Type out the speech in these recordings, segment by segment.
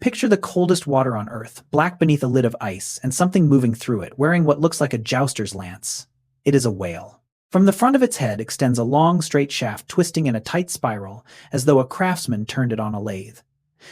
Picture the coldest water on Earth, black beneath a lid of ice, and something moving through it, wearing what looks like a jouster's lance. It is a whale. From the front of its head extends a long, straight shaft twisting in a tight spiral, as though a craftsman turned it on a lathe.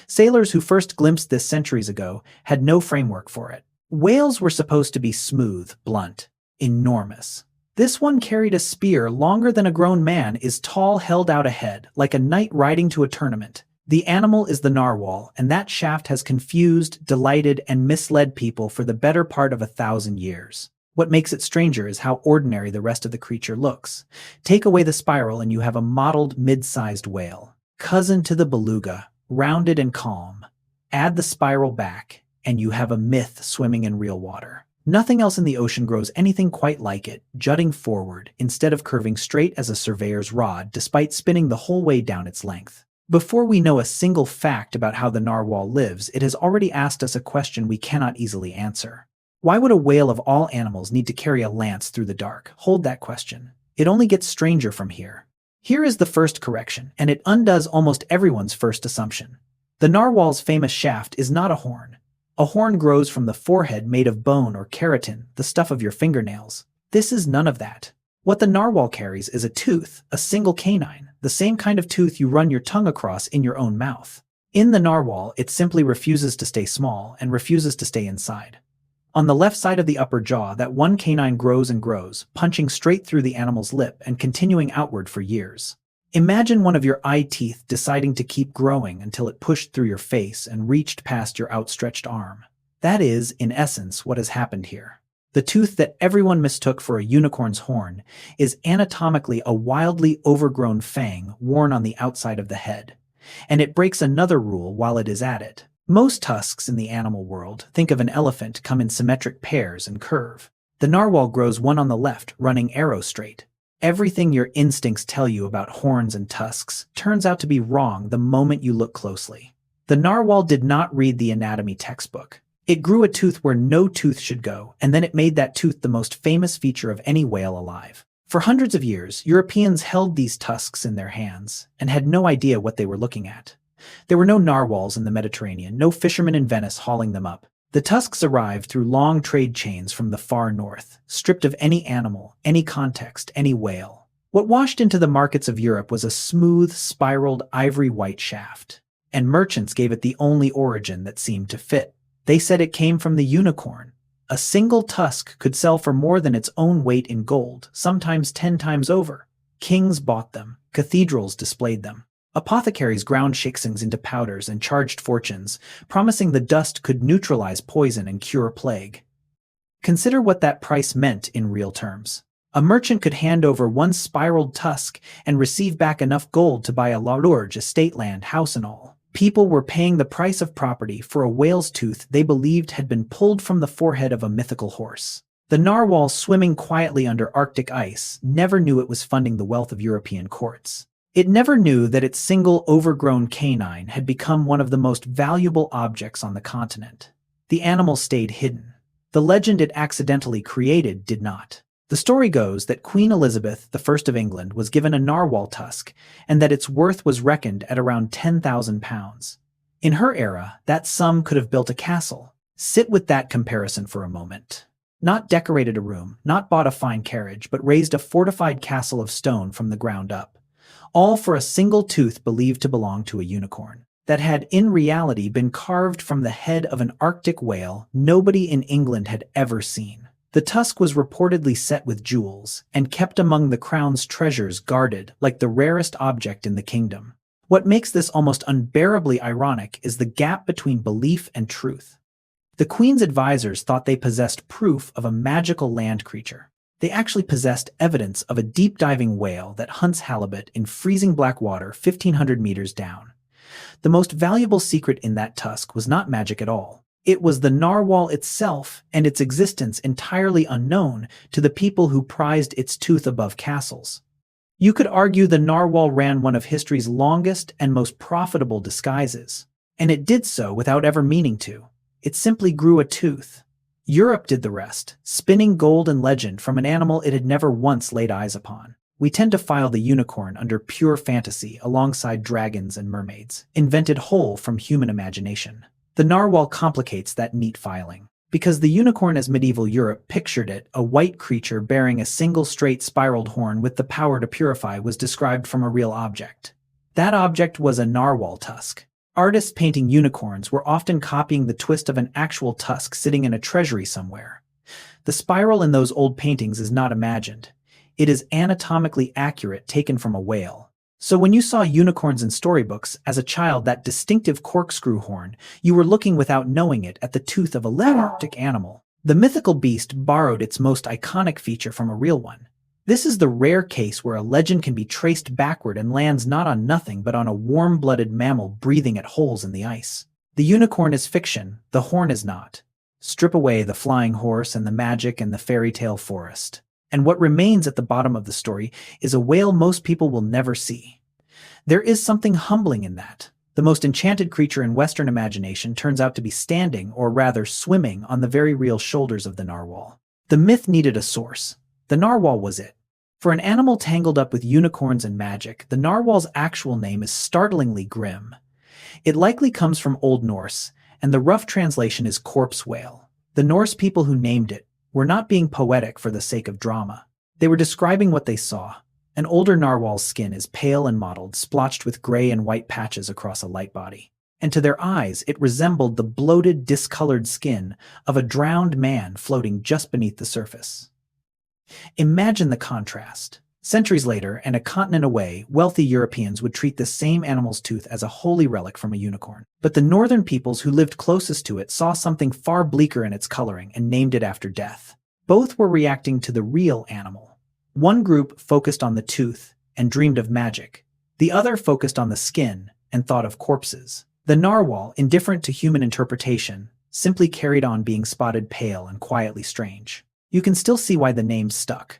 Sailors who first glimpsed this centuries ago had no framework for it. Whales were supposed to be smooth, blunt, enormous. This one carried a spear longer than a grown man, is tall, held out ahead, like a knight riding to a tournament. The animal is the narwhal, and that shaft has confused, delighted, and misled people for the better part of 1,000 years. What makes it stranger is how ordinary the rest of the creature looks. Take away the spiral and you have a mottled, mid-sized whale. Cousin to the beluga, rounded and calm. Add the spiral back, and you have a myth swimming in real water. Nothing else in the ocean grows anything quite like it, jutting forward, instead of curving straight as a surveyor's rod, despite spinning the whole way down its length. Before we know a single fact about how the narwhal lives, it has already asked us a question we cannot easily answer. Why would a whale of all animals need to carry a lance through the dark? Hold that question. It only gets stranger from here. Here is the first correction, and it undoes almost everyone's first assumption. The narwhal's famous shaft is not a horn. A horn grows from the forehead, made of bone or keratin, the stuff of your fingernails. This is none of that. What the narwhal carries is a tooth, a single canine, the same kind of tooth you run your tongue across in your own mouth. In the narwhal, it simply refuses to stay small and refuses to stay inside. On the left side of the upper jaw, that one canine grows and grows, punching straight through the animal's lip and continuing outward for years. Imagine one of your eye teeth deciding to keep growing until it pushed through your face and reached past your outstretched arm. That is, in essence, what has happened here. The tooth that everyone mistook for a unicorn's horn is anatomically a wildly overgrown fang worn on the outside of the head. And it breaks another rule while it is at it. Most tusks in the animal world, think of an elephant, come in symmetric pairs and curve. The narwhal grows one on the left, running arrow straight. Everything your instincts tell you about horns and tusks turns out to be wrong the moment you look closely. The narwhal did not read the anatomy textbook. It grew a tooth where no tooth should go, and then it made that tooth the most famous feature of any whale alive. For hundreds of years, Europeans held these tusks in their hands and had no idea what they were looking at. There were no narwhals in the Mediterranean, no fishermen in Venice hauling them up. The tusks arrived through long trade chains from the far north, stripped of any animal, any context, any whale. What washed into the markets of Europe was a smooth, spiraled, ivory-white shaft, and merchants gave it the only origin that seemed to fit. They said it came from the unicorn. A single tusk could sell for more than its own weight in gold, sometimes 10 times over. Kings bought them. Cathedrals displayed them. Apothecaries ground shiksings into powders and charged fortunes, promising the dust could neutralize poison and cure plague. Consider what that price meant in real terms. A merchant could hand over one spiraled tusk and receive back enough gold to buy a large estate, land, house and all. People were paying the price of property for a whale's tooth they believed had been pulled from the forehead of a mythical horse. The narwhal, swimming quietly under Arctic ice, never knew it was funding the wealth of European courts. It never knew that its single overgrown canine had become one of the most valuable objects on the continent. The animal stayed hidden. The legend it accidentally created did not. The story goes that Queen Elizabeth I of England was given a narwhal tusk, and that its worth was reckoned at around £10,000. In her era, that sum could have built a castle. Sit with that comparison for a moment. Not decorated a room, not bought a fine carriage, but raised a fortified castle of stone from the ground up. All for a single tooth believed to belong to a unicorn, that had in reality been carved from the head of an Arctic whale nobody in England had ever seen. The tusk was reportedly set with jewels, and kept among the crown's treasures, guarded like the rarest object in the kingdom. What makes this almost unbearably ironic is the gap between belief and truth. The Queen's advisors thought they possessed proof of a magical land creature. They actually possessed evidence of a deep-diving whale that hunts halibut in freezing black water 1,500 meters down. The most valuable secret in that tusk was not magic at all. It was the narwhal itself, and its existence entirely unknown to the people who prized its tooth above castles. You could argue the narwhal ran one of history's longest and most profitable disguises, and it did so without ever meaning to. It simply grew a tooth. Europe did the rest, spinning gold and legend from an animal it had never once laid eyes upon. We tend to file the unicorn under pure fantasy alongside dragons and mermaids, invented whole from human imagination. The narwhal complicates that neat filing. Because the unicorn as medieval Europe pictured it, a white creature bearing a single straight spiraled horn with the power to purify was described from a real object. That object was a narwhal tusk. Artists painting unicorns were often copying the twist of an actual tusk sitting in a treasury somewhere. The spiral in those old paintings is not imagined. It is anatomically accurate, taken from a whale. So when you saw unicorns in storybooks as a child, that distinctive corkscrew horn, you were looking without knowing it at the tooth of a Arctic animal. The mythical beast borrowed its most iconic feature from a real one. This is the rare case where a legend can be traced backward and lands not on nothing but on a warm-blooded mammal breathing at holes in the ice. The unicorn is fiction, the horn is not. Strip away the flying horse and the magic and the fairy tale forest. And what remains at the bottom of the story is a whale most people will never see. There is something humbling in that. The most enchanted creature in Western imagination turns out to be standing, or rather swimming, on the very real shoulders of the narwhal. The myth needed a source. The narwhal was it. For an animal tangled up with unicorns and magic, the narwhal's actual name is startlingly grim. It likely comes from Old Norse, and the rough translation is corpse whale. The Norse people who named it were not being poetic for the sake of drama. They were describing what they saw. An older narwhal's skin is pale and mottled, splotched with gray and white patches across a light body. And to their eyes, it resembled the bloated, discolored skin of a drowned man floating just beneath the surface. Imagine the contrast. Centuries later, and a continent away, wealthy Europeans would treat this same animal's tooth as a holy relic from a unicorn. But the northern peoples who lived closest to it saw something far bleaker in its coloring and named it after death. Both were reacting to the real animal. One group focused on the tooth and dreamed of magic. The other focused on the skin and thought of corpses. The narwhal, indifferent to human interpretation, simply carried on being spotted pale and quietly strange. You can still see why the name stuck.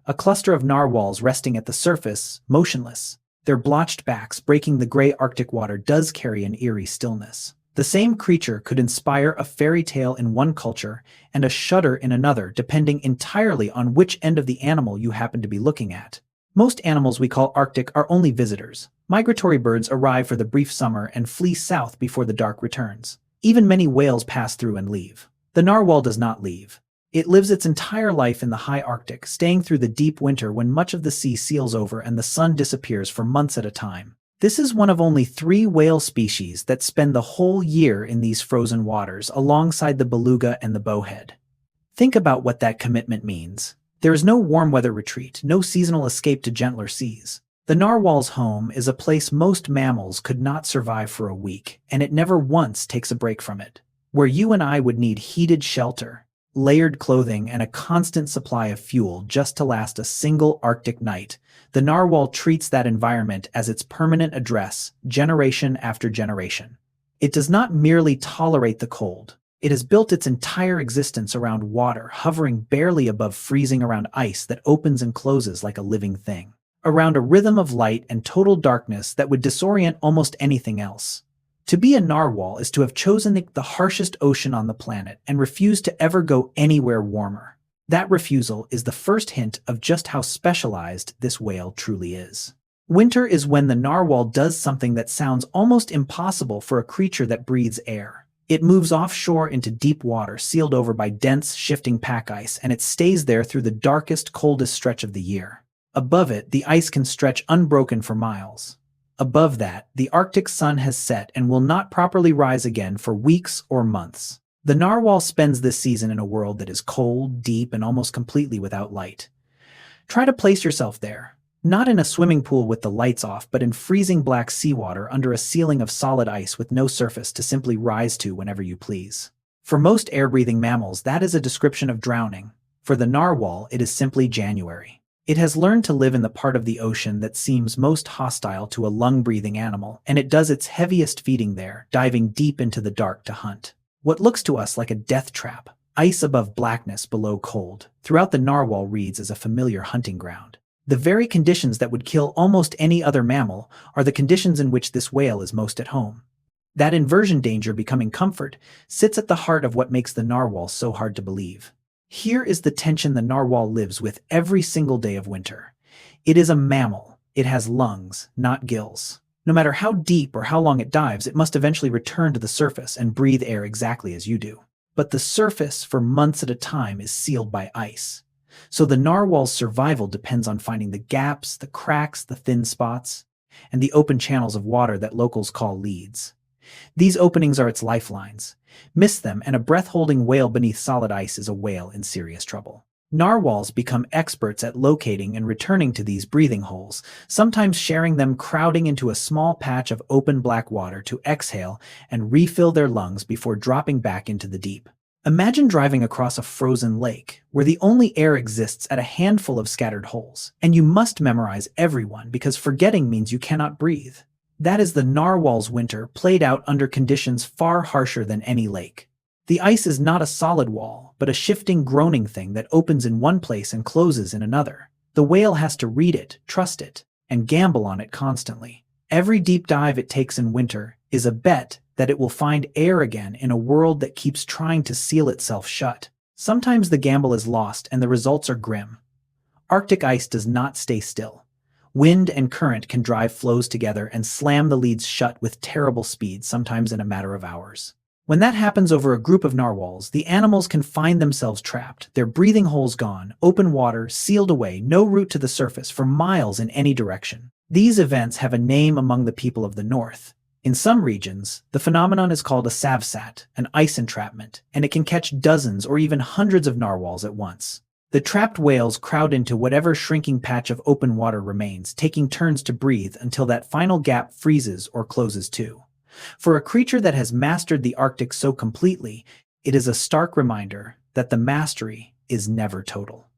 A cluster of narwhals resting at the surface, motionless. Their blotched backs breaking the gray Arctic water does carry an eerie stillness. The same creature could inspire a fairy tale in one culture and a shudder in another, depending entirely on which end of the animal you happen to be looking at. Most animals we call Arctic are only visitors. Migratory birds arrive for the brief summer and flee south before the dark returns. Even many whales pass through and leave. The narwhal does not leave. It lives its entire life in the high Arctic, staying through the deep winter when much of the sea seals over and the sun disappears for months at a time. This is one of only 3 whale species that spend the whole year in these frozen waters alongside the beluga and the bowhead. Think about what that commitment means. There is no warm weather retreat, no seasonal escape to gentler seas. The narwhal's home is a place most mammals could not survive for a week, and it never once takes a break from it. Where you and I would need heated shelter, layered clothing, and a constant supply of fuel just to last a single Arctic night, the narwhal treats that environment as its permanent address, generation after generation. It does not merely tolerate the cold. It has built its entire existence around water, hovering barely above freezing, around ice that opens and closes like a living thing, around a rhythm of light and total darkness that would disorient almost anything else. To be a narwhal is to have chosen the harshest ocean on the planet and refuse to ever go anywhere warmer. That refusal is the first hint of just how specialized this whale truly is. Winter is when the narwhal does something that sounds almost impossible for a creature that breathes air. It moves offshore into deep water sealed over by dense, shifting pack ice, and it stays there through the darkest, coldest stretch of the year. Above it, the ice can stretch unbroken for miles. Above that, the Arctic sun has set and will not properly rise again for weeks or months. The narwhal spends this season in a world that is cold, deep, and almost completely without light. Try to place yourself there, not in a swimming pool with the lights off, but in freezing black seawater under a ceiling of solid ice with no surface to simply rise to whenever you please. For most air-breathing mammals, that is a description of drowning. For the narwhal, it is simply January. It has learned to live in the part of the ocean that seems most hostile to a lung-breathing animal, and it does its heaviest feeding there, diving deep into the dark to hunt. What looks to us like a death trap, ice above blackness below cold, throughout the narwhal reads as a familiar hunting ground. The very conditions that would kill almost any other mammal are the conditions in which this whale is most at home. That inversion danger becoming comfort sits at the heart of what makes the narwhal so hard to believe. Here is the tension the narwhal lives with every single day of winter. It is a mammal. It has lungs, not gills. No matter how deep or how long it dives, it must eventually return to the surface and breathe air exactly as you do. But the surface, for months at a time, is sealed by ice. So the narwhal's survival depends on finding the gaps, the cracks, the thin spots, and the open channels of water that locals call leads. These openings are its lifelines. Miss them, and a breath-holding whale beneath solid ice is a whale in serious trouble. Narwhals become experts at locating and returning to these breathing holes, sometimes sharing them, crowding into a small patch of open black water to exhale and refill their lungs before dropping back into the deep. Imagine driving across a frozen lake, where the only air exists at a handful of scattered holes, and you must memorize every one because forgetting means you cannot breathe. That is the narwhal's winter, played out under conditions far harsher than any lake. The ice is not a solid wall, but a shifting, groaning thing that opens in one place and closes in another. The whale has to read it, trust it, and gamble on it constantly. Every deep dive it takes in winter is a bet that it will find air again in a world that keeps trying to seal itself shut. Sometimes the gamble is lost and the results are grim. Arctic ice does not stay still. Wind and current can drive floes together and slam the leads shut with terrible speed, sometimes in a matter of hours. When that happens over a group of narwhals, the animals can find themselves trapped, their breathing holes gone, open water sealed away, no route to the surface for miles in any direction. These events have a name among the people of the North. In some regions, the phenomenon is called a savsat, an ice entrapment, and it can catch dozens or even hundreds of narwhals at once. The trapped whales crowd into whatever shrinking patch of open water remains, taking turns to breathe until that final gap freezes or closes too. For a creature that has mastered the Arctic so completely, it is a stark reminder that the mastery is never total.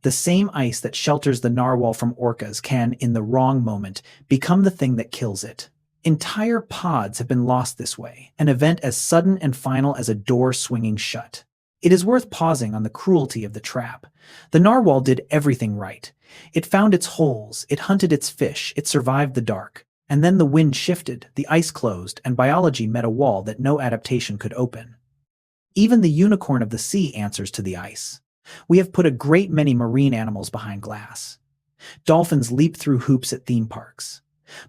The same ice that shelters the narwhal from orcas can, in the wrong moment, become the thing that kills it. Entire pods have been lost this way, an event as sudden and final as a door swinging shut. It is worth pausing on the cruelty of the trap. The narwhal did everything right. It found its holes, it hunted its fish, it survived the dark. And then the wind shifted, the ice closed, and biology met a wall that no adaptation could open. Even the unicorn of the sea answers to the ice. We have put a great many marine animals behind glass. Dolphins leap through hoops at theme parks.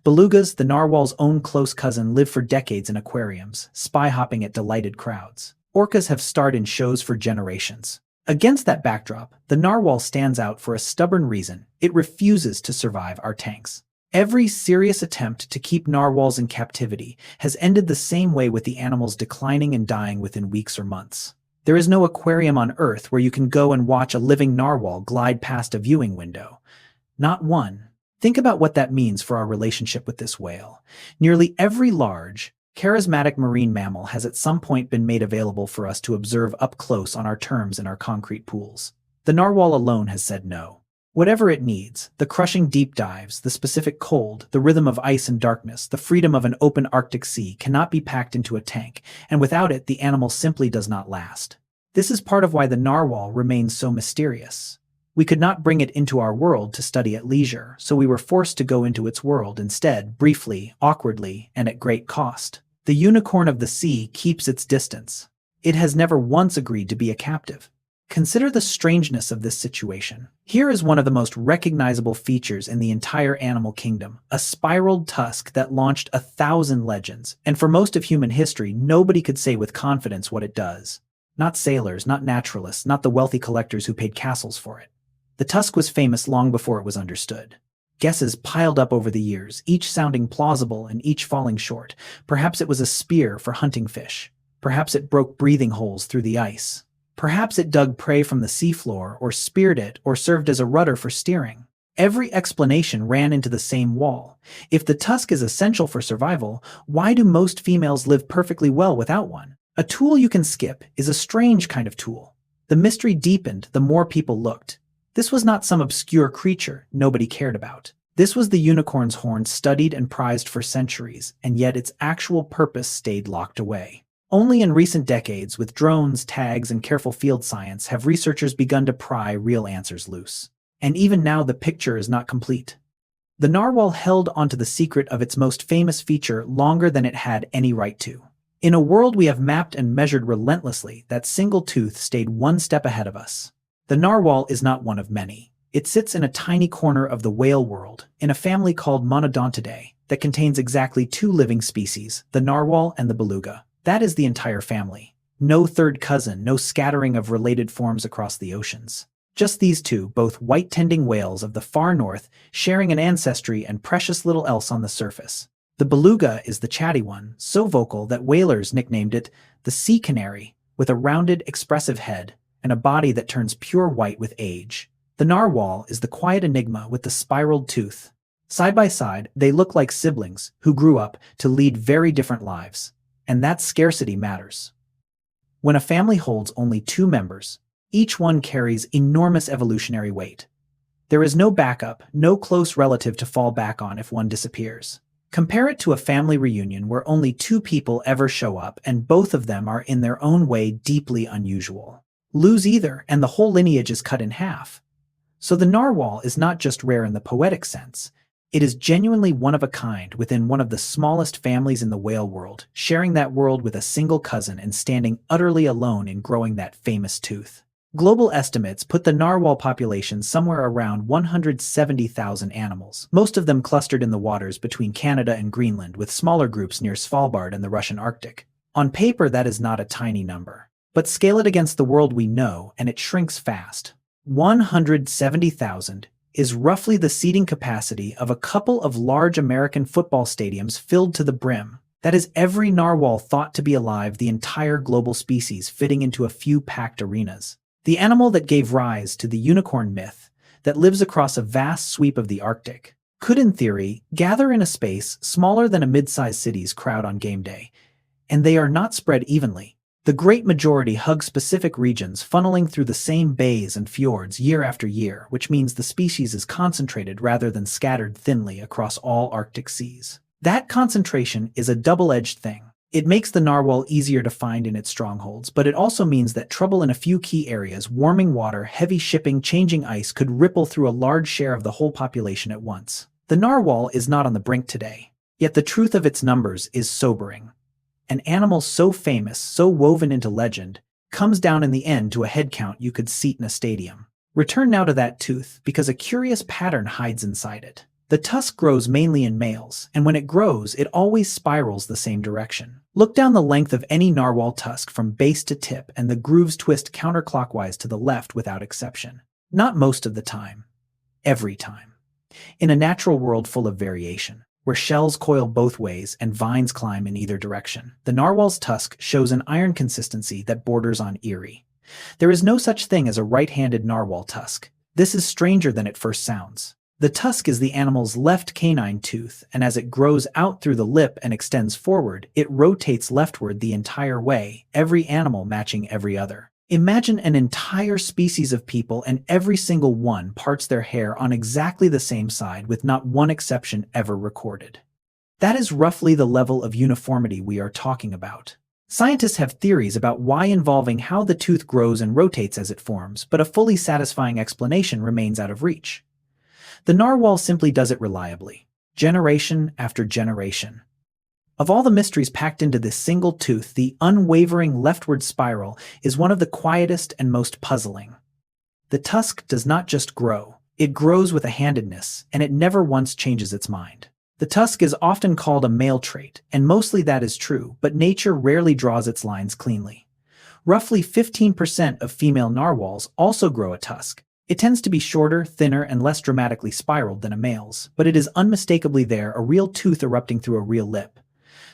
Belugas, the narwhal's own close cousin, live for decades in aquariums, spy-hopping at delighted crowds. Orcas have starred in shows for generations. Against that backdrop, the narwhal stands out for a stubborn reason: it refuses to survive our tanks. Every serious attempt to keep narwhals in captivity has ended the same way, with the animals declining and dying within weeks or months. There is no aquarium on Earth where you can go and watch a living narwhal glide past a viewing window. Not one. Think about what that means for our relationship with this whale. Nearly every large, charismatic marine mammal has at some point been made available for us to observe up close on our terms in our concrete pools. The narwhal alone has said no. Whatever it needs, the crushing deep dives, the specific cold, the rhythm of ice and darkness, the freedom of an open Arctic sea, cannot be packed into a tank, and without it, the animal simply does not last. This is part of why the narwhal remains so mysterious. We could not bring it into our world to study at leisure, so we were forced to go into its world instead, briefly, awkwardly, and at great cost. The unicorn of the sea keeps its distance. It has never once agreed to be a captive. Consider the strangeness of this situation. Here is one of the most recognizable features in the entire animal kingdom: a spiraled tusk that launched 1,000 legends, and for most of human history, nobody could say with confidence what it does. Not sailors, not naturalists, not the wealthy collectors who paid castles for it. The tusk was famous long before it was understood. Guesses piled up over the years, each sounding plausible and each falling short. Perhaps it was a spear for hunting fish. Perhaps it broke breathing holes through the ice. Perhaps it dug prey from the seafloor, or speared it, or served as a rudder for steering. Every explanation ran into the same wall. If the tusk is essential for survival, why do most females live perfectly well without one? A tool you can skip is a strange kind of tool. The mystery deepened the more people looked. This was not some obscure creature nobody cared about. This was the unicorn's horn, studied and prized for centuries, and yet its actual purpose stayed locked away. Only in recent decades, with drones, tags, and careful field science, have researchers begun to pry real answers loose. And even now, the picture is not complete. The narwhal held onto the secret of its most famous feature longer than it had any right to. In a world we have mapped and measured relentlessly, that single tooth stayed one step ahead of us. The narwhal is not one of many. It sits in a tiny corner of the whale world, in a family called Monodontidae, that contains exactly two living species, the narwhal and the beluga. That is the entire family. No third cousin, no scattering of related forms across the oceans. Just these two, both white-tending whales of the far north, sharing an ancestry and precious little else on the surface. The beluga is the chatty one, so vocal that whalers nicknamed it the sea canary, with a rounded, expressive head and a body that turns pure white with age. The narwhal is the quiet enigma with the spiraled tooth. Side by side, they look like siblings who grew up to lead very different lives. And that scarcity matters. When a family holds only two members, each one carries enormous evolutionary weight. There is no backup, no close relative to fall back on if one disappears. Compare it to a family reunion where only two people ever show up and both of them are in their own way deeply unusual. Lose either, and the whole lineage is cut in half. So the narwhal is not just rare in the poetic sense. It is genuinely one of a kind within one of the smallest families in the whale world, sharing that world with a single cousin and standing utterly alone in growing that famous tooth. Global estimates put the narwhal population somewhere around 170,000 animals, most of them clustered in the waters between Canada and Greenland, with smaller groups near Svalbard and the Russian Arctic. On paper, that is not a tiny number. But scale it against the world we know, and it shrinks fast. 170,000 is roughly the seating capacity of a couple of large American football stadiums filled to the brim. That is every narwhal thought to be alive, the entire global species fitting into a few packed arenas. The animal that gave rise to the unicorn myth, that lives across a vast sweep of the Arctic, could in theory gather in a space smaller than a mid-sized city's crowd on game day. And they are not spread evenly. The great majority hug specific regions, funneling through the same bays and fjords year after year, which means the species is concentrated rather than scattered thinly across all Arctic seas. That concentration is a double-edged thing. It makes the narwhal easier to find in its strongholds, but it also means that trouble in a few key areas, warming water, heavy shipping, changing ice, could ripple through a large share of the whole population at once. The narwhal is not on the brink today, yet the truth of its numbers is sobering. An animal so famous, so woven into legend, comes down in the end to a head count you could seat in a stadium. Return now to that tooth, because a curious pattern hides inside it. The tusk grows mainly in males, and when it grows, it always spirals the same direction. Look down the length of any narwhal tusk from base to tip, and the grooves twist counterclockwise to the left without exception. Not most of the time. Every time. In a natural world full of variation, where shells coil both ways and vines climb in either direction, the narwhal's tusk shows an iron consistency that borders on eerie. There is no such thing as a right-handed narwhal tusk. This is stranger than it first sounds. The tusk is the animal's left canine tooth, and as it grows out through the lip and extends forward, it rotates leftward the entire way, every animal matching every other. Imagine an entire species of people and every single one parts their hair on exactly the same side with not one exception ever recorded. That is roughly the level of uniformity we are talking about. Scientists have theories about why, involving how the tooth grows and rotates as it forms, but a fully satisfying explanation remains out of reach. The narwhal simply does it reliably, generation after generation. Of all the mysteries packed into this single tooth, the unwavering leftward spiral is one of the quietest and most puzzling. The tusk does not just grow, it grows with a handedness, and it never once changes its mind. The tusk is often called a male trait, and mostly that is true, but nature rarely draws its lines cleanly. Roughly 15% of female narwhals also grow a tusk. It tends to be shorter, thinner, and less dramatically spiraled than a male's, but it is unmistakably there, a real tooth erupting through a real lip.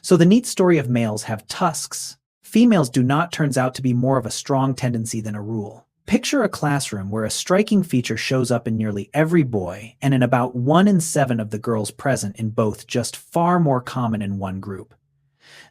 So the neat story of males have tusks. Females do not, turns out to be more of a strong tendency than a rule. Picture a classroom where a striking feature shows up in nearly every boy, and in about 1 in 7 of the girls present in both, just far more common in one group.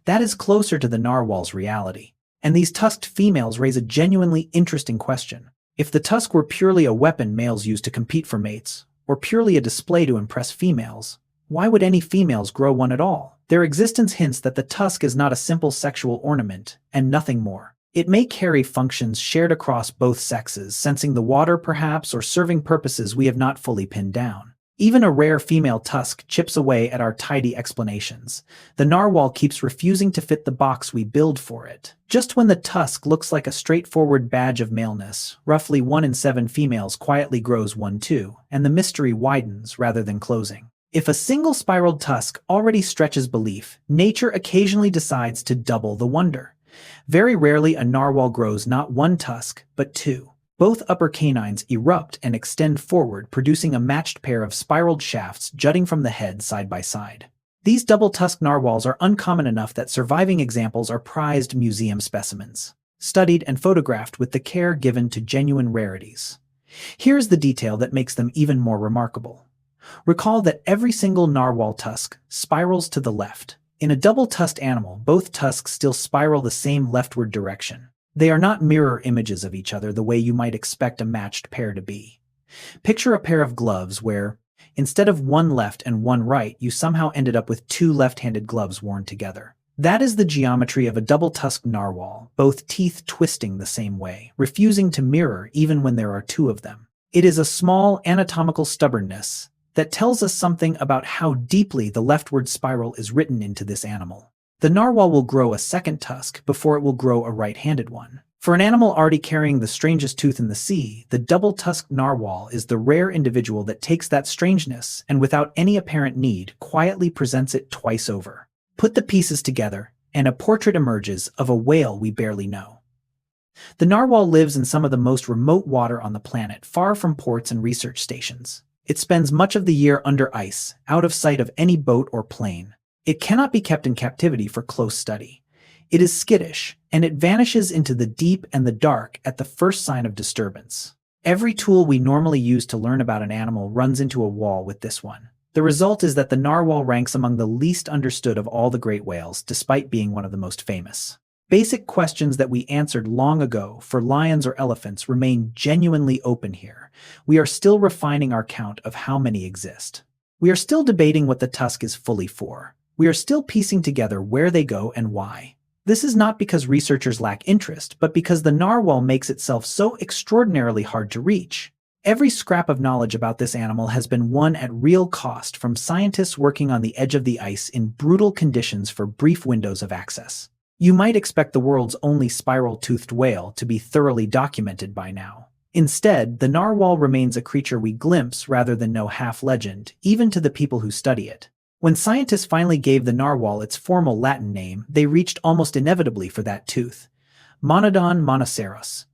That is closer to the narwhal's reality. And these tusked females raise a genuinely interesting question. If the tusk were purely a weapon males use to compete for mates, or purely a display to impress females, why would any females grow one at all? Their existence hints that the tusk is not a simple sexual ornament, and nothing more. It may carry functions shared across both sexes, sensing the water perhaps, or serving purposes we have not fully pinned down. Even a rare female tusk chips away at our tidy explanations. The narwhal keeps refusing to fit the box we build for it. Just when the tusk looks like a straightforward badge of maleness, roughly 1 in 7 females quietly grows one too, and the mystery widens rather than closing. If a single spiraled tusk already stretches belief, nature occasionally decides to double the wonder. Very rarely a narwhal grows not one tusk, but two. Both upper canines erupt and extend forward, producing a matched pair of spiraled shafts jutting from the head side by side. These double-tusked narwhals are uncommon enough that surviving examples are prized museum specimens, studied and photographed with the care given to genuine rarities. Here's the detail that makes them even more remarkable. Recall that every single narwhal tusk spirals to the left. In a double-tusked animal, both tusks still spiral the same leftward direction. They are not mirror images of each other the way you might expect a matched pair to be. Picture a pair of gloves where, instead of one left and one right, you somehow ended up with two left-handed gloves worn together. That is the geometry of a double-tusked narwhal, both teeth twisting the same way, refusing to mirror even when there are two of them. It is a small anatomical stubbornness that tells us something about how deeply the leftward spiral is written into this animal. The narwhal will grow a second tusk before it will grow a right-handed one. For an animal already carrying the strangest tooth in the sea, the double-tusked narwhal is the rare individual that takes that strangeness and without any apparent need quietly presents it twice over. Put the pieces together, and a portrait emerges of a whale we barely know. The narwhal lives in some of the most remote water on the planet, far from ports and research stations. It spends much of the year under ice, out of sight of any boat or plane. It cannot be kept in captivity for close study. It is skittish, and it vanishes into the deep and the dark at the first sign of disturbance. Every tool we normally use to learn about an animal runs into a wall with this one. The result is that the narwhal ranks among the least understood of all the great whales, despite being one of the most famous. Basic questions that we answered long ago for lions or elephants remain genuinely open here. We are still refining our count of how many exist. We are still debating what the tusk is fully for. We are still piecing together where they go and why. This is not because researchers lack interest, but because the narwhal makes itself so extraordinarily hard to reach. Every scrap of knowledge about this animal has been won at real cost from scientists working on the edge of the ice in brutal conditions for brief windows of access. You might expect the world's only spiral-toothed whale to be thoroughly documented by now. Instead, the narwhal remains a creature we glimpse rather than know half-legend, even to the people who study it. When scientists finally gave the narwhal its formal Latin name, they reached almost inevitably for that tooth. Monodon monoceros.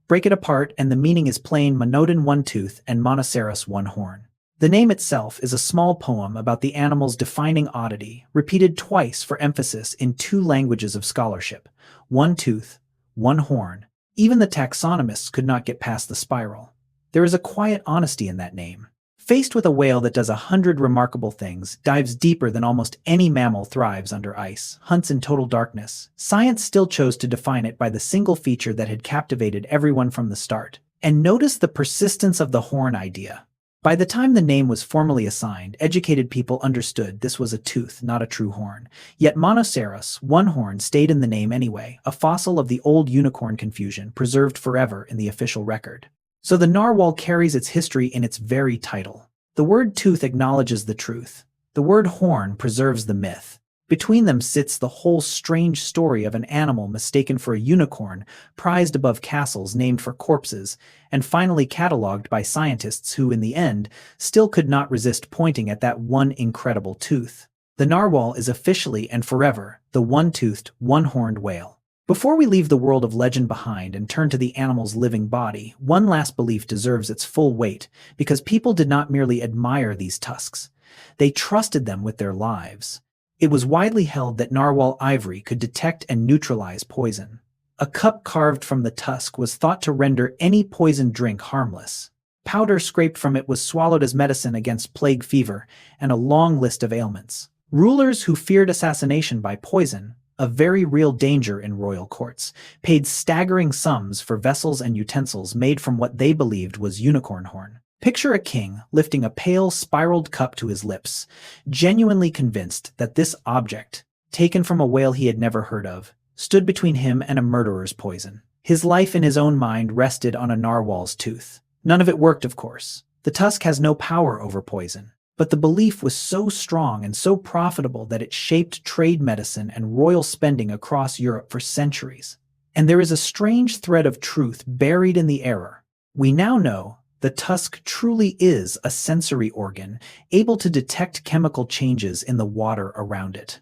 Break it apart and the meaning is plain: monodon one tooth and monoceros one horn. The name itself is a small poem about the animal's defining oddity, repeated twice for emphasis in two languages of scholarship: one tooth, one horn. Even the taxonomists could not get past the spiral. There is a quiet honesty in that name. Faced with a whale that does 100 remarkable things, dives deeper than almost any mammal, thrives under ice, hunts in total darkness, science still chose to define it by the single feature that had captivated everyone from the start. And notice the persistence of the horn idea. By the time the name was formally assigned, educated people understood this was a tooth, not a true horn. Yet monoceros, one horn, stayed in the name anyway, a fossil of the old unicorn confusion, preserved forever in the official record. So the narwhal carries its history in its very title. The word tooth acknowledges the truth. The word horn preserves the myth. Between them sits the whole strange story of an animal mistaken for a unicorn, prized above castles named for corpses, and finally catalogued by scientists who, in the end, still could not resist pointing at that one incredible tooth. The narwhal is officially and forever the one-toothed, one-horned whale. Before we leave the world of legend behind and turn to the animal's living body, one last belief deserves its full weight, because people did not merely admire these tusks. They trusted them with their lives. It was widely held that narwhal ivory could detect and neutralize poison. A cup carved from the tusk was thought to render any poisoned drink harmless. Powder scraped from it was swallowed as medicine against plague fever and a long list of ailments. Rulers who feared assassination by poison, a very real danger in royal courts, paid staggering sums for vessels and utensils made from what they believed was unicorn horn. Picture a king lifting a pale, spiraled cup to his lips, genuinely convinced that this object, taken from a whale he had never heard of, stood between him and a murderer's poison. His life in his own mind rested on a narwhal's tooth. None of it worked, of course. The tusk has no power over poison. But the belief was so strong and so profitable that it shaped trade medicine and royal spending across Europe for centuries. And there is a strange thread of truth buried in the error. We now know the tusk truly is a sensory organ, able to detect chemical changes in the water around it.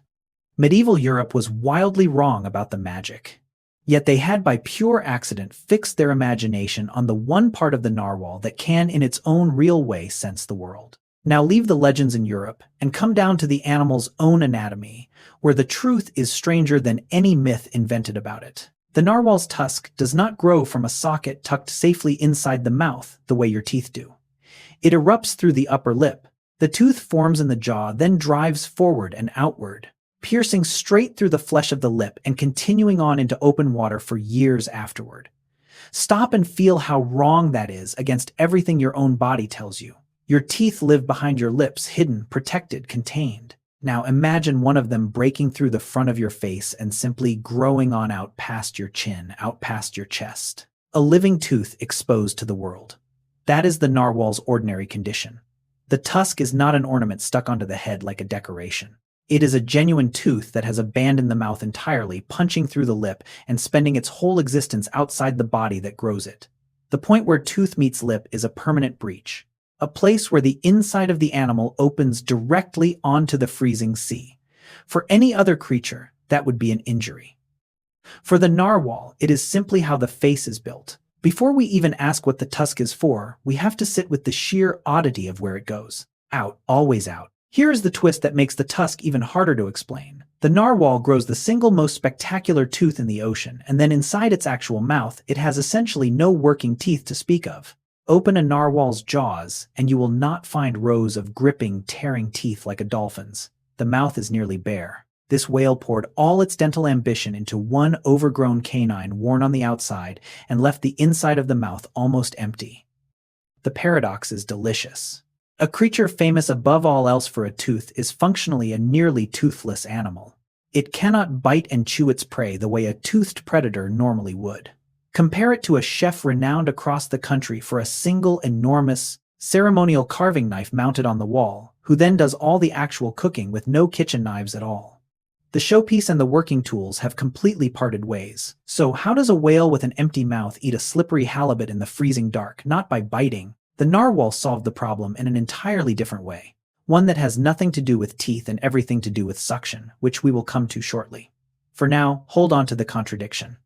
Medieval Europe was wildly wrong about the magic. Yet they had by pure accident fixed their imagination on the one part of the narwhal that can in its own real way sense the world. Now leave the legends in Europe and come down to the animal's own anatomy, where the truth is stranger than any myth invented about it. The narwhal's tusk does not grow from a socket tucked safely inside the mouth the way your teeth do. It erupts through the upper lip. The tooth forms in the jaw, then drives forward and outward, piercing straight through the flesh of the lip and continuing on into open water for years afterward. Stop and feel how wrong that is against everything your own body tells you. Your teeth live behind your lips, hidden, protected, contained. Now imagine one of them breaking through the front of your face and simply growing on out past your chin, out past your chest. A living tooth exposed to the world. That is the narwhal's ordinary condition. The tusk is not an ornament stuck onto the head like a decoration. It is a genuine tooth that has abandoned the mouth entirely, punching through the lip and spending its whole existence outside the body that grows it. The point where tooth meets lip is a permanent breach. A place where the inside of the animal opens directly onto the freezing sea. For any other creature, that would be an injury. For the narwhal, it is simply how the face is built. Before we even ask what the tusk is for, we have to sit with the sheer oddity of where it goes. Out, always out. Here is the twist that makes the tusk even harder to explain. The narwhal grows the single most spectacular tooth in the ocean, and then inside its actual mouth, it has essentially no working teeth to speak of. Open a narwhal's jaws, and you will not find rows of gripping, tearing teeth like a dolphin's. The mouth is nearly bare. This whale poured all its dental ambition into one overgrown canine worn on the outside and left the inside of the mouth almost empty. The paradox is delicious. A creature famous above all else for a tooth is functionally a nearly toothless animal. It cannot bite and chew its prey the way a toothed predator normally would. Compare it to a chef renowned across the country for a single enormous, ceremonial carving knife mounted on the wall, who then does all the actual cooking with no kitchen knives at all. The showpiece and the working tools have completely parted ways. So how does a whale with an empty mouth eat a slippery halibut in the freezing dark? Not by biting. The narwhal solved the problem in an entirely different way. One that has nothing to do with teeth and everything to do with suction, which we will come to shortly. For now, hold on to the contradiction.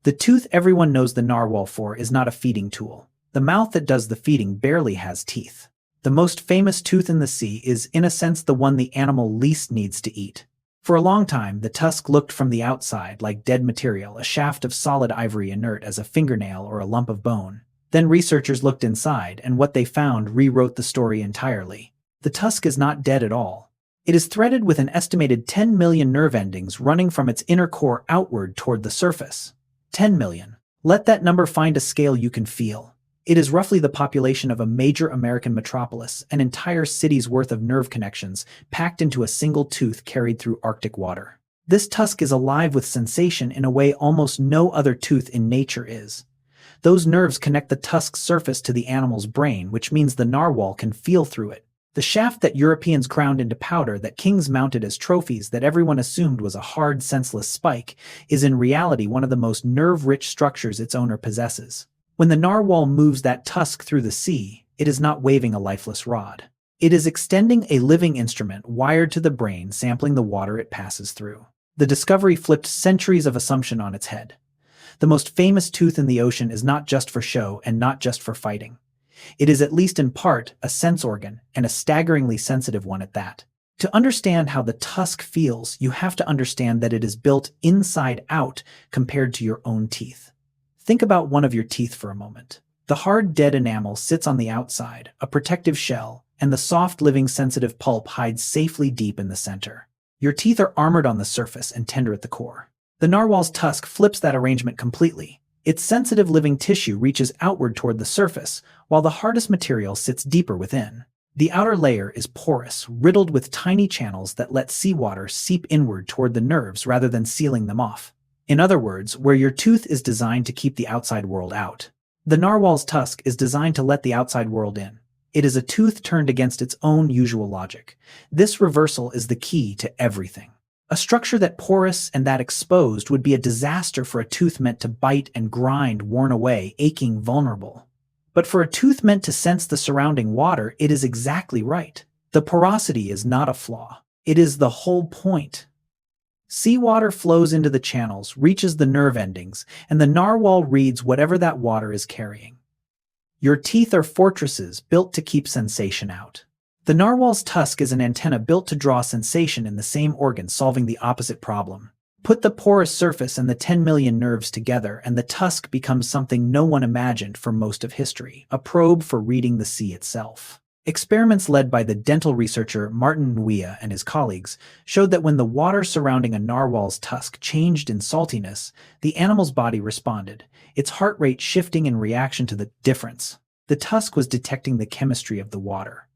The tooth everyone knows the narwhal for is not a feeding tool. The mouth that does the feeding barely has teeth. The most famous tooth in the sea is, in a sense, the one the animal least needs to eat. For a long time, the tusk looked from the outside like dead material, a shaft of solid ivory inert as a fingernail or a lump of bone. Then researchers looked inside, and what they found rewrote the story entirely. The tusk is not dead at all. It is threaded with an estimated 10 million nerve endings running from its inner core outward toward the surface. 10 million. Let that number find a scale you can feel. It is roughly the population of a major American metropolis, an entire city's worth of nerve connections, packed into a single tooth carried through Arctic water. This tusk is alive with sensation in a way almost no other tooth in nature is. Those nerves connect the tusk's surface to the animal's brain, which means the narwhal can feel through it. The shaft that Europeans ground into powder, that kings mounted as trophies, that everyone assumed was a hard, senseless spike, is in reality one of the most nerve-rich structures its owner possesses. When the narwhal moves that tusk through the sea, it is not waving a lifeless rod. It is extending a living instrument wired to the brain, sampling the water it passes through. The discovery flipped centuries of assumption on its head. The most famous tooth in the ocean is not just for show and not just for fighting. It is at least in part a sense organ, and a staggeringly sensitive one at that. To understand how the tusk feels, you have to understand that it is built inside out compared to your own teeth. Think about one of your teeth for a moment. The hard, dead enamel sits on the outside, a protective shell, and the soft, living, sensitive pulp hides safely deep in the center. Your teeth are armored on the surface and tender at the core. The narwhal's tusk flips that arrangement completely. Its sensitive living tissue reaches outward toward the surface, while the hardest material sits deeper within. The outer layer is porous, riddled with tiny channels that let seawater seep inward toward the nerves rather than sealing them off. In other words, where your tooth is designed to keep the outside world out, the narwhal's tusk is designed to let the outside world in. It is a tooth turned against its own usual logic. This reversal is the key to everything. A structure that porous and that exposed would be a disaster for a tooth meant to bite and grind, worn away, aching, vulnerable. But for a tooth meant to sense the surrounding water, it is exactly right. The porosity is not a flaw. It is the whole point. Seawater flows into the channels, reaches the nerve endings, and the narwhal reads whatever that water is carrying. Your teeth are fortresses built to keep sensation out. The narwhal's tusk is an antenna built to draw sensation in the same organ, solving the opposite problem. Put the porous surface and the 10 million nerves together, and the tusk becomes something no one imagined for most of history, a probe for reading the sea itself. Experiments led by the dental researcher Martin Nguyen and his colleagues showed that when the water surrounding a narwhal's tusk changed in saltiness, the animal's body responded, its heart rate shifting in reaction to the difference. The tusk was detecting the chemistry of the water.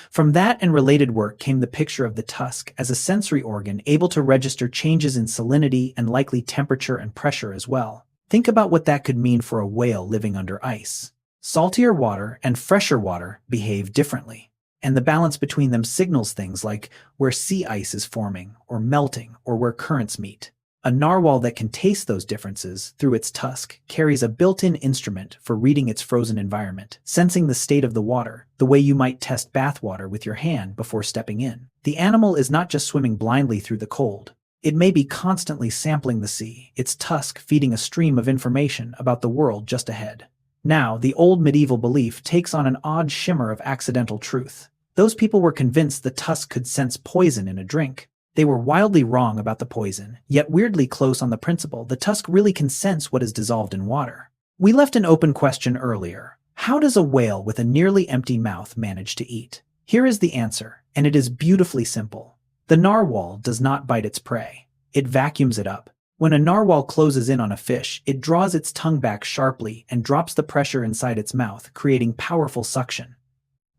From that and related work came the picture of the tusk as a sensory organ able to register changes in salinity and likely temperature and pressure as well. Think about what that could mean for a whale living under ice. Saltier water and fresher water behave differently, and the balance between them signals things like where sea ice is forming or melting or where currents meet. A narwhal that can taste those differences through its tusk carries a built-in instrument for reading its frozen environment, sensing the state of the water, the way you might test bathwater with your hand before stepping in. The animal is not just swimming blindly through the cold. It may be constantly sampling the sea, its tusk feeding a stream of information about the world just ahead. Now, the old medieval belief takes on an odd shimmer of accidental truth. Those people were convinced the tusk could sense poison in a drink. They were wildly wrong about the poison, yet weirdly close on the principle the tusk really can sense what is dissolved in water. We left an open question earlier. How does a whale with a nearly empty mouth manage to eat? Here is the answer, and it is beautifully simple. The narwhal does not bite its prey. It vacuums it up. When a narwhal closes in on a fish, it draws its tongue back sharply and drops the pressure inside its mouth, creating powerful suction.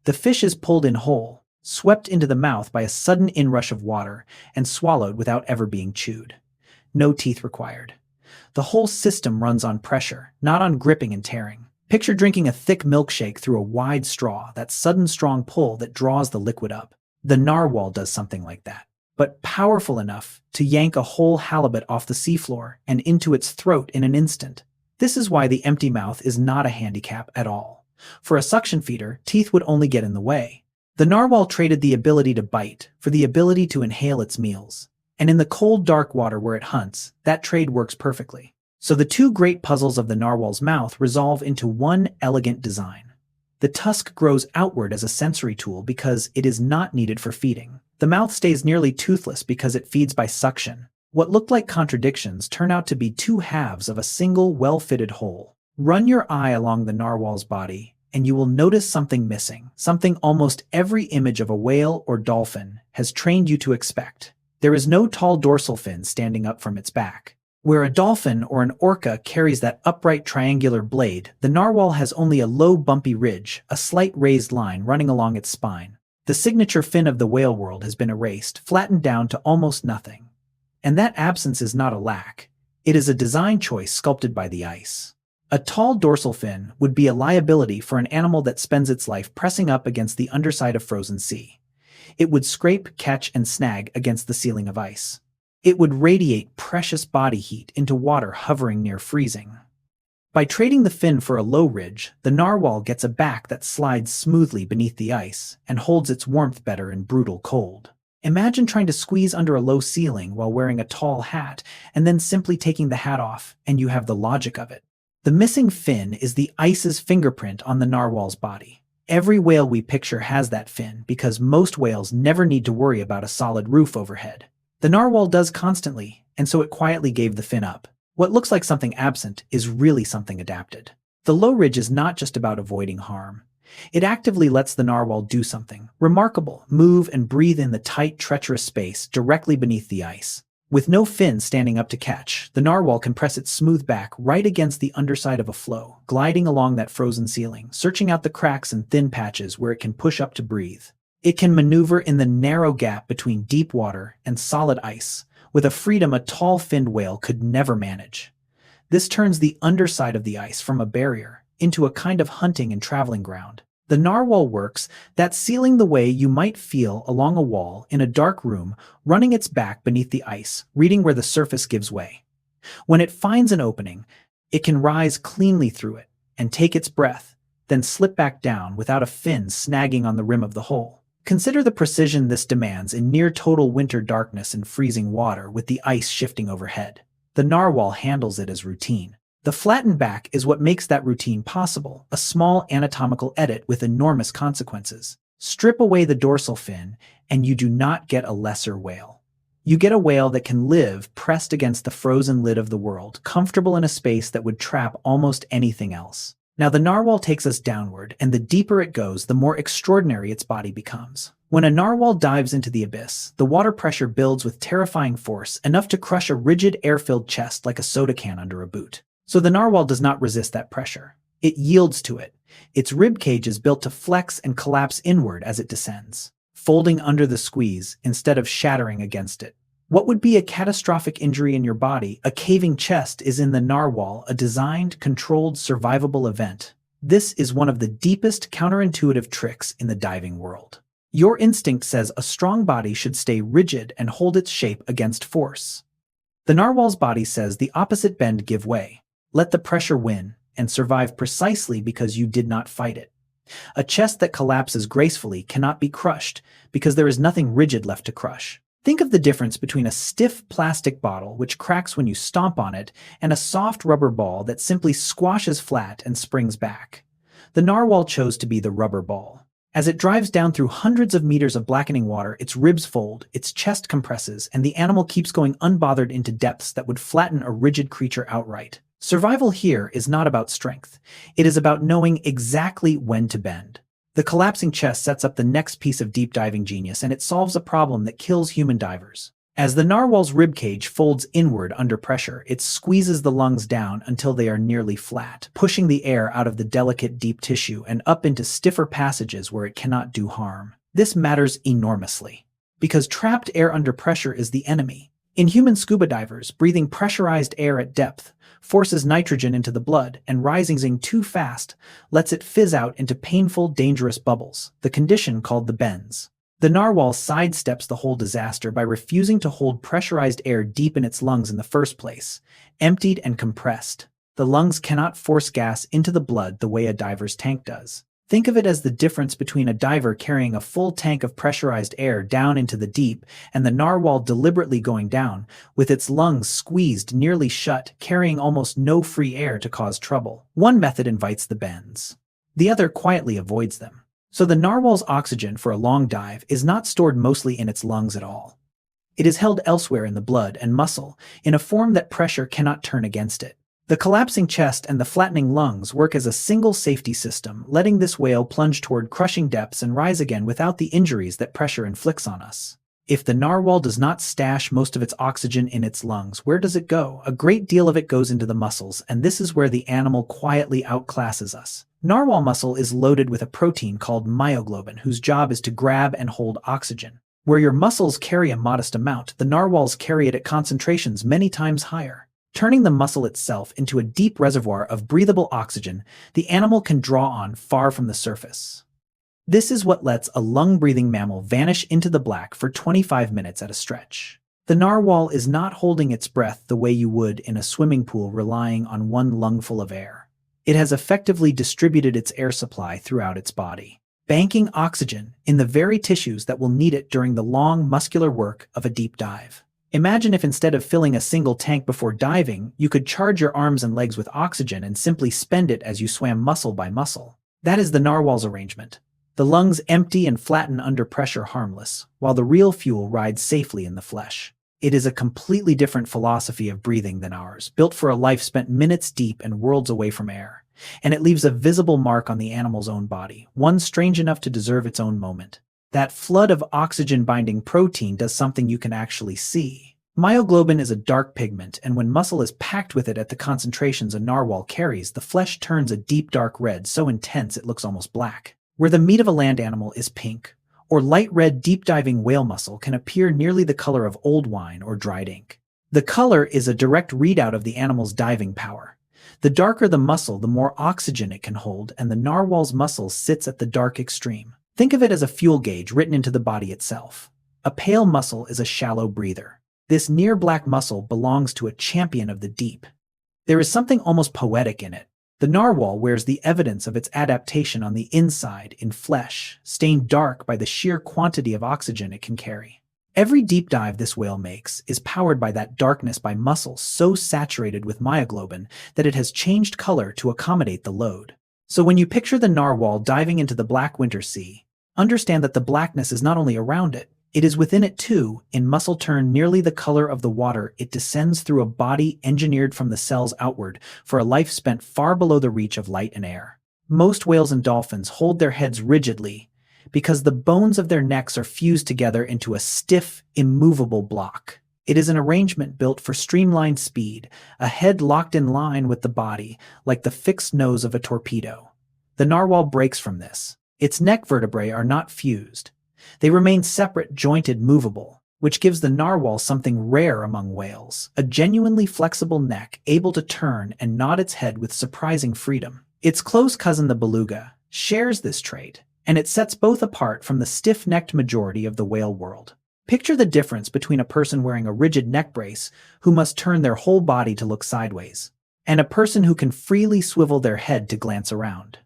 The fish is pulled in whole, swept into the mouth by a sudden inrush of water, and swallowed without ever being chewed. No teeth required. The whole system runs on pressure, not on gripping and tearing. Picture drinking a thick milkshake through a wide straw, that sudden strong pull that draws the liquid up. The narwhal does something like that, but powerful enough to yank a whole halibut off the seafloor and into its throat in an instant. This is why the empty mouth is not a handicap at all. For a suction feeder, teeth would only get in the way. The narwhal traded the ability to bite for the ability to inhale its meals. And in the cold, dark water where it hunts, that trade works perfectly. So the two great puzzles of the narwhal's mouth resolve into one elegant design. The tusk grows outward as a sensory tool because it is not needed for feeding. The mouth stays nearly toothless because it feeds by suction. What looked like contradictions turn out to be two halves of a single, well-fitted whole. Run your eye along the narwhal's body, and you will notice something missing, something almost every image of a whale or dolphin has trained you to expect. There is no tall dorsal fin standing up from its back. Where a dolphin or an orca carries that upright triangular blade, the narwhal has only a low bumpy ridge, a slight raised line running along its spine. The signature fin of the whale world has been erased, flattened down to almost nothing. And that absence is not a lack. It is a design choice sculpted by the ice. A tall dorsal fin would be a liability for an animal that spends its life pressing up against the underside of frozen sea. It would scrape, catch, and snag against the ceiling of ice. It would radiate precious body heat into water hovering near freezing. By trading the fin for a low ridge, the narwhal gets a back that slides smoothly beneath the ice and holds its warmth better in brutal cold. Imagine trying to squeeze under a low ceiling while wearing a tall hat, and then simply taking the hat off, and you have the logic of it. The missing fin is the ice's fingerprint on the narwhal's body. Every whale we picture has that fin because most whales never need to worry about a solid roof overhead. The narwhal does constantly, and so it quietly gave the fin up. What looks like something absent is really something adapted. The low ridge is not just about avoiding harm. It actively lets the narwhal do something remarkable, move and breathe in the tight, treacherous space directly beneath the ice. With no fin standing up to catch, the narwhal can press its smooth back right against the underside of a floe, gliding along that frozen ceiling, searching out the cracks and thin patches where it can push up to breathe. It can maneuver in the narrow gap between deep water and solid ice, with a freedom a tall-finned whale could never manage. This turns the underside of the ice from a barrier into a kind of hunting and traveling ground. The narwhal works that sealing the way you might feel along a wall in a dark room, running its back beneath the ice, reading where the surface gives way. When it finds an opening, it can rise cleanly through it and take its breath, then slip back down without a fin snagging on the rim of the hole. Consider the precision this demands in near-total winter darkness and freezing water with the ice shifting overhead. The narwhal handles it as routine. The flattened back is what makes that routine possible, a small anatomical edit with enormous consequences. Strip away the dorsal fin, and you do not get a lesser whale. You get a whale that can live pressed against the frozen lid of the world, comfortable in a space that would trap almost anything else. Now the narwhal takes us downward, and the deeper it goes, the more extraordinary its body becomes. When a narwhal dives into the abyss, the water pressure builds with terrifying force, enough to crush a rigid air-filled chest like a soda can under a boot. So the narwhal does not resist that pressure. It yields to it. Its rib cage is built to flex and collapse inward as it descends, folding under the squeeze instead of shattering against it. What would be a catastrophic injury in your body, a caving chest, is in the narwhal a designed, controlled, survivable event. This is one of the deepest counterintuitive tricks in the diving world. Your instinct says a strong body should stay rigid and hold its shape against force. The narwhal's body says the opposite: bend, give way. Let the pressure win, and survive precisely because you did not fight it. A chest that collapses gracefully cannot be crushed because there is nothing rigid left to crush. Think of the difference between a stiff plastic bottle, which cracks when you stomp on it, and a soft rubber ball that simply squashes flat and springs back. The narwhal chose to be the rubber ball. As it drives down through hundreds of meters of blackening water, its ribs fold, its chest compresses, and the animal keeps going unbothered into depths that would flatten a rigid creature outright. Survival here is not about strength. It is about knowing exactly when to bend. The collapsing chest sets up the next piece of deep diving genius, and it solves a problem that kills human divers. As the narwhal's ribcage folds inward under pressure, it squeezes the lungs down until they are nearly flat, pushing the air out of the delicate deep tissue and up into stiffer passages where it cannot do harm. This matters enormously, because trapped air under pressure is the enemy. In human scuba divers, breathing pressurized air at depth forces nitrogen into the blood, and rising too fast lets it fizz out into painful, dangerous bubbles, the condition called the bends. The narwhal sidesteps the whole disaster by refusing to hold pressurized air deep in its lungs in the first place. Emptied and compressed, the lungs cannot force gas into the blood the way a diver's tank does. Think of it as the difference between a diver carrying a full tank of pressurized air down into the deep and the narwhal deliberately going down, with its lungs squeezed nearly shut, carrying almost no free air to cause trouble. One method invites the bends. The other quietly avoids them. So the narwhal's oxygen for a long dive is not stored mostly in its lungs at all. It is held elsewhere in the blood and muscle, in a form that pressure cannot turn against it. The collapsing chest and the flattening lungs work as a single safety system, letting this whale plunge toward crushing depths and rise again without the injuries that pressure inflicts on us. If the narwhal does not stash most of its oxygen in its lungs, where does it go? A great deal of it goes into the muscles, and this is where the animal quietly outclasses us. Narwhal muscle is loaded with a protein called myoglobin, whose job is to grab and hold oxygen. Where your muscles carry a modest amount, the narwhals carry it at concentrations many times higher. Turning the muscle itself into a deep reservoir of breathable oxygen the animal can draw on far from the surface. This is what lets a lung-breathing mammal vanish into the black for 25 minutes at a stretch. The narwhal is not holding its breath the way you would in a swimming pool relying on one lungful of air. It has effectively distributed its air supply throughout its body, banking oxygen in the very tissues that will need it during the long, muscular work of a deep dive. Imagine if instead of filling a single tank before diving, you could charge your arms and legs with oxygen and simply spend it as you swam muscle by muscle. That is the narwhal's arrangement. The lungs empty and flatten under pressure harmless, while the real fuel rides safely in the flesh. It is a completely different philosophy of breathing than ours, built for a life spent minutes deep and worlds away from air. And it leaves a visible mark on the animal's own body, one strange enough to deserve its own moment. That flood of oxygen-binding protein does something you can actually see. Myoglobin is a dark pigment, and when muscle is packed with it at the concentrations a narwhal carries, the flesh turns a deep dark red so intense it looks almost black. Where the meat of a land animal is pink, or light red deep-diving whale muscle can appear nearly the color of old wine or dried ink. The color is a direct readout of the animal's diving power. The darker the muscle, the more oxygen it can hold, and the narwhal's muscle sits at the dark extreme. Think of it as a fuel gauge written into the body itself. A pale muscle is a shallow breather. This near-black muscle belongs to a champion of the deep. There is something almost poetic in it. The narwhal wears the evidence of its adaptation on the inside, in flesh, stained dark by the sheer quantity of oxygen it can carry. Every deep dive this whale makes is powered by that darkness, by muscles so saturated with myoglobin that it has changed color to accommodate the load. So when you picture the narwhal diving into the black winter sea, understand that the blackness is not only around it, it is within it too. In muscle turned nearly the color of the water, it descends through a body engineered from the cells outward for a life spent far below the reach of light and air. Most whales and dolphins hold their heads rigidly because the bones of their necks are fused together into a stiff, immovable block. It is an arrangement built for streamlined speed, a head locked in line with the body, like the fixed nose of a torpedo. The narwhal breaks from this. Its neck vertebrae are not fused. They remain separate, jointed, movable, which gives the narwhal something rare among whales, a genuinely flexible neck able to turn and nod its head with surprising freedom. Its close cousin, the beluga, shares this trait, and it sets both apart from the stiff-necked majority of the whale world. Picture the difference between a person wearing a rigid neck brace, who must turn their whole body to look sideways, and a person who can freely swivel their head to glance around.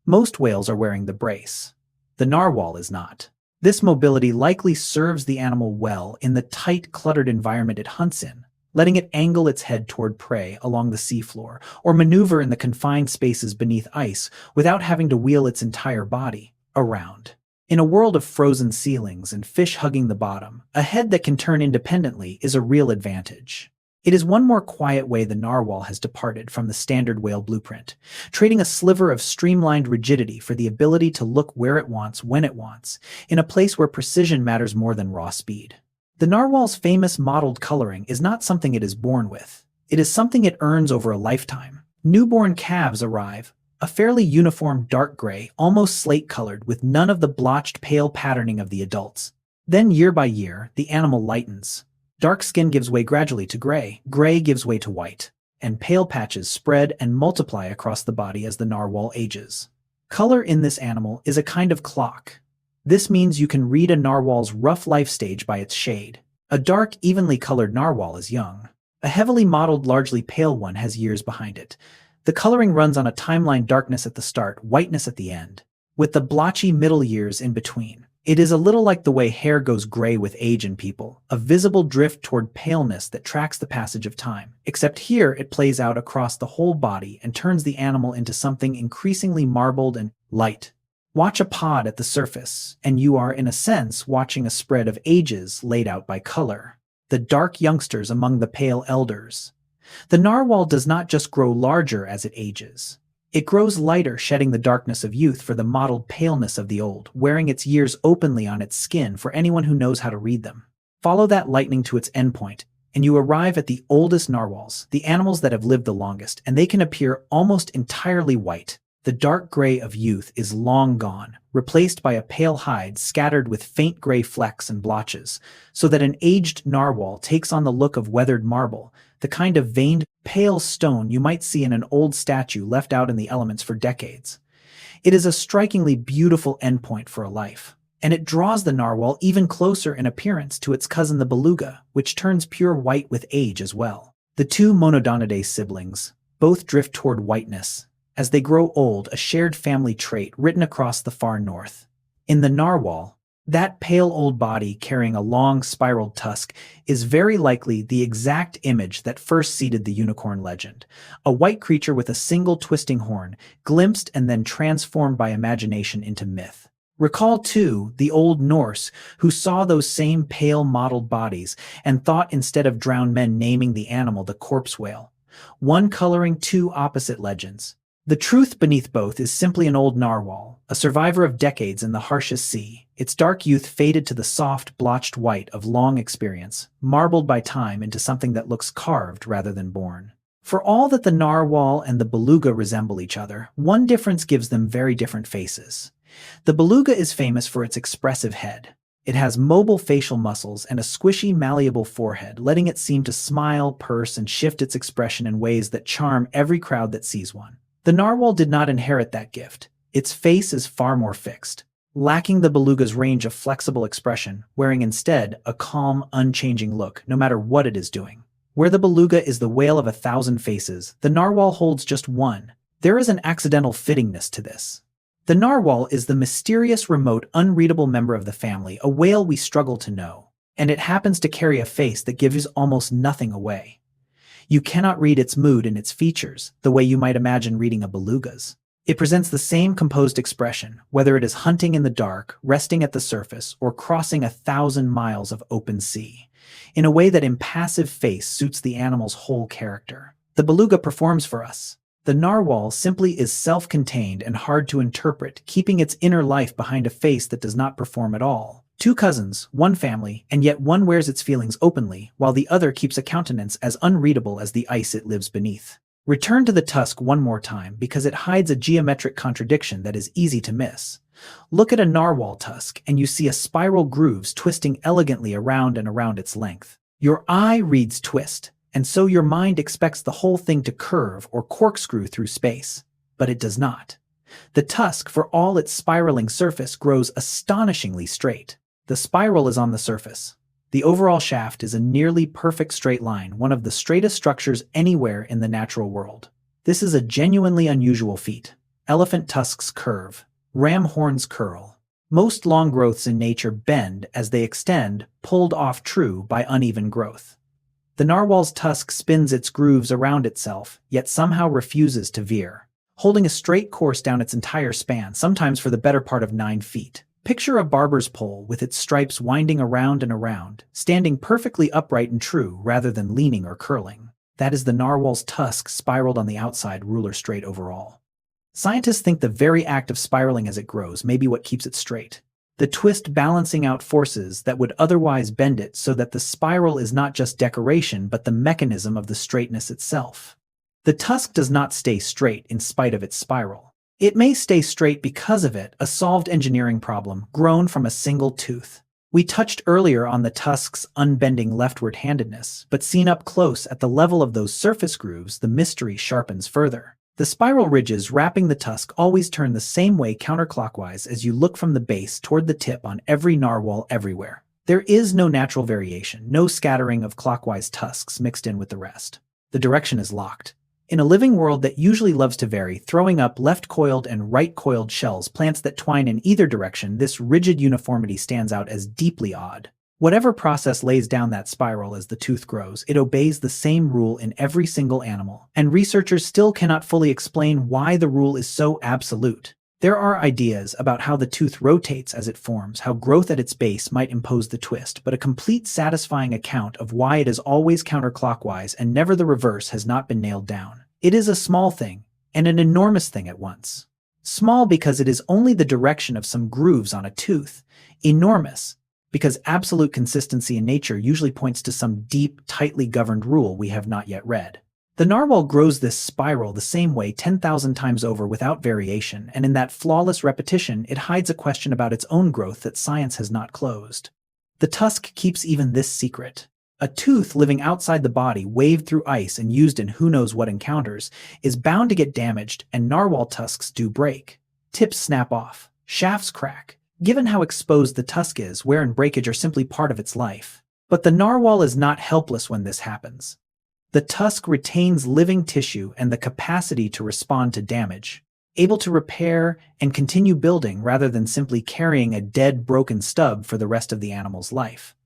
Most whales are wearing the brace. The narwhal is not. This mobility likely serves the animal well in the tight, cluttered environment it hunts in, letting it angle its head toward prey along the seafloor, or maneuver in the confined spaces beneath ice without having to wheel its entire body around. In a world of frozen ceilings and fish hugging the bottom, a head that can turn independently is a real advantage. It is one more quiet way the narwhal has departed from the standard whale blueprint, trading a sliver of streamlined rigidity for the ability to look where it wants, when it wants, in a place where precision matters more than raw speed. The narwhal's famous mottled coloring is not something it is born with. It is something it earns over a lifetime. Newborn calves arrive, a fairly uniform dark gray, almost slate-colored, with none of the blotched pale patterning of the adults. Then year by year, the animal lightens. Dark skin gives way gradually to gray, gray gives way to white, and pale patches spread and multiply across the body as the narwhal ages. Color in this animal is a kind of clock. This means you can read a narwhal's rough life stage by its shade. A dark, evenly colored narwhal is young. A heavily mottled, largely pale one has years behind it. The coloring runs on a timeline: darkness at the start, whiteness at the end, with the blotchy middle years in between. It is a little like the way hair goes gray with age in people, a visible drift toward paleness that tracks the passage of time. Except here it plays out across the whole body and turns the animal into something increasingly marbled and light. Watch a pod at the surface, and you are, in a sense, watching a spread of ages laid out by color. The dark youngsters among the pale elders. The narwhal does not just grow larger as it ages. It grows lighter, shedding the darkness of youth for the mottled paleness of the old, wearing its years openly on its skin for anyone who knows how to read them. Follow that lightning to its endpoint, and you arrive at the oldest narwhals, the animals that have lived the longest, and they can appear almost entirely white. The dark gray of youth is long gone, replaced by a pale hide scattered with faint gray flecks and blotches, so that an aged narwhal takes on the look of weathered marble, the kind of veined, pale stone you might see in an old statue left out in the elements for decades. It is a strikingly beautiful endpoint for a life, and it draws the narwhal even closer in appearance to its cousin the beluga, which turns pure white with age as well. The two monodontidae siblings both drift toward whiteness. As they grow old, a shared family trait written across the far north. In the narwhal, that pale old body carrying a long spiraled tusk is very likely the exact image that first seeded the unicorn legend. A white creature with a single twisting horn, glimpsed and then transformed by imagination into myth. Recall, too, the Old Norse, who saw those same pale mottled bodies and thought, instead of drowned men, naming the animal the corpse whale. One coloring two opposite legends. The truth beneath both is simply an old narwhal, a survivor of decades in the harshest sea. Its dark youth faded to the soft, blotched white of long experience, marbled by time into something that looks carved rather than born. For all that the narwhal and the beluga resemble each other, one difference gives them very different faces. The beluga is famous for its expressive head. It has mobile facial muscles and a squishy, malleable forehead, letting it seem to smile, purse, and shift its expression in ways that charm every crowd that sees one. The narwhal did not inherit that gift. Its face is far more fixed, lacking the beluga's range of flexible expression, wearing instead a calm, unchanging look, no matter what it is doing. Where the beluga is the whale of 1,000 faces, the narwhal holds just one. There is an accidental fittingness to this. The narwhal is the mysterious, remote, unreadable member of the family, a whale we struggle to know, and it happens to carry a face that gives almost nothing away. You cannot read its mood in its features, the way you might imagine reading a beluga's. It presents the same composed expression, whether it is hunting in the dark, resting at the surface, or crossing 1,000 miles of open sea, in a way that impassive face suits the animal's whole character. The beluga performs for us. The narwhal simply is self-contained and hard to interpret, keeping its inner life behind a face that does not perform at all. Two cousins, one family, and yet one wears its feelings openly, while the other keeps a countenance as unreadable as the ice it lives beneath. Return to the tusk one more time because it hides a geometric contradiction that is easy to miss. Look at a narwhal tusk and you see a spiral grooves twisting elegantly around and around its length. Your eye reads twist, and so your mind expects the whole thing to curve or corkscrew through space. But it does not. The tusk, for all its spiraling surface, grows astonishingly straight. The spiral is on the surface. The overall shaft is a nearly perfect straight line, one of the straightest structures anywhere in the natural world. This is a genuinely unusual feat. Elephant tusks curve. Ram horns curl. Most long growths in nature bend as they extend, pulled off true by uneven growth. The narwhal's tusk spins its grooves around itself, yet somehow refuses to veer, holding a straight course down its entire span, sometimes for the better part of 9 feet. Picture a barber's pole with its stripes winding around and around, standing perfectly upright and true rather than leaning or curling. That is the narwhal's tusk spiraled on the outside, ruler straight overall. Scientists think the very act of spiraling as it grows may be what keeps it straight. The twist balancing out forces that would otherwise bend it so that the spiral is not just decoration but the mechanism of the straightness itself. The tusk does not stay straight in spite of its spiral. It may stay straight because of it, a solved engineering problem grown from a single tooth. We touched earlier on the tusk's unbending leftward-handedness, but seen up close at the level of those surface grooves, the mystery sharpens further. The spiral ridges wrapping the tusk always turn the same way counterclockwise as you look from the base toward the tip on every narwhal everywhere. There is no natural variation, no scattering of clockwise tusks mixed in with the rest. The direction is locked. In a living world that usually loves to vary, throwing up left-coiled and right-coiled shells, plants that twine in either direction, this rigid uniformity stands out as deeply odd. Whatever process lays down that spiral as the tooth grows, it obeys the same rule in every single animal, and researchers still cannot fully explain why the rule is so absolute. There are ideas about how the tooth rotates as it forms, how growth at its base might impose the twist, but a complete satisfying account of why it is always counterclockwise and never the reverse has not been nailed down. It is a small thing, and an enormous thing at once. Small because it is only the direction of some grooves on a tooth. Enormous because absolute consistency in nature usually points to some deep, tightly governed rule we have not yet read. The narwhal grows this spiral the same way 10,000 times over without variation, and in that flawless repetition it hides a question about its own growth that science has not closed. The tusk keeps even this secret. A tooth living outside the body, waved through ice and used in who knows what encounters, is bound to get damaged, and narwhal tusks do break. Tips snap off. Shafts crack. Given how exposed the tusk is, wear and breakage are simply part of its life. But the narwhal is not helpless when this happens. The tusk retains living tissue and the capacity to respond to damage, able to repair and continue building rather than simply carrying a dead, broken stub for the rest of the animal's life.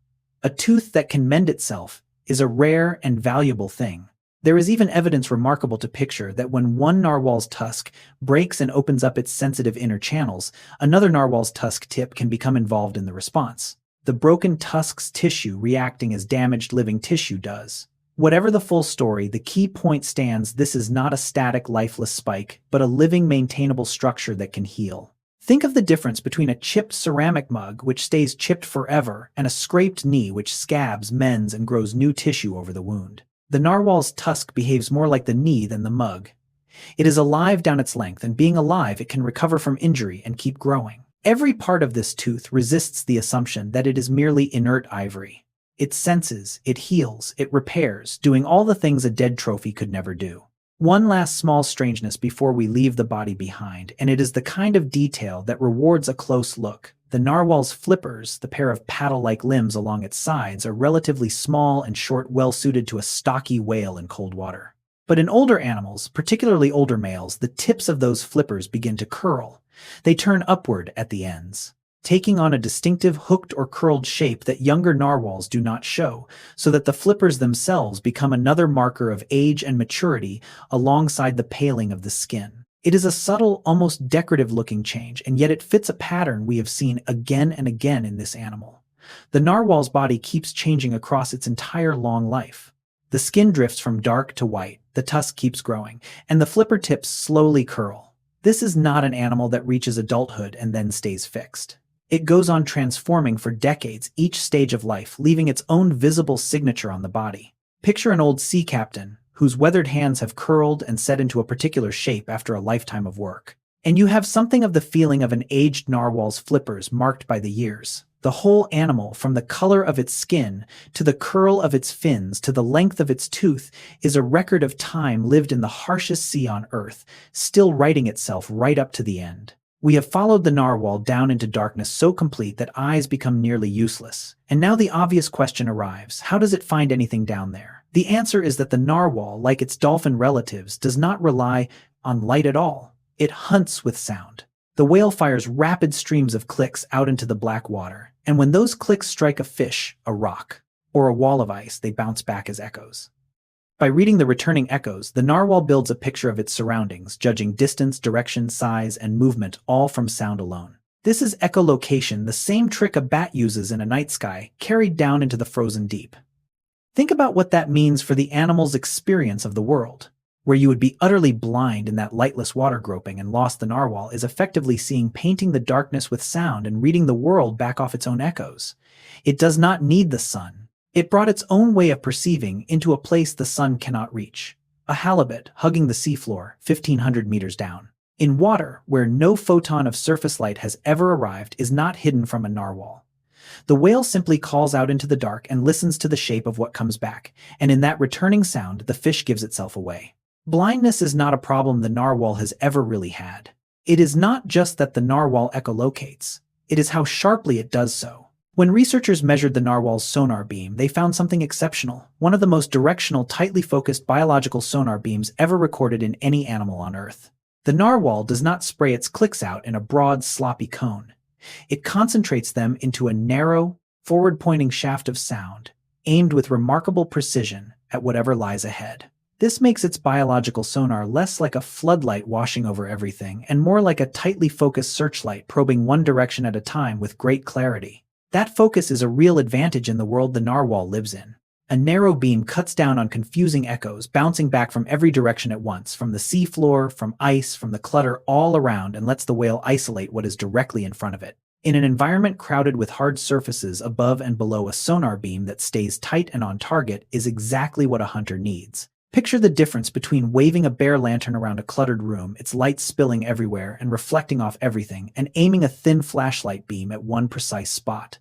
A tooth that can mend itself is a rare and valuable thing. There is even evidence remarkable to picture that when one narwhal's tusk breaks and opens up its sensitive inner channels, another narwhal's tusk tip can become involved in the response. The broken tusk's tissue reacting as damaged living tissue does. Whatever the full story, the key point stands: this is not a static, lifeless spike, but a living, maintainable structure that can heal. Think of the difference between a chipped ceramic mug, which stays chipped forever, and a scraped knee which scabs, mends, and grows new tissue over the wound. The narwhal's tusk behaves more like the knee than the mug. It is alive down its length, and being alive, it can recover from injury and keep growing. Every part of this tooth resists the assumption that it is merely inert ivory. It senses, it heals, it repairs, doing all the things a dead trophy could never do. One last small strangeness before we leave the body behind, and it is the kind of detail that rewards a close look. The narwhal's flippers, the pair of paddle-like limbs along its sides, are relatively small and short, well suited to a stocky whale in cold water. But in older animals, particularly older males, the tips of those flippers begin to curl. They turn upward at the ends, taking on a distinctive hooked or curled shape that younger narwhals do not show, so that the flippers themselves become another marker of age and maturity alongside the paling of the skin. It is a subtle, almost decorative-looking change, and yet it fits a pattern we have seen again and again in this animal. The narwhal's body keeps changing across its entire long life. The skin drifts from dark to white, the tusk keeps growing, and the flipper tips slowly curl. This is not an animal that reaches adulthood and then stays fixed. It goes on transforming for decades, each stage of life leaving its own visible signature on the body. Picture an old sea captain whose weathered hands have curled and set into a particular shape after a lifetime of work. And you have something of the feeling of an aged narwhal's flippers marked by the years. The whole animal, from the color of its skin, to the curl of its fins, to the length of its tooth, is a record of time lived in the harshest sea on Earth, still writing itself right up to the end. We have followed the narwhal down into darkness so complete that eyes become nearly useless. And now the obvious question arrives: how does it find anything down there? The answer is that the narwhal, like its dolphin relatives, does not rely on light at all. It hunts with sound. The whale fires rapid streams of clicks out into the black water, and when those clicks strike a fish, a rock, or a wall of ice, they bounce back as echoes. By reading the returning echoes, the narwhal builds a picture of its surroundings, judging distance, direction, size, and movement all from sound alone. This is echolocation, the same trick a bat uses in a night sky, carried down into the frozen deep. Think about what that means for the animal's experience of the world. Where you would be utterly blind in that lightless water groping and lost, the narwhal is effectively painting the darkness with sound and reading the world back off its own echoes. It does not need the sun. It brought its own way of perceiving into a place the sun cannot reach. A halibut hugging the seafloor, 1,500 meters down. In water where no photon of surface light has ever arrived, is not hidden from a narwhal. The whale simply calls out into the dark and listens to the shape of what comes back, and in that returning sound, the fish gives itself away. Blindness is not a problem the narwhal has ever really had. It is not just that the narwhal echolocates, it is how sharply it does so. When researchers measured the narwhal's sonar beam, they found something exceptional, one of the most directional, tightly focused biological sonar beams ever recorded in any animal on Earth. The narwhal does not spray its clicks out in a broad, sloppy cone. It concentrates them into a narrow, forward-pointing shaft of sound, aimed with remarkable precision at whatever lies ahead. This makes its biological sonar less like a floodlight washing over everything and more like a tightly focused searchlight probing one direction at a time with great clarity. That focus is a real advantage in the world the narwhal lives in. A narrow beam cuts down on confusing echoes, bouncing back from every direction at once, from the seafloor, from ice, from the clutter all around, and lets the whale isolate what is directly in front of it. In an environment crowded with hard surfaces above and below, a sonar beam that stays tight and on target is exactly what a hunter needs. Picture the difference between waving a bare lantern around a cluttered room, its light spilling everywhere and reflecting off everything, and aiming a thin flashlight beam at one precise spot.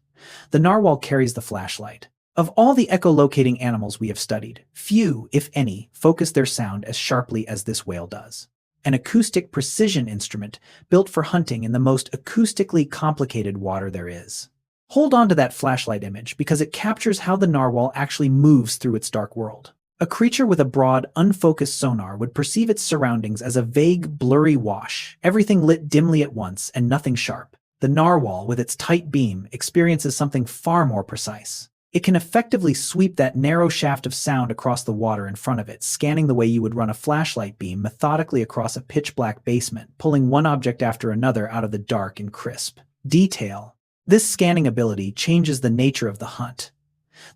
The narwhal carries the flashlight. Of all the echolocating animals we have studied, few, if any, focus their sound as sharply as this whale does. An acoustic precision instrument built for hunting in the most acoustically complicated water there is. Hold on to that flashlight image because it captures how the narwhal actually moves through its dark world. A creature with a broad, unfocused sonar would perceive its surroundings as a vague, blurry wash, everything lit dimly at once and nothing sharp. The narwhal, with its tight beam, experiences something far more precise. It can effectively sweep that narrow shaft of sound across the water in front of it, scanning the way you would run a flashlight beam methodically across a pitch-black basement, pulling one object after another out of the dark in crisp detail. This scanning ability changes the nature of the hunt.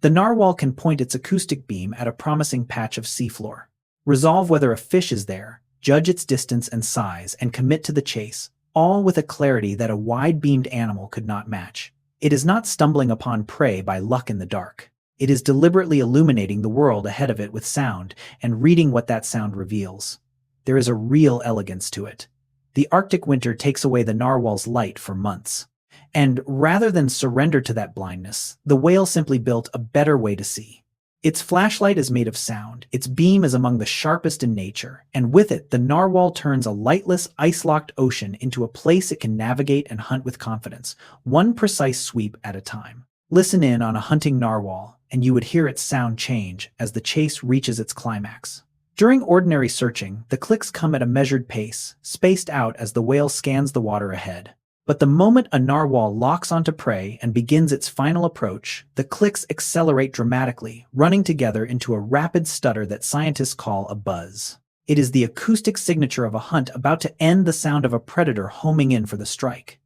The narwhal can point its acoustic beam at a promising patch of seafloor, resolve whether a fish is there, judge its distance and size, and commit to the chase, all with a clarity that a wide-beamed animal could not match. It is not stumbling upon prey by luck in the dark. It is deliberately illuminating the world ahead of it with sound and reading what that sound reveals. There is a real elegance to it. The Arctic winter takes away the narwhal's light for months. And rather than surrender to that blindness, the whale simply built a better way to see. Its flashlight is made of sound, its beam is among the sharpest in nature, and with it, the narwhal turns a lightless, ice-locked ocean into a place it can navigate and hunt with confidence, one precise sweep at a time. Listen in on a hunting narwhal, and you would hear its sound change as the chase reaches its climax. During ordinary searching, the clicks come at a measured pace, spaced out as the whale scans the water ahead. But the moment a narwhal locks onto prey and begins its final approach, the clicks accelerate dramatically, running together into a rapid stutter that scientists call a buzz. It is the acoustic signature of a hunt about to end, the sound of a predator homing in for the strike.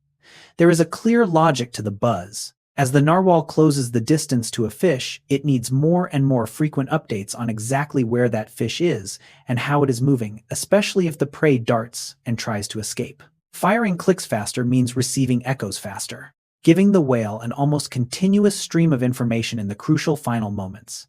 There is a clear logic to the buzz. As the narwhal closes the distance to a fish, it needs more and more frequent updates on exactly where that fish is and how it is moving, especially if the prey darts and tries to escape. Firing clicks faster means receiving echoes faster, giving the whale an almost continuous stream of information in the crucial final moments.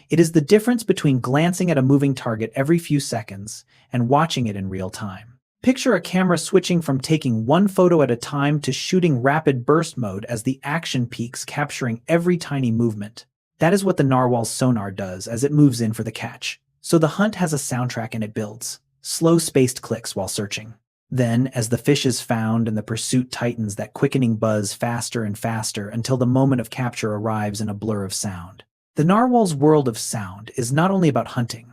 It is the difference between glancing at a moving target every few seconds and watching it in real time. Picture a camera switching from taking one photo at a time to shooting rapid burst mode as the action peaks, capturing every tiny movement. That is what the narwhal's sonar does as it moves in for the catch. So the hunt has a soundtrack and it builds slow, spaced clicks while searching. Then, as the fish is found and the pursuit tightens, that quickening buzz faster and faster until the moment of capture arrives in a blur of sound. The narwhal's world of sound is not only about hunting.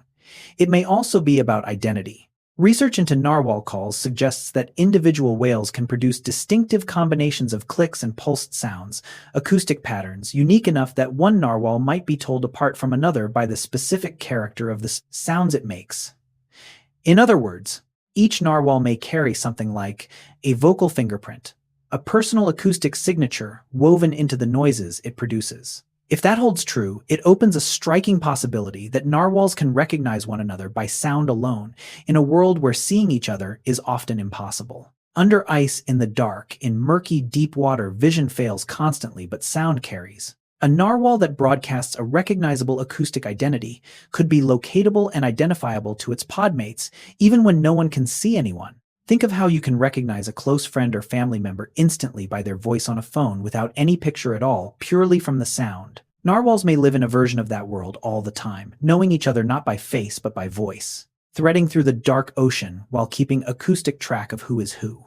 It may also be about identity. Research into narwhal calls suggests that individual whales can produce distinctive combinations of clicks and pulsed sounds, acoustic patterns, unique enough that one narwhal might be told apart from another by the specific character of the sounds it makes. In other words, each narwhal may carry something like a vocal fingerprint, a personal acoustic signature woven into the noises it produces. If that holds true, it opens a striking possibility that narwhals can recognize one another by sound alone, in a world where seeing each other is often impossible. Under ice, in the dark, in murky, deep water, vision fails constantly, but sound carries. A narwhal that broadcasts a recognizable acoustic identity could be locatable and identifiable to its podmates, even when no one can see anyone. Think of how you can recognize a close friend or family member instantly by their voice on a phone without any picture at all, purely from the sound. Narwhals may live in a version of that world all the time, knowing each other not by face but by voice, threading through the dark ocean while keeping acoustic track of who is who.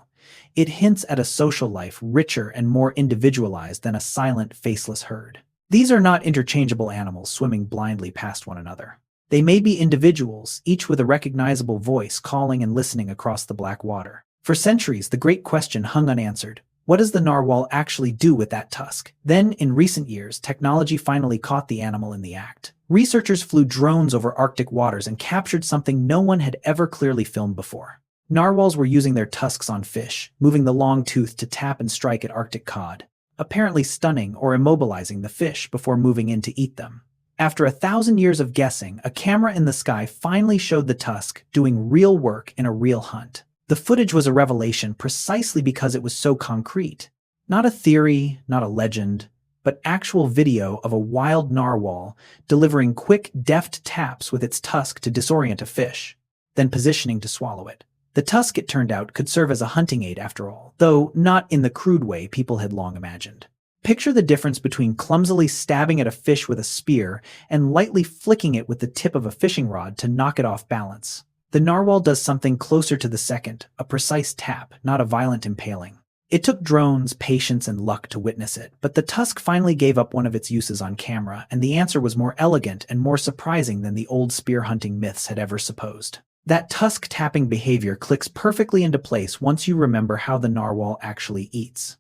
It hints at a social life richer and more individualized than a silent, faceless herd. These are not interchangeable animals swimming blindly past one another. They may be individuals, each with a recognizable voice calling and listening across the black water. For centuries, the great question hung unanswered. What does the narwhal actually do with that tusk? Then, in recent years, technology finally caught the animal in the act. Researchers flew drones over Arctic waters and captured something no one had ever clearly filmed before. Narwhals were using their tusks on fish, moving the long tooth to tap and strike at Arctic cod, apparently stunning or immobilizing the fish before moving in to eat them. After 1,000 years of guessing, a camera in the sky finally showed the tusk doing real work in a real hunt. The footage was a revelation precisely because it was so concrete. Not a theory, not a legend, but actual video of a wild narwhal delivering quick, deft taps with its tusk to disorient a fish, then positioning to swallow it. The tusk, it turned out, could serve as a hunting aid after all, though not in the crude way people had long imagined. Picture the difference between clumsily stabbing at a fish with a spear and lightly flicking it with the tip of a fishing rod to knock it off balance. The narwhal does something closer to the second, a precise tap, not a violent impaling. It took drones, patience, and luck to witness it, but the tusk finally gave up one of its uses on camera, and the answer was more elegant and more surprising than the old spear hunting myths had ever supposed. That tusk-tapping behavior clicks perfectly into place once you remember how the narwhal actually eats.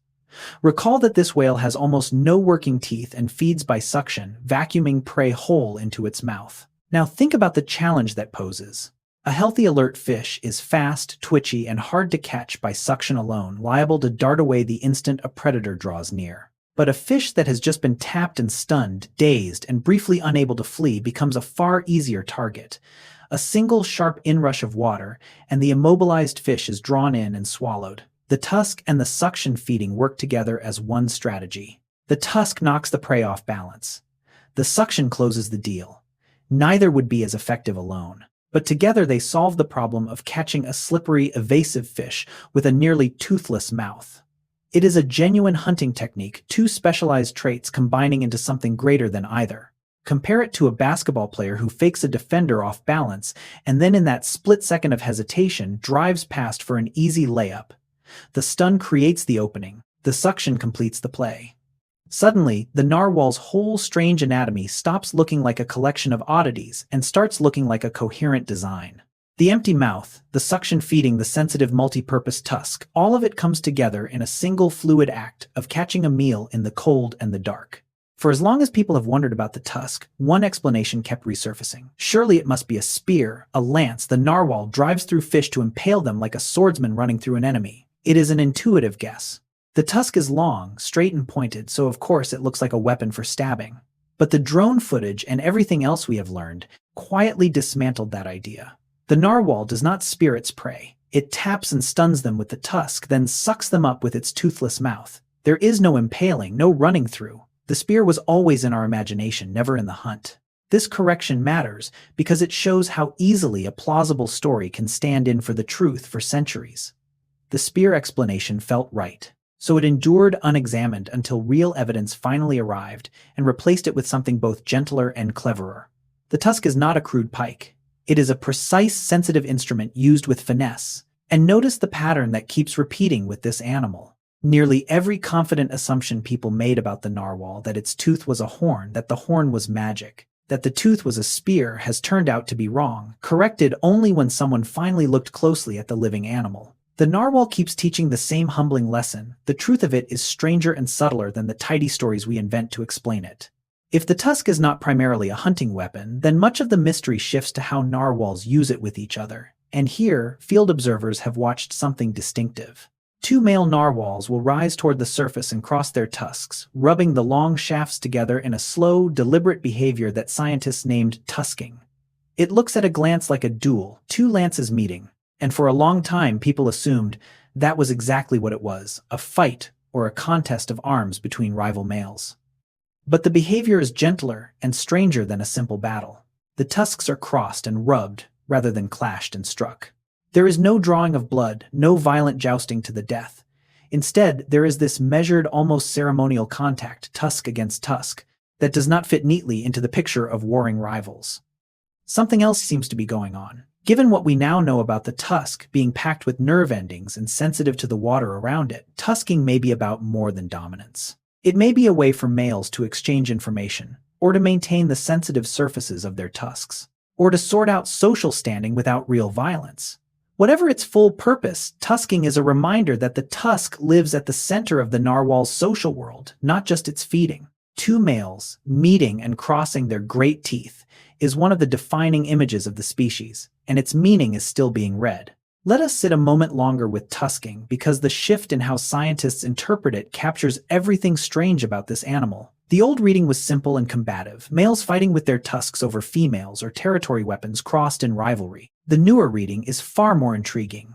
Recall that this whale has almost no working teeth and feeds by suction, vacuuming prey whole into its mouth. Now think about the challenge that poses. A healthy, alert fish is fast, twitchy, and hard to catch by suction alone, liable to dart away the instant a predator draws near. But a fish that has just been tapped and stunned, dazed, and briefly unable to flee becomes a far easier target. A single sharp inrush of water, and the immobilized fish is drawn in and swallowed. The tusk and the suction feeding work together as one strategy. The tusk knocks the prey off balance. The suction closes the deal. Neither would be as effective alone. But together they solve the problem of catching a slippery, evasive fish with a nearly toothless mouth. It is a genuine hunting technique, two specialized traits combining into something greater than either. Compare it to a basketball player who fakes a defender off balance and then in that split second of hesitation drives past for an easy layup. The stun creates the opening, the suction completes the play. Suddenly, the narwhal's whole strange anatomy stops looking like a collection of oddities and starts looking like a coherent design. The empty mouth, the suction feeding the sensitive multi-purpose tusk, all of it comes together in a single fluid act of catching a meal in the cold and the dark. For as long as people have wondered about the tusk, one explanation kept resurfacing. Surely it must be a spear, a lance. The narwhal drives through fish to impale them like a swordsman running through an enemy. It is an intuitive guess. The tusk is long, straight and pointed, so of course it looks like a weapon for stabbing. But the drone footage and everything else we have learned quietly dismantled that idea. The narwhal does not spear its prey. It taps and stuns them with the tusk, then sucks them up with its toothless mouth. There is no impaling, no running through. The spear was always in our imagination, never in the hunt. This correction matters because it shows how easily a plausible story can stand in for the truth for centuries. The spear explanation felt right, so it endured unexamined until real evidence finally arrived and replaced it with something both gentler and cleverer. The tusk is not a crude pike. It is a precise, sensitive instrument used with finesse. And notice the pattern that keeps repeating with this animal. Nearly every confident assumption people made about the narwhal, that its tooth was a horn, that the horn was magic, that the tooth was a spear, has turned out to be wrong, corrected only when someone finally looked closely at the living animal. The narwhal keeps teaching the same humbling lesson. The truth of it is stranger and subtler than the tidy stories we invent to explain it. If the tusk is not primarily a hunting weapon, then much of the mystery shifts to how narwhals use it with each other. And here, field observers have watched something distinctive. Two male narwhals will rise toward the surface and cross their tusks, rubbing the long shafts together in a slow, deliberate behavior that scientists named tusking. It looks at a glance like a duel, two lances meeting, and for a long time people assumed that was exactly what it was, a fight or a contest of arms between rival males. But the behavior is gentler and stranger than a simple battle. The tusks are crossed and rubbed rather than clashed and struck. There is no drawing of blood, no violent jousting to the death. Instead, there is this measured, almost ceremonial contact, tusk against tusk, that does not fit neatly into the picture of warring rivals. Something else seems to be going on. Given what we now know about the tusk being packed with nerve endings and sensitive to the water around it, tusking may be about more than dominance. It may be a way for males to exchange information, or to maintain the sensitive surfaces of their tusks, or to sort out social standing without real violence. Whatever its full purpose, tusking is a reminder that the tusk lives at the center of the narwhal's social world, not just its feeding. Two males meeting and crossing their great teeth is one of the defining images of the species, and its meaning is still being read. Let us sit a moment longer with tusking because the shift in how scientists interpret it captures everything strange about this animal. The old reading was simple and combative, males fighting with their tusks over females or territory weapons crossed in rivalry. The newer reading is far more intriguing,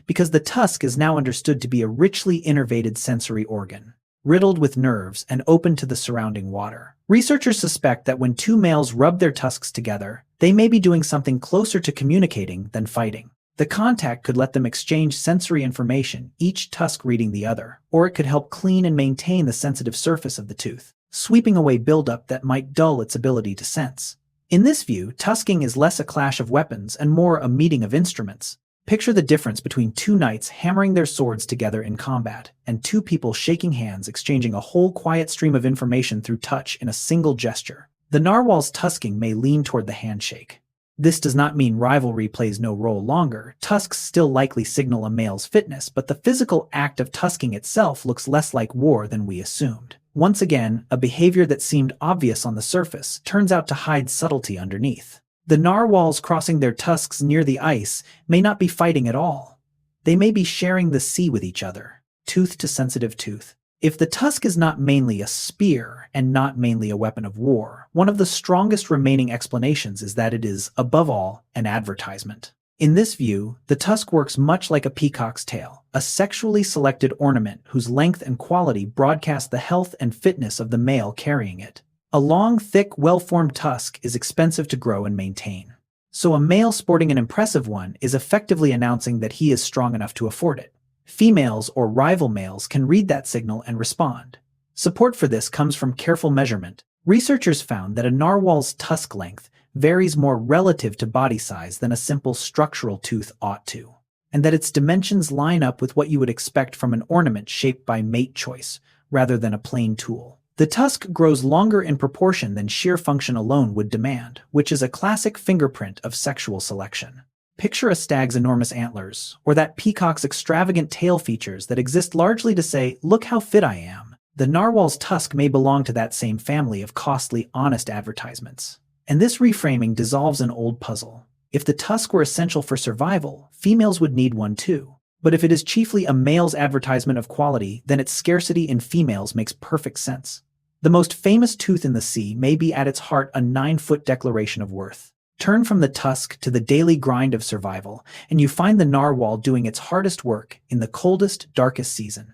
because the tusk is now understood to be a richly innervated sensory organ, riddled with nerves and open to the surrounding water. Researchers suspect that when two males rub their tusks together, they may be doing something closer to communicating than fighting. The contact could let them exchange sensory information, each tusk reading the other, or it could help clean and maintain the sensitive surface of the tooth, sweeping away buildup that might dull its ability to sense. In this view, tusking is less a clash of weapons and more a meeting of instruments. Picture the difference between two knights hammering their swords together in combat, and two people shaking hands exchanging a whole quiet stream of information through touch in a single gesture. The narwhal's tusking may lean toward the handshake. This does not mean rivalry plays no role longer. Tusks still likely signal a male's fitness, but the physical act of tusking itself looks less like war than we assumed. Once again, a behavior that seemed obvious on the surface turns out to hide subtlety underneath. The narwhals crossing their tusks near the ice may not be fighting at all. They may be sharing the sea with each other, tooth to sensitive tooth. If the tusk is not mainly a spear and not mainly a weapon of war, one of the strongest remaining explanations is that it is, above all, an advertisement. In this view, the tusk works much like a peacock's tail, a sexually selected ornament whose length and quality broadcast the health and fitness of the male carrying it. A long, thick, well-formed tusk is expensive to grow and maintain. So a male sporting an impressive one is effectively announcing that he is strong enough to afford it. Females or rival males can read that signal and respond. Support for this comes from careful measurement. Researchers found that a narwhal's tusk length varies more relative to body size than a simple structural tooth ought to, and that its dimensions line up with what you would expect from an ornament shaped by mate choice, rather than a plain tool. The tusk grows longer in proportion than sheer function alone would demand, which is a classic fingerprint of sexual selection. Picture a stag's enormous antlers, or that peacock's extravagant tail features that exist largely to say, "Look how fit I am." The narwhal's tusk may belong to that same family of costly, honest advertisements. And this reframing dissolves an old puzzle. If the tusk were essential for survival, females would need one too. But if it is chiefly a male's advertisement of quality, then its scarcity in females makes perfect sense. The most famous tooth in the sea may be at its heart a 9-foot declaration of worth. Turn from the tusk to the daily grind of survival, and you find the narwhal doing its hardest work in the coldest, darkest season.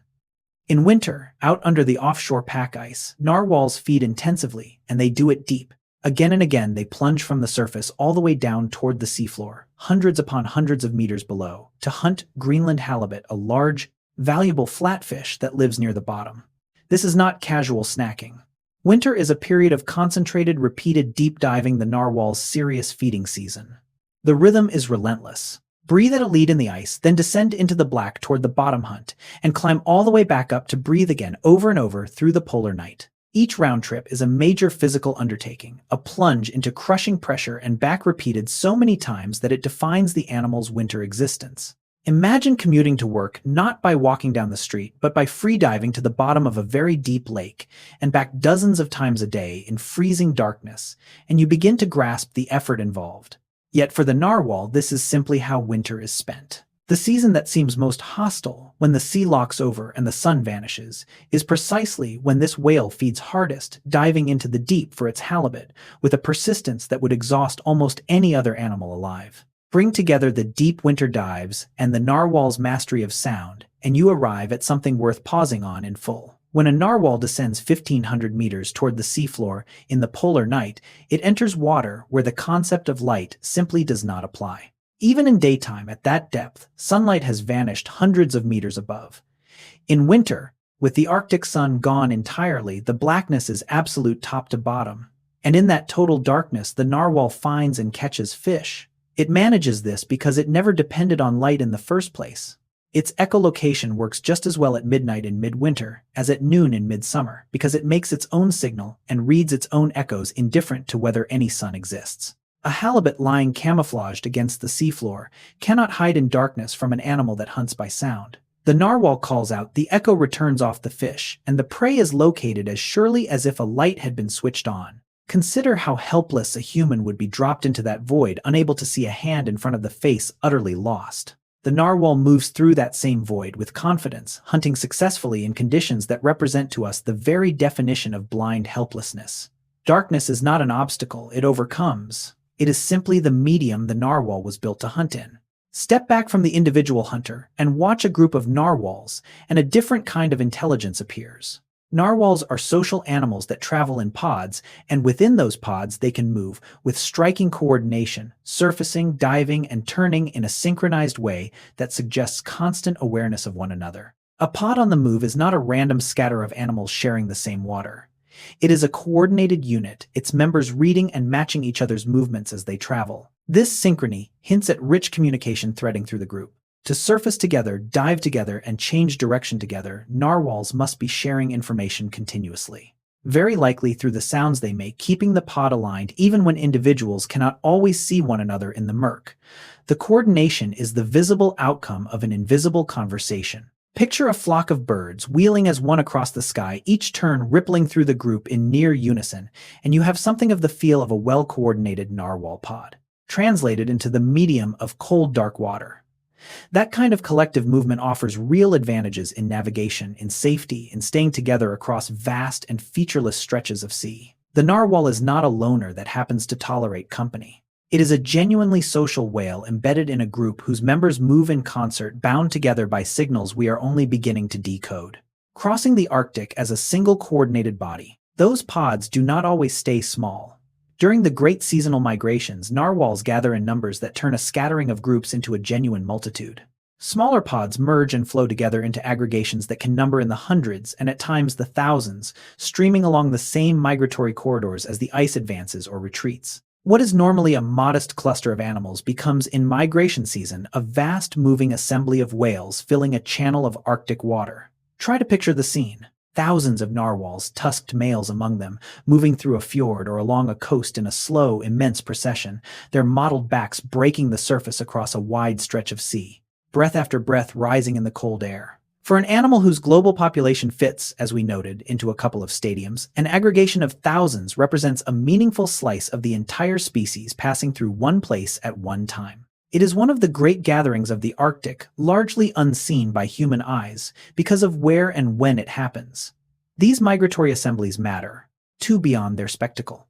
In winter, out under the offshore pack ice, narwhals feed intensively, and they do it deep. Again and again they plunge from the surface all the way down toward the seafloor, hundreds upon hundreds of meters below, to hunt Greenland halibut, a large, valuable flatfish that lives near the bottom. This is not casual snacking. Winter is a period of concentrated, repeated deep diving, the narwhal's serious feeding season. The rhythm is relentless. Breathe at a lead in the ice, then descend into the black toward the bottom hunt, and climb all the way back up to breathe again over and over through the polar night. Each round trip is a major physical undertaking, a plunge into crushing pressure and back, repeated so many times that it defines the animal's winter existence. Imagine commuting to work not by walking down the street, but by free diving to the bottom of a very deep lake and back dozens of times a day in freezing darkness, and you begin to grasp the effort involved. Yet for the narwhal, this is simply how winter is spent. The season that seems most hostile, when the sea locks over and the sun vanishes, is precisely when this whale feeds hardest, diving into the deep for its halibut with a persistence that would exhaust almost any other animal alive. Bring together the deep winter dives and the narwhal's mastery of sound, and you arrive at something worth pausing on in full. When a narwhal descends 1,500 meters toward the seafloor in the polar night, it enters water where the concept of light simply does not apply. Even in daytime at that depth, sunlight has vanished hundreds of meters above. In winter, with the Arctic sun gone entirely, the blackness is absolute top to bottom. And in that total darkness, the narwhal finds and catches fish. It manages this because it never depended on light in the first place. Its echolocation works just as well at midnight in midwinter as at noon in midsummer, because it makes its own signal and reads its own echoes, indifferent to whether any sun exists. A halibut lying camouflaged against the seafloor cannot hide in darkness from an animal that hunts by sound. The narwhal calls out, the echo returns off the fish, and the prey is located as surely as if a light had been switched on. Consider how helpless a human would be dropped into that void, unable to see a hand in front of the face, utterly lost. The narwhal moves through that same void with confidence, hunting successfully in conditions that represent to us the very definition of blind helplessness. Darkness is not an obstacle it overcomes. It is simply the medium the narwhal was built to hunt in. Step back from the individual hunter and watch a group of narwhals, and a different kind of intelligence appears. Narwhals are social animals that travel in pods, and within those pods they can move with striking coordination, surfacing, diving, and turning in a synchronized way that suggests constant awareness of one another. A pod on the move is not a random scatter of animals sharing the same water. It is a coordinated unit, its members reading and matching each other's movements as they travel. This synchrony hints at rich communication threading through the group. To surface together, dive together, and change direction together, narwhals must be sharing information continuously. Very likely through the sounds they make, keeping the pod aligned even when individuals cannot always see one another in the murk. The coordination is the visible outcome of an invisible conversation. Picture a flock of birds wheeling as one across the sky, each turn rippling through the group in near unison, and you have something of the feel of a well-coordinated narwhal pod, translated into the medium of cold, dark water. That kind of collective movement offers real advantages in navigation, in safety, in staying together across vast and featureless stretches of sea. The narwhal is not a loner that happens to tolerate company. It is a genuinely social whale embedded in a group whose members move in concert, bound together by signals we are only beginning to decode. Crossing the Arctic as a single coordinated body, those pods do not always stay small. During the great seasonal migrations, narwhals gather in numbers that turn a scattering of groups into a genuine multitude. Smaller pods merge and flow together into aggregations that can number in the hundreds and at times the thousands, streaming along the same migratory corridors as the ice advances or retreats. What is normally a modest cluster of animals becomes, in migration season, a vast moving assembly of whales filling a channel of Arctic water. Try to picture the scene. Thousands of narwhals, tusked males among them, moving through a fjord or along a coast in a slow, immense procession, their mottled backs breaking the surface across a wide stretch of sea, breath after breath rising in the cold air. For an animal whose global population fits, as we noted, into a couple of stadiums, an aggregation of thousands represents a meaningful slice of the entire species passing through one place at one time. It is one of the great gatherings of the Arctic, largely unseen by human eyes because of where and when it happens. These migratory assemblies matter, too, beyond their spectacle.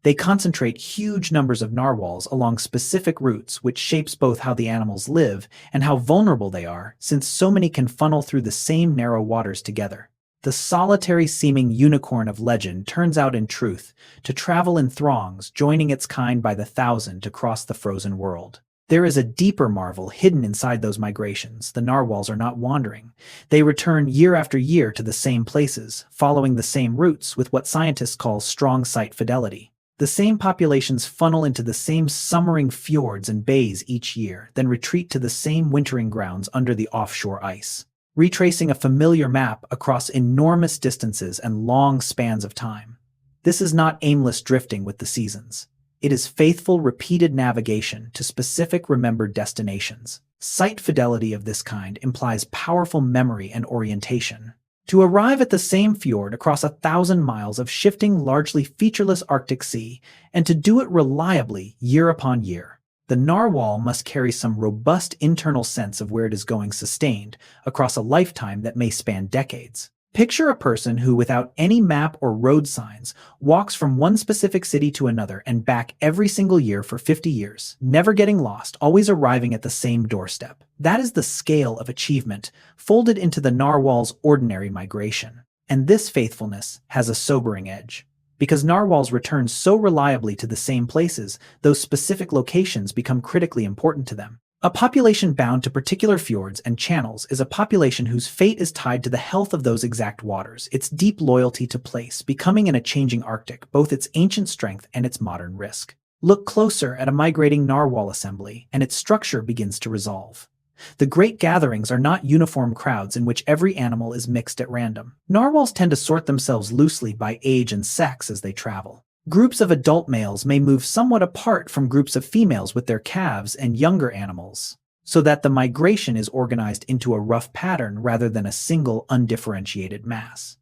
They concentrate huge numbers of narwhals along specific routes, which shapes both how the animals live and how vulnerable they are, since so many can funnel through the same narrow waters together. The solitary-seeming unicorn of legend turns out in truth to travel in throngs, joining its kind by the thousand to cross the frozen world. There is a deeper marvel hidden inside those migrations. The narwhals are not wandering. They return year after year to the same places, following the same routes with what scientists call strong site fidelity. The same populations funnel into the same summering fjords and bays each year, then retreat to the same wintering grounds under the offshore ice, retracing a familiar map across enormous distances and long spans of time. This is not aimless drifting with the seasons. It is faithful, repeated navigation to specific remembered destinations. Site fidelity of this kind implies powerful memory and orientation. To arrive at the same fjord across 1,000 miles of shifting, largely featureless Arctic Sea, and to do it reliably year upon year, the narwhal must carry some robust internal sense of where it is going, sustained across a lifetime that may span decades. Picture a person who, without any map or road signs, walks from one specific city to another and back every single year for 50 years, never getting lost, always arriving at the same doorstep. That is the scale of achievement folded into the narwhal's ordinary migration. And this faithfulness has a sobering edge. Because narwhals return so reliably to the same places, those specific locations become critically important to them. A population bound to particular fjords and channels is a population whose fate is tied to the health of those exact waters, its deep loyalty to place, becoming in a changing Arctic both its ancient strength and its modern risk. Look closer at a migrating narwhal assembly, and its structure begins to resolve. The great gatherings are not uniform crowds in which every animal is mixed at random. Narwhals tend to sort themselves loosely by age and sex as they travel. Groups of adult males may move somewhat apart from groups of females with their calves and younger animals, so that the migration is organized into a rough pattern rather than a single undifferentiated mass.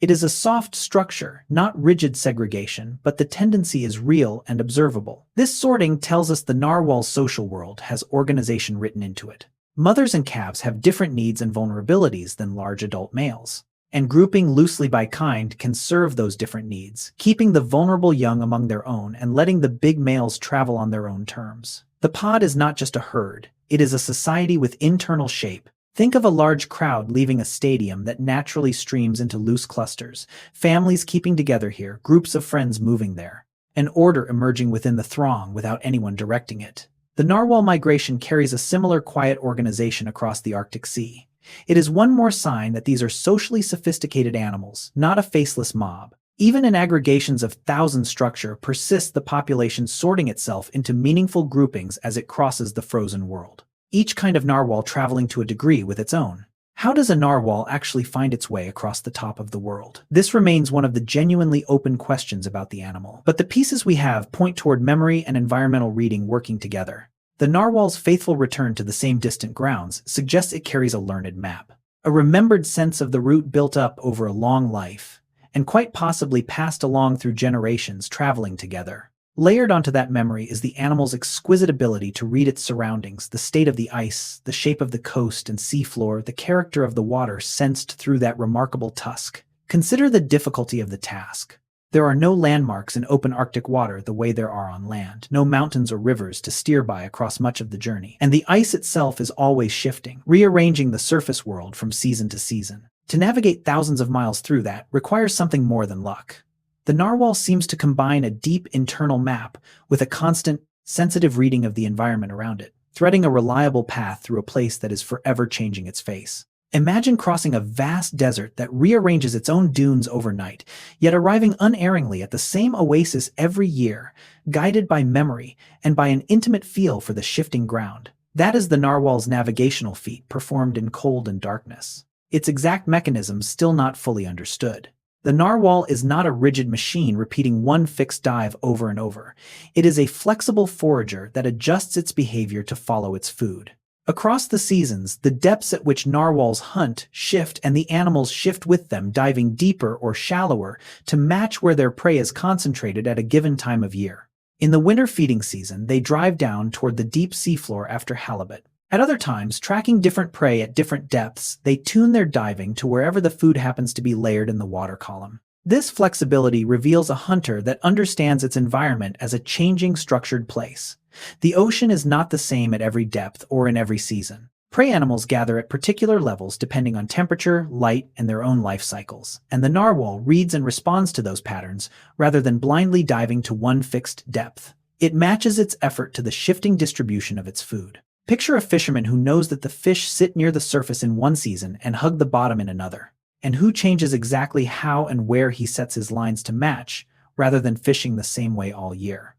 It is a soft structure, not rigid segregation, but the tendency is real and observable. This sorting tells us the narwhal's social world has organization written into it. Mothers and calves have different needs and vulnerabilities than large adult males, and grouping loosely by kind can serve those different needs, keeping the vulnerable young among their own and letting the big males travel on their own terms. The pod is not just a herd, it is a society with internal shape. Think of a large crowd leaving a stadium that naturally streams into loose clusters, families keeping together here, groups of friends moving there, an order emerging within the throng without anyone directing it. The narwhal migration carries a similar quiet organization across the Arctic Sea. It is one more sign that these are socially sophisticated animals, not a faceless mob. Even in aggregations of thousand structure persists the population sorting itself into meaningful groupings as it crosses the frozen world. Each kind of narwhal traveling to a degree with its own. How does a narwhal actually find its way across the top of the world? This remains one of the genuinely open questions about the animal, but the pieces we have point toward memory and environmental reading working together. The narwhal's faithful return to the same distant grounds suggests it carries a learned map, a remembered sense of the route built up over a long life, and quite possibly passed along through generations traveling together. Layered onto that memory is the animal's exquisite ability to read its surroundings, the state of the ice, the shape of the coast and seafloor, the character of the water sensed through that remarkable tusk. Consider the difficulty of the task. There are no landmarks in open Arctic water the way there are on land, no mountains or rivers to steer by across much of the journey, and the ice itself is always shifting, rearranging the surface world from season to season. To navigate thousands of miles through that requires something more than luck. The narwhal seems to combine a deep internal map with a constant, sensitive reading of the environment around it, threading a reliable path through a place that is forever changing its face. Imagine crossing a vast desert that rearranges its own dunes overnight, yet arriving unerringly at the same oasis every year, guided by memory and by an intimate feel for the shifting ground. That is the narwhal's navigational feat performed in cold and darkness. Its exact mechanism still not fully understood. The narwhal is not a rigid machine repeating one fixed dive over and over. It is a flexible forager that adjusts its behavior to follow its food. Across the seasons, the depths at which narwhals hunt shift and the animals shift with them, diving deeper or shallower to match where their prey is concentrated at a given time of year. In the winter feeding season, they drive down toward the deep seafloor after halibut. At other times, tracking different prey at different depths, they tune their diving to wherever the food happens to be layered in the water column. This flexibility reveals a hunter that understands its environment as a changing, structured place. The ocean is not the same at every depth or in every season. Prey animals gather at particular levels depending on temperature, light, and their own life cycles, and the narwhal reads and responds to those patterns rather than blindly diving to one fixed depth. It matches its effort to the shifting distribution of its food. Picture a fisherman who knows that the fish sit near the surface in one season and hug the bottom in another, and who changes exactly how and where he sets his lines to match, rather than fishing the same way all year.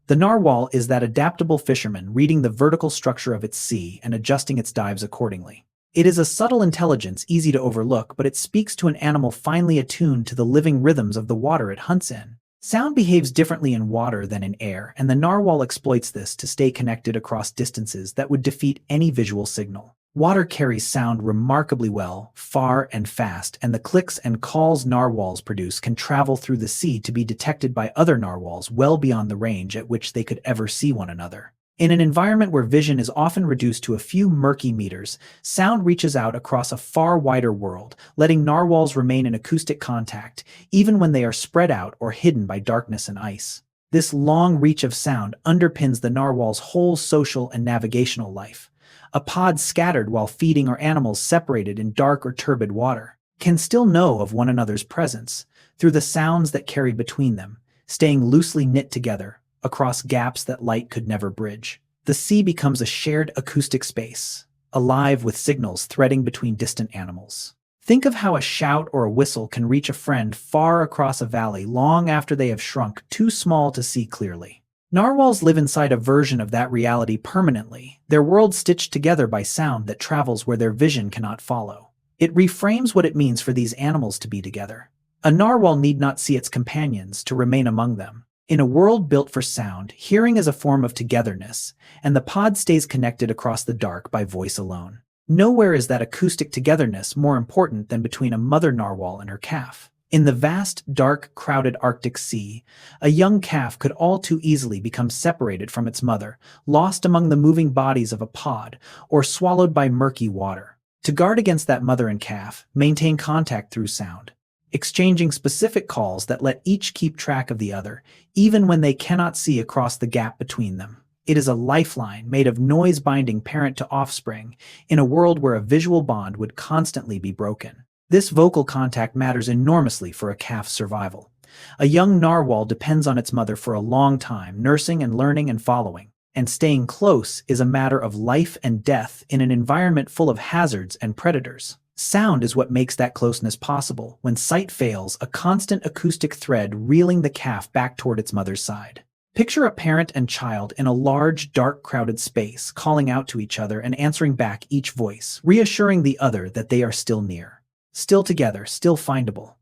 The narwhal is that adaptable fisherman reading the vertical structure of its sea and adjusting its dives accordingly. It is a subtle intelligence easy to overlook, but it speaks to an animal finely attuned to the living rhythms of the water it hunts in. Sound behaves differently in water than in air, and the narwhal exploits this to stay connected across distances that would defeat any visual signal. Water carries sound remarkably well, far and fast, and the clicks and calls narwhals produce can travel through the sea to be detected by other narwhals well beyond the range at which they could ever see one another. In an environment where vision is often reduced to a few murky meters, sound reaches out across a far wider world, letting narwhals remain in acoustic contact, even when they are spread out or hidden by darkness and ice. This long reach of sound underpins the narwhal's whole social and navigational life. A pod scattered while feeding or animals separated in dark or turbid water can still know of one another's presence through the sounds that carry between them, staying loosely knit together across gaps that light could never bridge. The sea becomes a shared acoustic space, alive with signals threading between distant animals. Think of how a shout or a whistle can reach a friend far across a valley long after they have shrunk too small to see clearly. Narwhals live inside a version of that reality permanently, their world stitched together by sound that travels where their vision cannot follow. It reframes what it means for these animals to be together. A narwhal need not see its companions to remain among them. In a world built for sound, hearing is a form of togetherness, and the pod stays connected across the dark by voice alone. Nowhere is that acoustic togetherness more important than between a mother narwhal and her calf. In the vast, dark, crowded Arctic Sea, a young calf could all too easily become separated from its mother, lost among the moving bodies of a pod, or swallowed by murky water. To guard against that mother and calf, maintain contact through sound, exchanging specific calls that let each keep track of the other, even when they cannot see across the gap between them. It is a lifeline made of noise binding parent to offspring in a world where a visual bond would constantly be broken. This vocal contact matters enormously for a calf's survival. A young narwhal depends on its mother for a long time, nursing and learning and following, and staying close is a matter of life and death in an environment full of hazards and predators. Sound is what makes that closeness possible. When sight fails, a constant acoustic thread reeling the calf back toward its mother's side. Picture a parent and child in a large, dark, crowded space, calling out to each other and answering back each voice, reassuring the other that they are still near, still together, still findable.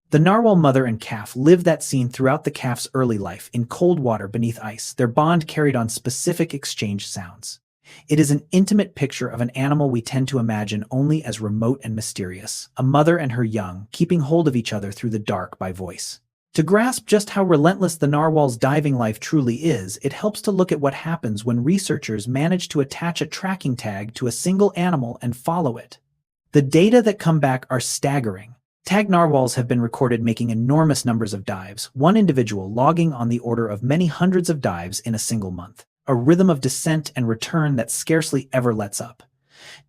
The narwhal mother and calf live that scene throughout the calf's early life in cold water beneath ice, their bond carried on specific exchange sounds. It is an intimate picture of an animal we tend to imagine only as remote and mysterious, a mother and her young keeping hold of each other through the dark by voice. To grasp just how relentless the narwhal's diving life truly is, it helps to look at what happens when researchers manage to attach a tracking tag to a single animal and follow it. The data that come back are staggering. Tagged narwhals have been recorded making enormous numbers of dives, one individual logging on the order of many hundreds of dives in a single month. A rhythm of descent and return that scarcely ever lets up.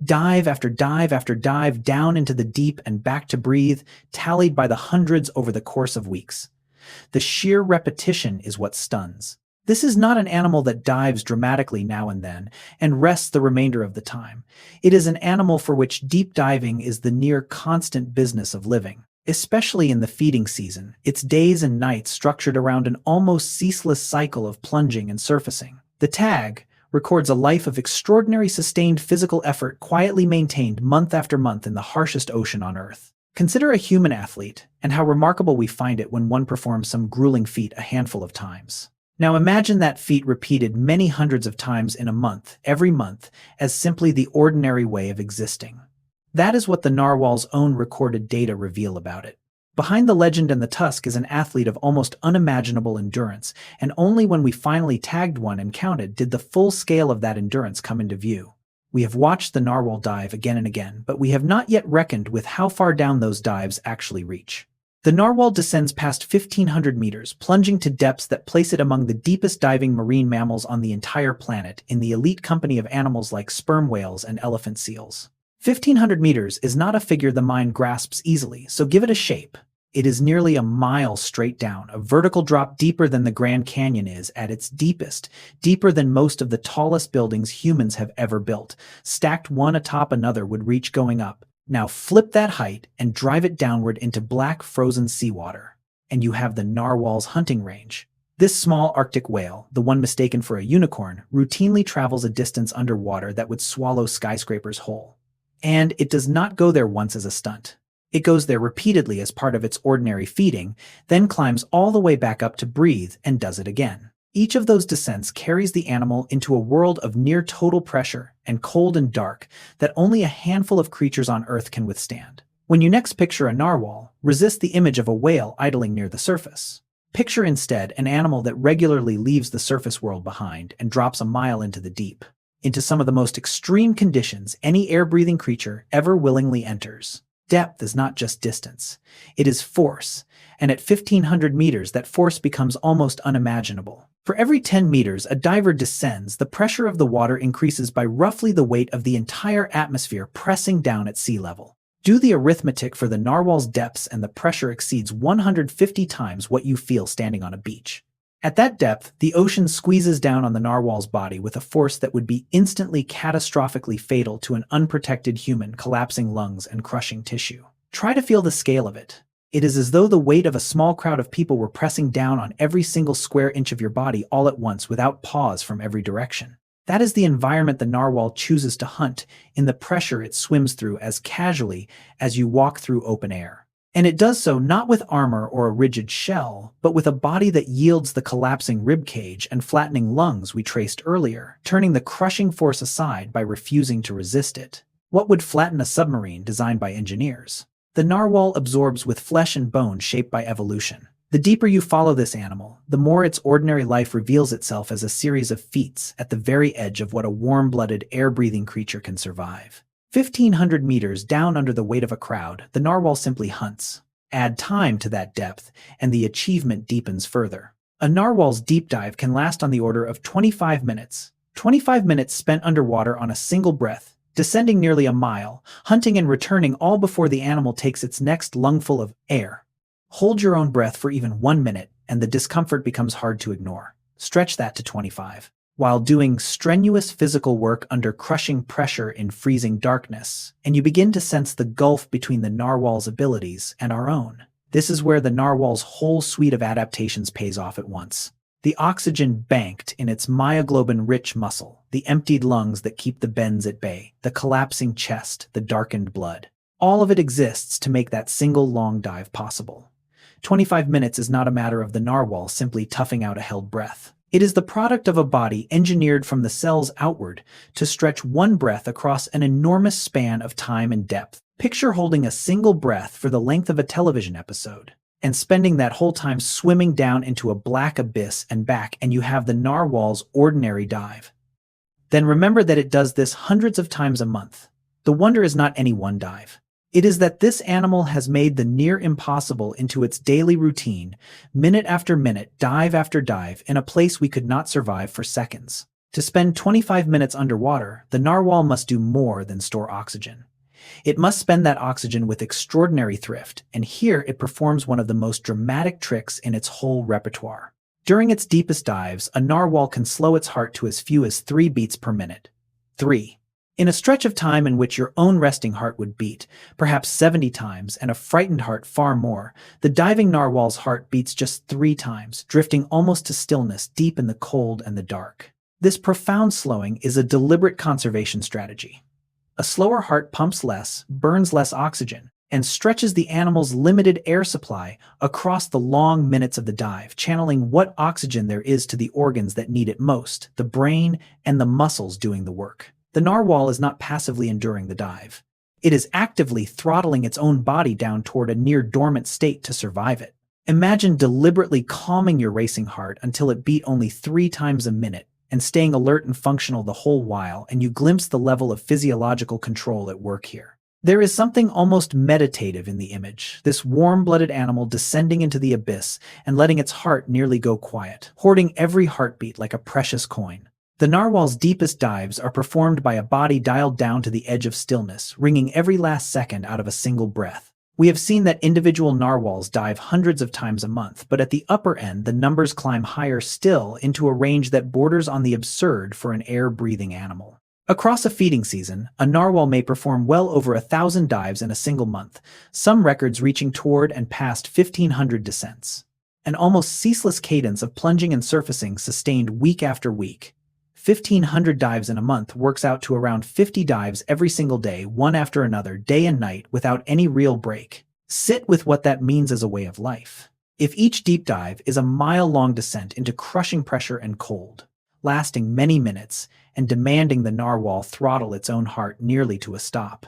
Dive after dive after dive down into the deep and back to breathe, tallied by the hundreds over the course of weeks. The sheer repetition is what stuns. This is not an animal that dives dramatically now and then and rests the remainder of the time. It is an animal for which deep diving is the near constant business of living. Especially in the feeding season, its days and nights structured around an almost ceaseless cycle of plunging and surfacing. The tag records a life of extraordinary sustained physical effort quietly maintained month after month in the harshest ocean on Earth. Consider a human athlete, and how remarkable we find it when one performs some grueling feat a handful of times. Now imagine that feat repeated many hundreds of times in a month, every month, as simply the ordinary way of existing. That is what the narwhal's own recorded data reveal about it. Behind the legend and the tusk is an athlete of almost unimaginable endurance, and only when we finally tagged one and counted did the full scale of that endurance come into view. We have watched the narwhal dive again and again, but we have not yet reckoned with how far down those dives actually reach. The narwhal descends past 1,500 meters, plunging to depths that place it among the deepest diving marine mammals on the entire planet, in the elite company of animals like sperm whales and elephant seals. 1,500 meters is not a figure the mind grasps easily, so give it a shape. It is nearly a mile straight down, a vertical drop deeper than the Grand Canyon is at its deepest, deeper than most of the tallest buildings humans have ever built, stacked one atop another would reach going up. Now flip that height and drive it downward into black frozen seawater, and you have the narwhal's hunting range. This small Arctic whale, the one mistaken for a unicorn, routinely travels a distance underwater that would swallow skyscrapers whole. And it does not go there once as a stunt. It goes there repeatedly as part of its ordinary feeding, then climbs all the way back up to breathe and does it again. Each of those descents carries the animal into a world of near total pressure and cold and dark that only a handful of creatures on Earth can withstand. When you next picture a narwhal, resist the image of a whale idling near the surface. Picture instead an animal that regularly leaves the surface world behind and drops a mile into the deep, into some of the most extreme conditions any air-breathing creature ever willingly enters. Depth is not just distance, it is force, and at 1,500 meters that force becomes almost unimaginable. For every 10 meters a diver descends, the pressure of the water increases by roughly the weight of the entire atmosphere pressing down at sea level. Do the arithmetic for the narwhal's depths and the pressure exceeds 150 times what you feel standing on a beach. At that depth, the ocean squeezes down on the narwhal's body with a force that would be instantly catastrophically fatal to an unprotected human, collapsing lungs and crushing tissue. Try to feel the scale of it. It is as though the weight of a small crowd of people were pressing down on every single square inch of your body all at once without pause from every direction. That is the environment the narwhal chooses to hunt in the pressure it swims through as casually as you walk through open air. And it does so not with armor or a rigid shell, but with a body that yields the collapsing rib cage and flattening lungs we traced earlier, turning the crushing force aside by refusing to resist it. What would flatten a submarine designed by engineers? The narwhal absorbs with flesh and bone shaped by evolution. The deeper you follow this animal, the more its ordinary life reveals itself as a series of feats at the very edge of what a warm-blooded, air-breathing creature can survive. 1,500 meters down under the weight of a crowd, the narwhal simply hunts. Add time to that depth, and the achievement deepens further. A narwhal's deep dive can last on the order of 25 minutes. 25 minutes spent underwater on a single breath, descending nearly a mile, hunting and returning all before the animal takes its next lungful of air. Hold your own breath for even 1 minute, and the discomfort becomes hard to ignore. Stretch that to 25. While doing strenuous physical work under crushing pressure in freezing darkness, and you begin to sense the gulf between the narwhal's abilities and our own. This is where the narwhal's whole suite of adaptations pays off at once. The oxygen banked in its myoglobin-rich muscle, the emptied lungs that keep the bends at bay, the collapsing chest, the darkened blood. All of it exists to make that single long dive possible. 25 minutes is not a matter of the narwhal simply toughing out a held breath. It is the product of a body engineered from the cells outward to stretch one breath across an enormous span of time and depth. Picture holding a single breath for the length of a television episode, and spending that whole time swimming down into a black abyss and back, and you have the narwhal's ordinary dive. Then remember that it does this hundreds of times a month. The wonder is not any one dive. It is that this animal has made the near impossible into its daily routine, minute after minute, dive after dive, in a place we could not survive for seconds. To spend 25 minutes underwater, the narwhal must do more than store oxygen. It must spend that oxygen with extraordinary thrift, and here it performs one of the most dramatic tricks in its whole repertoire. During its deepest dives, a narwhal can slow its heart to as few as 3 beats per minute. 3. In a stretch of time in which your own resting heart would beat, perhaps 70 times, and a frightened heart far more, the diving narwhal's heart beats just 3 times, drifting almost to stillness deep in the cold and the dark. This profound slowing is a deliberate conservation strategy. A slower heart pumps less, burns less oxygen, and stretches the animal's limited air supply across the long minutes of the dive, channeling what oxygen there is to the organs that need it most, the brain and the muscles doing the work. The narwhal is not passively enduring the dive. It is actively throttling its own body down toward a near-dormant state to survive it. Imagine deliberately calming your racing heart until it beat only 3 times a minute, and staying alert and functional the whole while, and you glimpse the level of physiological control at work here. There is something almost meditative in the image, this warm-blooded animal descending into the abyss and letting its heart nearly go quiet, hoarding every heartbeat like a precious coin. The narwhal's deepest dives are performed by a body dialed down to the edge of stillness, wringing every last second out of a single breath. We have seen that individual narwhals dive hundreds of times a month, but at the upper end the numbers climb higher still into a range that borders on the absurd for an air-breathing animal. Across a feeding season, a narwhal may perform well over 1,000 dives in a single month, some records reaching toward and past 1,500 descents. An almost ceaseless cadence of plunging and surfacing sustained week after week. 1,500 dives in a month works out to around 50 dives every single day, one after another, day and night, without any real break. Sit with what that means as a way of life. If each deep dive is a mile-long descent into crushing pressure and cold, lasting many minutes and demanding the narwhal throttle its own heart nearly to a stop,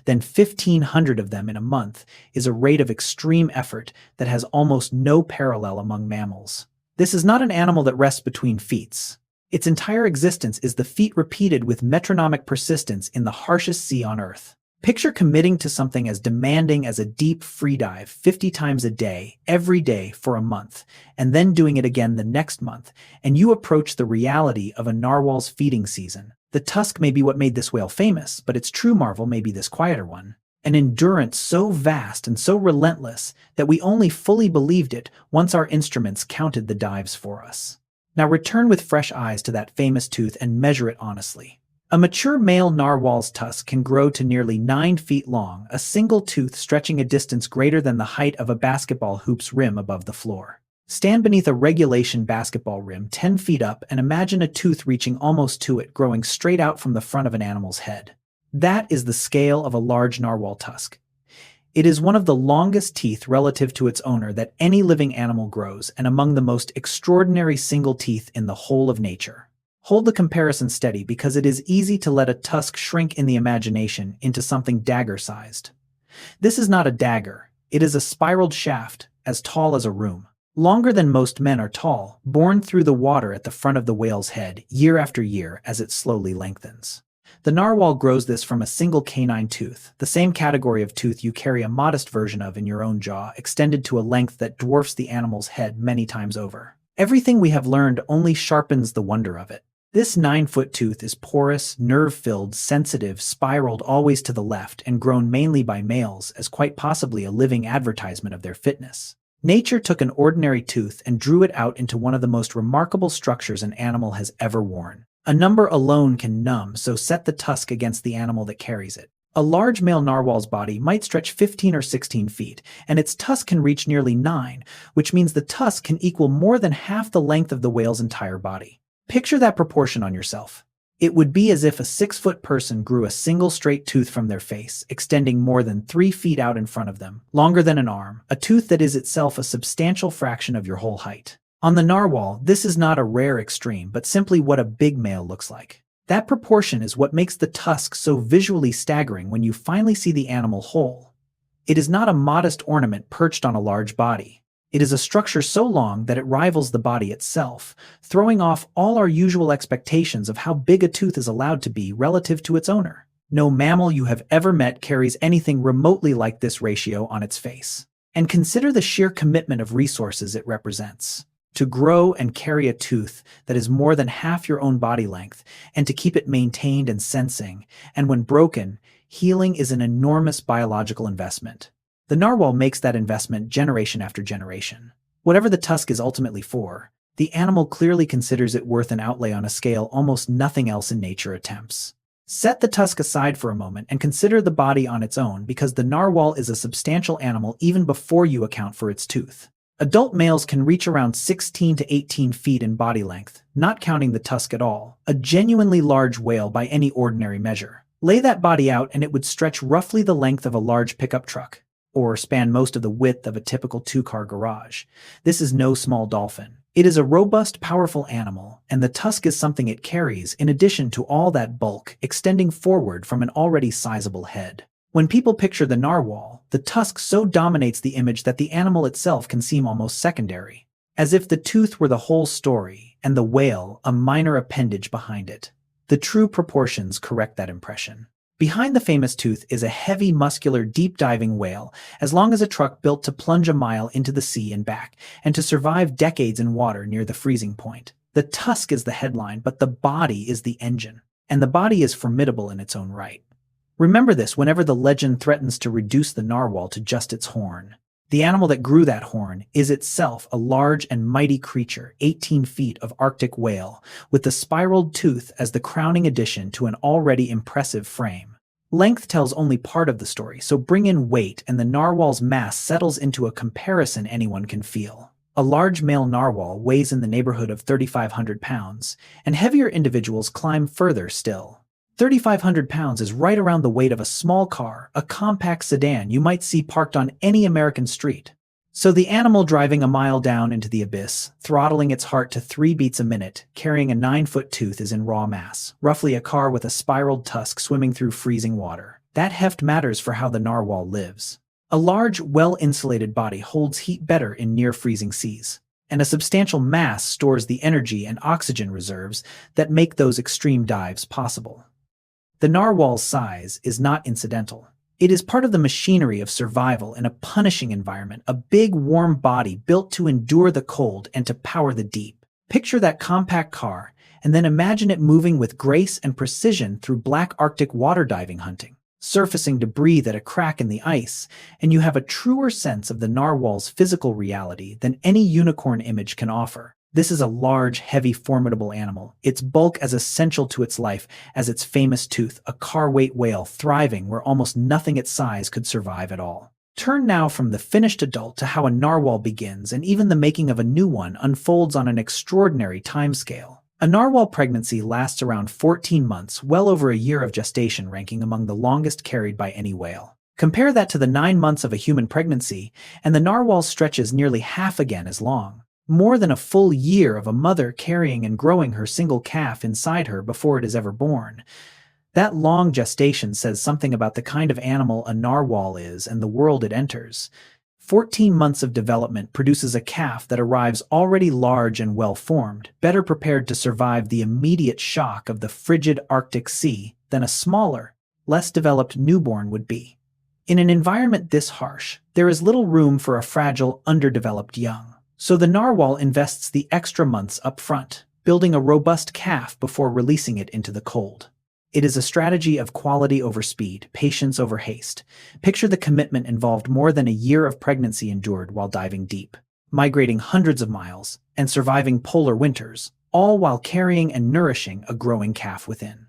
then 1,500 of them in a month is a rate of extreme effort that has almost no parallel among mammals. This is not an animal that rests between feats. Its entire existence is the feat repeated with metronomic persistence in the harshest sea on Earth. Picture committing to something as demanding as a deep free dive 50 times a day, every day for a month, and then doing it again the next month, and you approach the reality of a narwhal's feeding season. The tusk may be what made this whale famous, but its true marvel may be this quieter one. An endurance so vast and so relentless that we only fully believed it once our instruments counted the dives for us. Now return with fresh eyes to that famous tooth and measure it honestly. A mature male narwhal's tusk can grow to nearly 9 feet long, a single tooth stretching a distance greater than the height of a basketball hoop's rim above the floor. Stand beneath a regulation basketball rim 10 feet up and imagine a tooth reaching almost to it, growing straight out from the front of an animal's head. That is the scale of a large narwhal tusk. It is one of the longest teeth relative to its owner that any living animal grows, and among the most extraordinary single teeth in the whole of nature. Hold the comparison steady, because it is easy to let a tusk shrink in the imagination into something dagger-sized. This is not a dagger, it is a spiraled shaft, as tall as a room. Longer than most men are tall, borne through the water at the front of the whale's head, year after year, as it slowly lengthens. The narwhal grows this from a single canine tooth, the same category of tooth you carry a modest version of in your own jaw, extended to a length that dwarfs the animal's head many times over. Everything we have learned only sharpens the wonder of it. This 9-foot tooth is porous, nerve-filled, sensitive, spiraled always to the left, and grown mainly by males, as quite possibly a living advertisement of their fitness. Nature took an ordinary tooth and drew it out into one of the most remarkable structures an animal has ever worn. A number alone can numb, so set the tusk against the animal that carries it. A large male narwhal's body might stretch 15 or 16 feet, and its tusk can reach nearly 9, which means the tusk can equal more than half the length of the whale's entire body. Picture that proportion on yourself. It would be as if a 6-foot person grew a single straight tooth from their face, extending more than 3 feet out in front of them, longer than an arm, a tooth that is itself a substantial fraction of your whole height. On the narwhal, this is not a rare extreme, but simply what a big male looks like. That proportion is what makes the tusk so visually staggering when you finally see the animal whole. It is not a modest ornament perched on a large body. It is a structure so long that it rivals the body itself, throwing off all our usual expectations of how big a tooth is allowed to be relative to its owner. No mammal you have ever met carries anything remotely like this ratio on its face. And consider the sheer commitment of resources it represents. To grow and carry a tooth that is more than half your own body length, and to keep it maintained and sensing, and when broken, Healing is an enormous biological investment. The narwhal makes that investment generation after generation. Whatever the tusk is ultimately for, the animal clearly considers it worth an outlay on a scale almost nothing else in nature attempts. Set the tusk aside for a moment and consider the body on its own, because the narwhal is a substantial animal even before you account for its tooth. Adult males can reach around 16 to 18 feet in body length, not counting the tusk at all, a genuinely large whale by any ordinary measure. Lay that body out and it would stretch roughly the length of a large pickup truck, or span most of the width of a typical two-car garage. This is no small dolphin. It is a robust, powerful animal, and the tusk is something it carries in addition to all that bulk extending forward from an already sizable head. When people picture the narwhal, the tusk so dominates the image that the animal itself can seem almost secondary, as if the tooth were the whole story and the whale a minor appendage behind it. The true proportions correct that impression. Behind the famous tooth is a heavy, muscular, deep-diving whale, as long as a truck built to plunge a mile into the sea and back, and to survive decades in water near the freezing point. The tusk is the headline, but the body is the engine, and the body is formidable in its own right. Remember this whenever the legend threatens to reduce the narwhal to just its horn. The animal that grew that horn is itself a large and mighty creature, 18 feet of Arctic whale, with the spiraled tooth as the crowning addition to an already impressive frame. Length tells only part of the story, so bring in weight and the narwhal's mass settles into a comparison anyone can feel. A large male narwhal weighs in the neighborhood of 3,500 pounds, and heavier individuals climb further still. 3,500 pounds is right around the weight of a small car, a compact sedan you might see parked on any American street. So the animal driving a mile down into the abyss, throttling its heart to 3 beats a minute, carrying a 9-foot tooth is in raw mass, roughly a car with a spiraled tusk swimming through freezing water. That heft matters for how the narwhal lives. A large, well-insulated body holds heat better in near-freezing seas, and a substantial mass stores the energy and oxygen reserves that make those extreme dives possible. The narwhal's size is not incidental. It is part of the machinery of survival in a punishing environment, a big, warm body built to endure the cold and to power the deep. Picture that compact car, and then imagine it moving with grace and precision through black Arctic water diving hunting, surfacing to breathe at a crack in the ice, and you have a truer sense of the narwhal's physical reality than any unicorn image can offer. This is a large, heavy, formidable animal, its bulk as essential to its life as its famous tooth, a car-weight whale thriving where almost nothing its size could survive at all. Turn now from the finished adult to how a narwhal begins, and even the making of a new one unfolds on an extraordinary timescale. A narwhal pregnancy lasts around 14 months, well over a year of gestation, ranking among the longest carried by any whale. Compare that to the 9 months of a human pregnancy, and the narwhal stretches nearly half again as long. More than a full year of a mother carrying and growing her single calf inside her before it is ever born. That long gestation says something about the kind of animal a narwhal is and the world it enters. 14 months of development produces a calf that arrives already large and well-formed, better prepared to survive the immediate shock of the frigid Arctic Sea than a smaller, less developed newborn would be. In an environment this harsh, there is little room for a fragile, underdeveloped young. So the narwhal invests the extra months up front, building a robust calf before releasing it into the cold. It is a strategy of quality over speed, patience over haste. Picture the commitment involved: more than a year of pregnancy endured while diving deep, migrating hundreds of miles, and surviving polar winters, all while carrying and nourishing a growing calf within.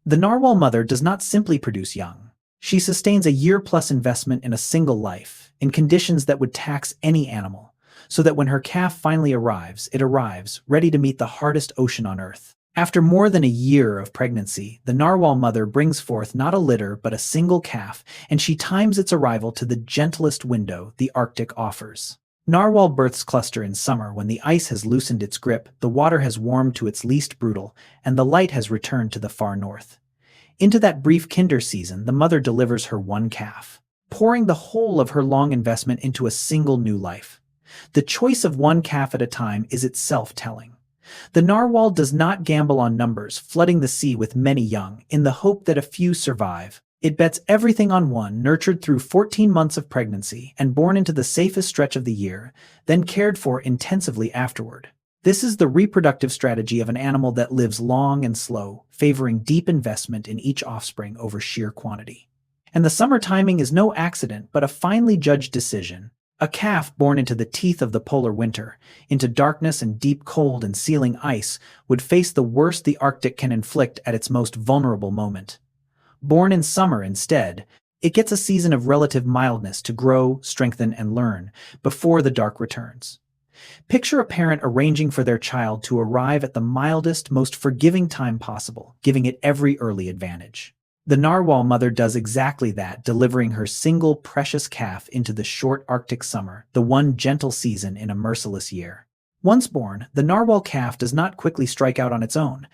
The narwhal mother does not simply produce young. She sustains a year-plus investment in a single life, in conditions that would tax any animal, so that when her calf finally arrives, it arrives ready to meet the hardest ocean on Earth. After more than a year of pregnancy, the narwhal mother brings forth not a litter but a single calf, and she times its arrival to the gentlest window the Arctic offers. Narwhal births cluster in summer when the ice has loosened its grip, the water has warmed to its least brutal, and the light has returned to the far north. Into that brief kinder season, the mother delivers her one calf, pouring the whole of her long investment into a single new life. The choice of one calf at a time is itself telling. The narwhal does not gamble on numbers, flooding the sea with many young, in the hope that a few survive. It bets everything on one, nurtured through 14 months of pregnancy and born into the safest stretch of the year, then cared for intensively afterward. This is the reproductive strategy of an animal that lives long and slow, favoring deep investment in each offspring over sheer quantity. And the summer timing is no accident but a finely judged decision. A calf born into the teeth of the polar winter, into darkness and deep cold and sealing ice, would face the worst the Arctic can inflict at its most vulnerable moment. Born in summer instead, it gets a season of relative mildness to grow, strengthen, and learn before the dark returns. Picture a parent arranging for their child to arrive at the mildest, most forgiving time possible, giving it every early advantage. The narwhal mother does exactly that, delivering her single precious calf into the short Arctic summer, the one gentle season in a merciless year. Once born, the narwhal calf does not quickly strike out on its own.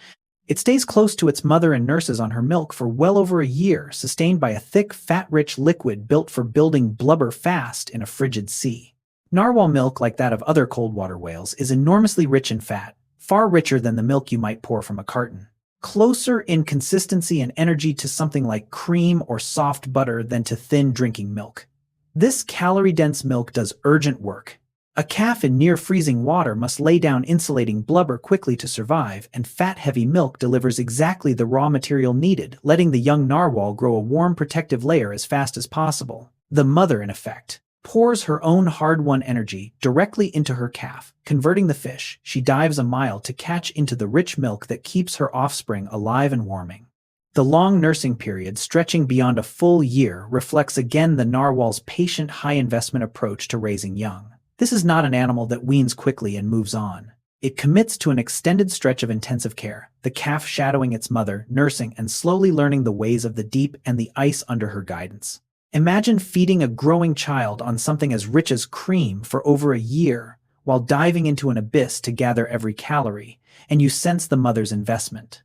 It stays close to its mother and nurses on her milk for well over a year, sustained by a thick, fat-rich liquid built for building blubber fast in a frigid sea. Narwhal milk, like that of other cold-water whales, is enormously rich in fat, far richer than the milk you might pour from a carton. Closer in consistency and energy to something like cream or soft butter than to thin drinking milk. This calorie-dense milk does urgent work. A calf in near-freezing water must lay down insulating blubber quickly to survive, and fat-heavy milk delivers exactly the raw material needed, letting the young narwhal grow a warm protective layer as fast as possible. The mother, in effect, pours her own hard-won energy directly into her calf. Converting the fish, she dives a mile to catch into the rich milk that keeps her offspring alive and warming. The long nursing period, stretching beyond a full year, reflects again the narwhal's patient, high-investment approach to raising young. This is not an animal that weans quickly and moves on. It commits to an extended stretch of intensive care, the calf shadowing its mother, nursing and slowly learning the ways of the deep and the ice under her guidance. Imagine feeding a growing child on something as rich as cream for over a year, while diving into an abyss to gather every calorie, and you sense the mother's investment.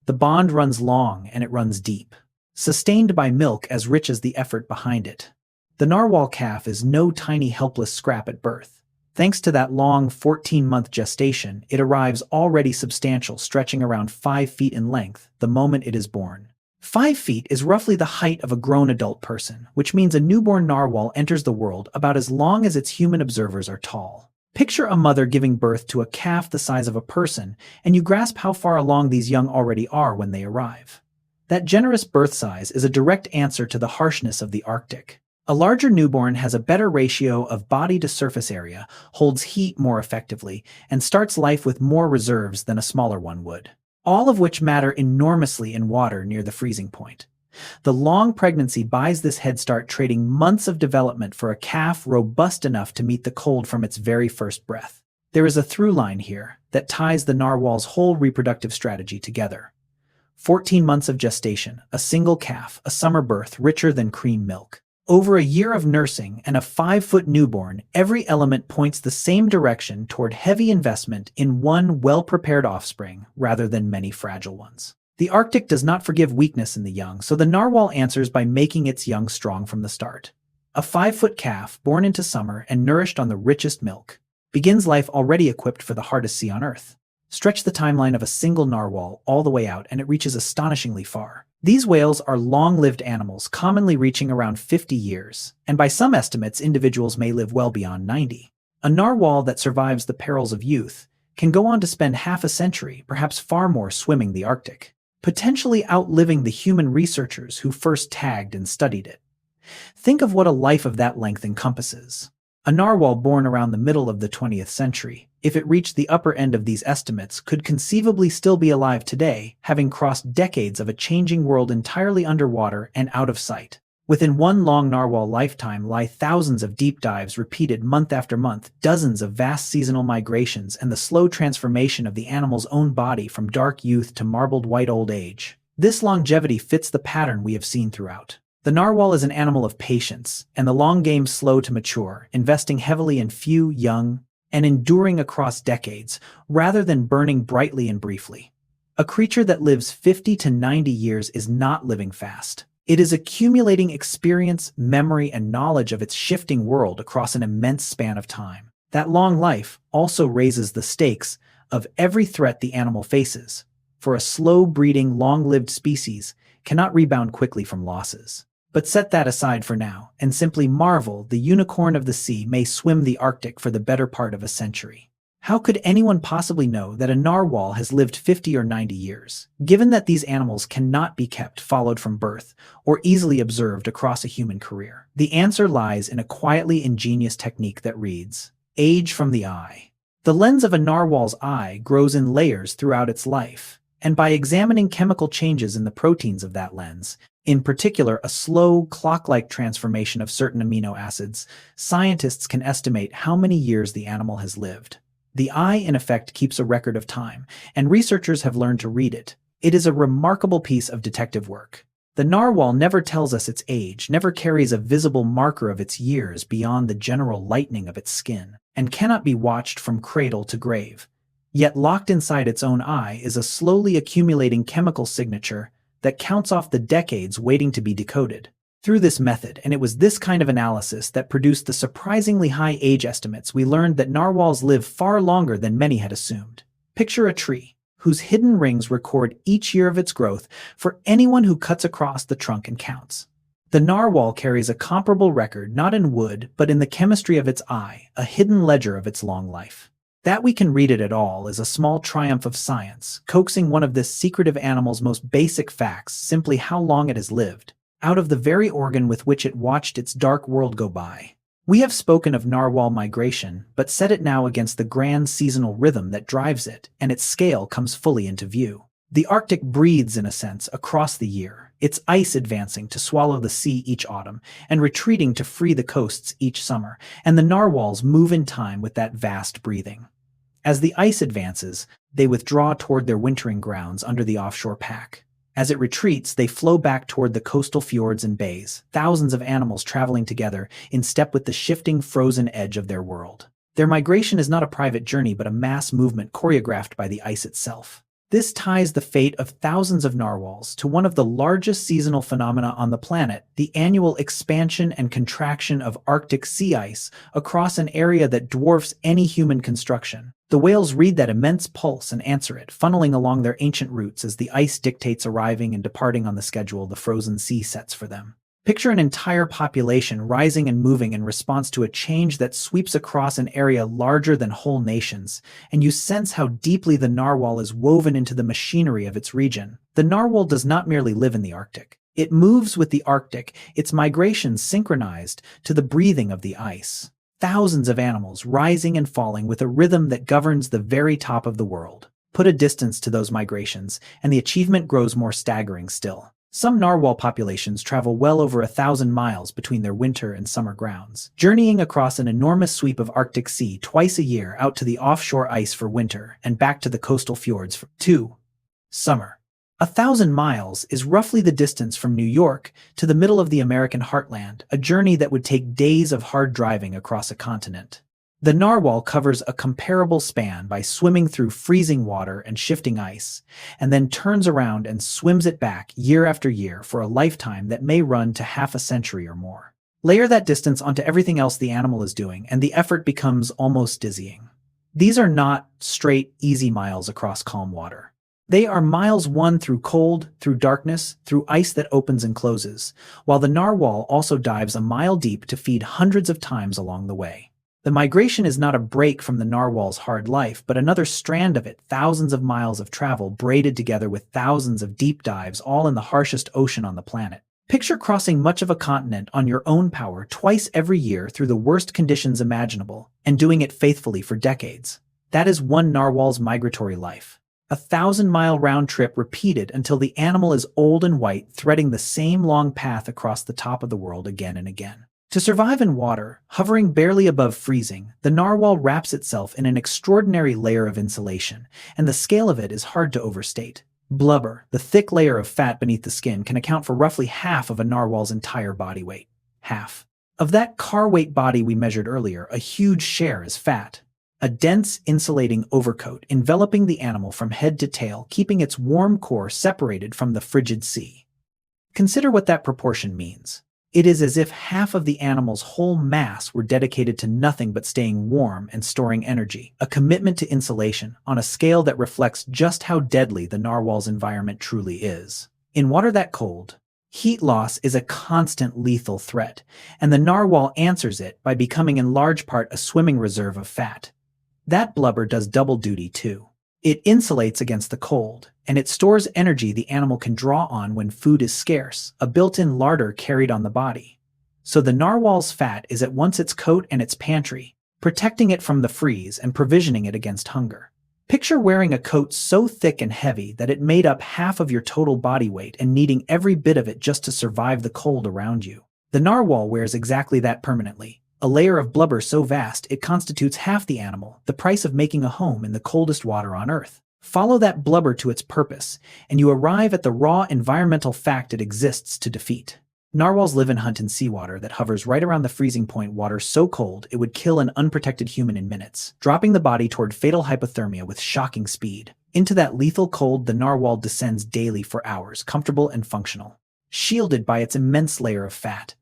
The bond runs long and it runs deep, sustained by milk as rich as the effort behind it. The narwhal calf is no tiny helpless scrap at birth. Thanks to that long 14-month gestation, it arrives already substantial, stretching around 5 feet in length the moment it is born. 5 feet is roughly the height of a grown adult person, which means a newborn narwhal enters the world about as long as its human observers are tall. Picture a mother giving birth to a calf the size of a person, and you grasp how far along these young already are when they arrive. That generous birth size is a direct answer to the harshness of the Arctic. A larger newborn has a better ratio of body to surface area, holds heat more effectively, and starts life with more reserves than a smaller one would. All of which matter enormously in water near the freezing point. The long pregnancy buys this head start, trading months of development for a calf robust enough to meet the cold from its very first breath. There is a through line here that ties the narwhal's whole reproductive strategy together. 14 months of gestation, a single calf, a summer birth richer than cream milk. Over a year of nursing and a 5-foot newborn, every element points the same direction toward heavy investment in one well-prepared offspring rather than many fragile ones. The Arctic does not forgive weakness in the young, so the narwhal answers by making its young strong from the start. A 5-foot calf, born into summer and nourished on the richest milk, begins life already equipped for the hardest sea on Earth. Stretch the timeline of a single narwhal all the way out and it reaches astonishingly far. These whales are long-lived animals, commonly reaching around 50 years, and by some estimates individuals may live well beyond 90. A narwhal that survives the perils of youth can go on to spend half a century, perhaps far more, swimming the Arctic, potentially outliving the human researchers who first tagged and studied it. Think of what a life of that length encompasses. A narwhal born around the middle of the 20th century, if it reached the upper end of these estimates, could conceivably still be alive today, having crossed decades of a changing world entirely underwater and out of sight. Within one long narwhal lifetime lie thousands of deep dives repeated month after month, dozens of vast seasonal migrations, and the slow transformation of the animal's own body from dark youth to marbled white old age. This longevity fits the pattern we have seen throughout. The narwhal is an animal of patience, and the long game slow to mature, investing heavily in few, young, and enduring across decades, rather than burning brightly and briefly. A creature that lives 50 to 90 years is not living fast. It is accumulating experience, memory, and knowledge of its shifting world across an immense span of time. That long life also raises the stakes of every threat the animal faces, for a slow-breeding, long-lived species cannot rebound quickly from losses. But set that aside for now, and simply marvel the unicorn of the sea may swim the Arctic for the better part of a century. How could anyone possibly know that a narwhal has lived 50 or 90 years, given that these animals cannot be kept followed from birth or easily observed across a human career? The answer lies in a quietly ingenious technique that reads, age from the eye. The lens of a narwhal's eye grows in layers throughout its life, and by examining chemical changes in the proteins of that lens, in particular a slow, clock-like transformation of certain amino acids, scientists can estimate how many years the animal has lived. The eye, in effect, keeps a record of time, and researchers have learned to read it. It is a remarkable piece of detective work. The narwhal never tells us its age, never carries a visible marker of its years beyond the general lightening of its skin, and cannot be watched from cradle to grave. Yet locked inside its own eye is a slowly accumulating chemical signature that counts off the decades waiting to be decoded. Through this method, and it was this kind of analysis that produced the surprisingly high age estimates, we learned that narwhals live far longer than many had assumed. Picture a tree, whose hidden rings record each year of its growth for anyone who cuts across the trunk and counts. The narwhal carries a comparable record not in wood but in the chemistry of its eye, a hidden ledger of its long life. That we can read it at all is a small triumph of science, coaxing one of this secretive animal's most basic facts, simply how long it has lived, out of the very organ with which it watched its dark world go by. We have spoken of narwhal migration, but set it now against the grand seasonal rhythm that drives it, and its scale comes fully into view. The Arctic breathes, in a sense, across the year, its ice advancing to swallow the sea each autumn, and retreating to free the coasts each summer, and the narwhals move in time with that vast breathing. As the ice advances, they withdraw toward their wintering grounds under the offshore pack. As it retreats, they flow back toward the coastal fjords and bays, thousands of animals traveling together in step with the shifting, frozen edge of their world. Their migration is not a private journey but a mass movement choreographed by the ice itself. This ties the fate of thousands of narwhals to one of the largest seasonal phenomena on the planet, the annual expansion and contraction of Arctic sea ice across an area that dwarfs any human construction. The whales read that immense pulse and answer it, funneling along their ancient routes as the ice dictates arriving and departing on the schedule the frozen sea sets for them. Picture an entire population rising and moving in response to a change that sweeps across an area larger than whole nations, and you sense how deeply the narwhal is woven into the machinery of its region. The narwhal does not merely live in the Arctic. It moves with the Arctic, its migrations synchronized to the breathing of the ice. Thousands of animals rising and falling with a rhythm that governs the very top of the world. Put a distance to those migrations, and the achievement grows more staggering still. Some narwhal populations travel well over 1,000 miles between their winter and summer grounds, journeying across an enormous sweep of Arctic Sea twice a year out to the offshore ice for winter and back to the coastal fjords for summer. 1,000 miles is roughly the distance from New York to the middle of the American heartland, a journey that would take days of hard driving across a continent. The narwhal covers a comparable span by swimming through freezing water and shifting ice, and then turns around and swims it back year after year for a lifetime that may run to half a century or more. Layer that distance onto everything else the animal is doing, and the effort becomes almost dizzying. These are not straight, easy miles across calm water. They are miles won through cold, through darkness, through ice that opens and closes, while the narwhal also dives a mile deep to feed hundreds of times along the way. The migration is not a break from the narwhal's hard life, but another strand of it, thousands of miles of travel braided together with thousands of deep dives, all in the harshest ocean on the planet. Picture crossing much of a continent on your own power twice every year through the worst conditions imaginable, and doing it faithfully for decades. That is one narwhal's migratory life. 1,000-mile round trip repeated until the animal is old and white, threading the same long path across the top of the world again and again. To survive in water, hovering barely above freezing, the narwhal wraps itself in an extraordinary layer of insulation, and the scale of it is hard to overstate. Blubber, the thick layer of fat beneath the skin, can account for roughly half of a narwhal's entire body weight. Half. Of that car-weight body we measured earlier, a huge share is fat. A dense, insulating overcoat enveloping the animal from head to tail, keeping its warm core separated from the frigid sea. Consider what that proportion means. It is as if half of the animal's whole mass were dedicated to nothing but staying warm and storing energy, a commitment to insulation on a scale that reflects just how deadly the narwhal's environment truly is. In water that cold, heat loss is a constant lethal threat, and the narwhal answers it by becoming in large part a swimming reserve of fat. That blubber does double duty too. It insulates against the cold, and it stores energy the animal can draw on when food is scarce, a built-in larder carried on the body. So the narwhal's fat is at once its coat and its pantry, protecting it from the freeze and provisioning it against hunger. Picture wearing a coat so thick and heavy that it made up half of your total body weight and needing every bit of it just to survive the cold around you. The narwhal wears exactly that permanently. A layer of blubber so vast it constitutes half the animal, the price of making a home in the coldest water on Earth. Follow that blubber to its purpose, and you arrive at the raw environmental fact it exists to defeat. Narwhals live and hunt in seawater that hovers right around the freezing point, water so cold it would kill an unprotected human in minutes, dropping the body toward fatal hypothermia with shocking speed. Into that lethal cold the narwhal descends daily for hours, comfortable and functional, shielded by its immense layer of fat.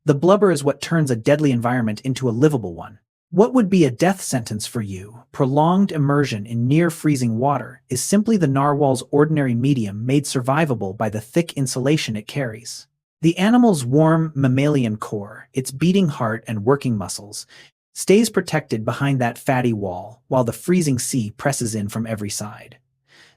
The blubber is what turns a deadly environment into a livable one. What would be a death sentence for you, prolonged immersion in near-freezing water, is simply the narwhal's ordinary medium made survivable by the thick insulation it carries. The animal's warm mammalian core, its beating heart and working muscles, stays protected behind that fatty wall while the freezing sea presses in from every side.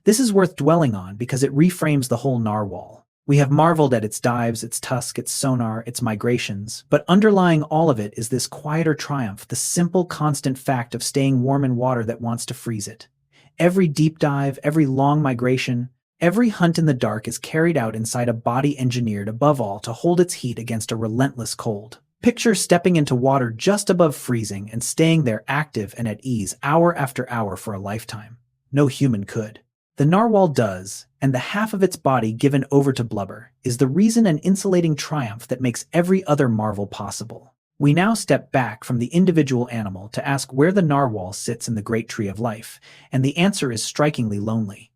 This is worth dwelling on because it reframes the whole narwhal. We have marveled at its dives, its tusk, its sonar, its migrations, but underlying all of it is this quieter triumph, the simple, constant fact of staying warm in water that wants to freeze it. Every deep dive, every long migration, every hunt in the dark is carried out inside a body engineered above all to hold its heat against a relentless cold. Picture stepping into water just above freezing and staying there active and at ease hour after hour for a lifetime. No human could. The narwhal does, and the half of its body given over to blubber is the reason and insulating triumph that makes every other marvel possible. We now step back from the individual animal to ask where the narwhal sits in the great tree of life, and the answer is strikingly lonely.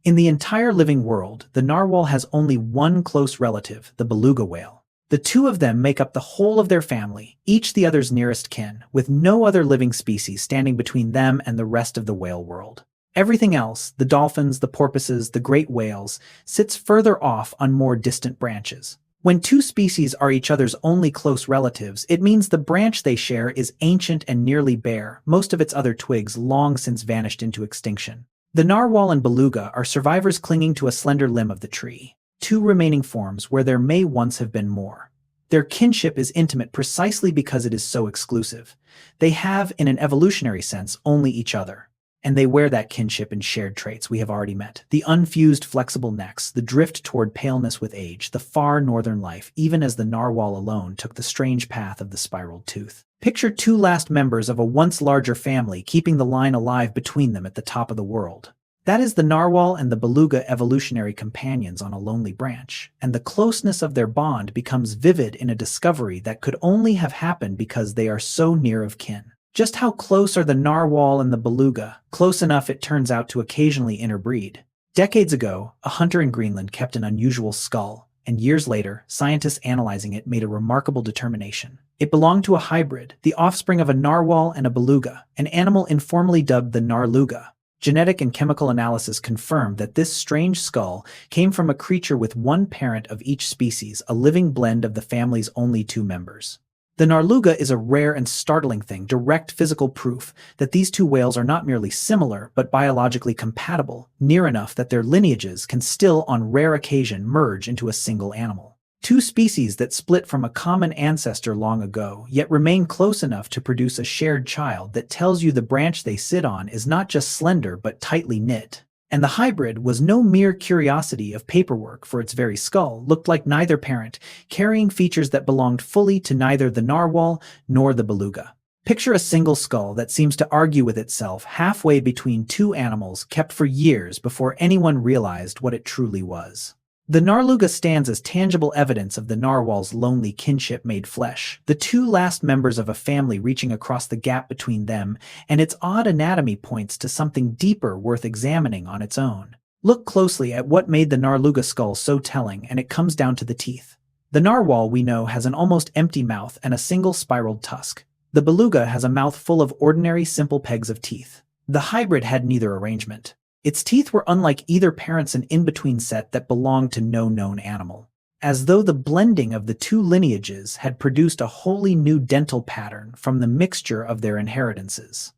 In the entire living world, the narwhal has only one close relative, the beluga whale. The two of them make up the whole of their family, each the other's nearest kin, with no other living species standing between them and the rest of the whale world. Everything else, the dolphins, the porpoises, the great whales, sits further off on more distant branches. When two species are each other's only close relatives, it means the branch they share is ancient and nearly bare, most of its other twigs long since vanished into extinction. The narwhal and beluga are survivors clinging to a slender limb of the tree, two remaining forms where there may once have been more. Their kinship is intimate precisely because it is so exclusive. They have, in an evolutionary sense, only each other. And they wear that kinship in shared traits we have already met. The unfused flexible necks, the drift toward paleness with age, the far northern life, even as the narwhal alone took the strange path of the spiraled tooth. Picture two last members of a once larger family keeping the line alive between them at the top of the world. That is the narwhal and the beluga evolutionary companions on a lonely branch, and the closeness of their bond becomes vivid in a discovery that could only have happened because they are so near of kin. Just how close are the narwhal and the beluga? Close enough it turns out to occasionally interbreed. Decades ago, a hunter in Greenland kept an unusual skull, and years later, scientists analyzing it made a remarkable determination. It belonged to a hybrid, the offspring of a narwhal and a beluga, an animal informally dubbed the narluga. Genetic and chemical analysis confirmed that this strange skull came from a creature with one parent of each species, a living blend of the family's only two members. The narluga is a rare and startling thing, direct physical proof that these two whales are not merely similar but biologically compatible, near enough that their lineages can still on rare occasion merge into a single animal. Two species that split from a common ancestor long ago, yet remain close enough to produce a shared child that tells you the branch they sit on is not just slender but tightly knit. And the hybrid was no mere curiosity of paperwork, for its very skull looked like neither parent, carrying features that belonged fully to neither the narwhal nor the beluga. Picture a single skull that seems to argue with itself halfway between two animals kept for years before anyone realized what it truly was. The narluga stands as tangible evidence of the narwhal's lonely kinship made flesh, the two last members of a family reaching across the gap between them, and its odd anatomy points to something deeper worth examining on its own. Look closely at what made the narluga skull so telling, and it comes down to the teeth. The narwhal, we know, has an almost empty mouth and a single spiraled tusk. The beluga has a mouth full of ordinary simple pegs of teeth. The hybrid had neither arrangement. Its teeth were unlike either parent's an in-between set that belonged to no known animal, as though the blending of the two lineages had produced a wholly new dental pattern from the mixture of their inheritances.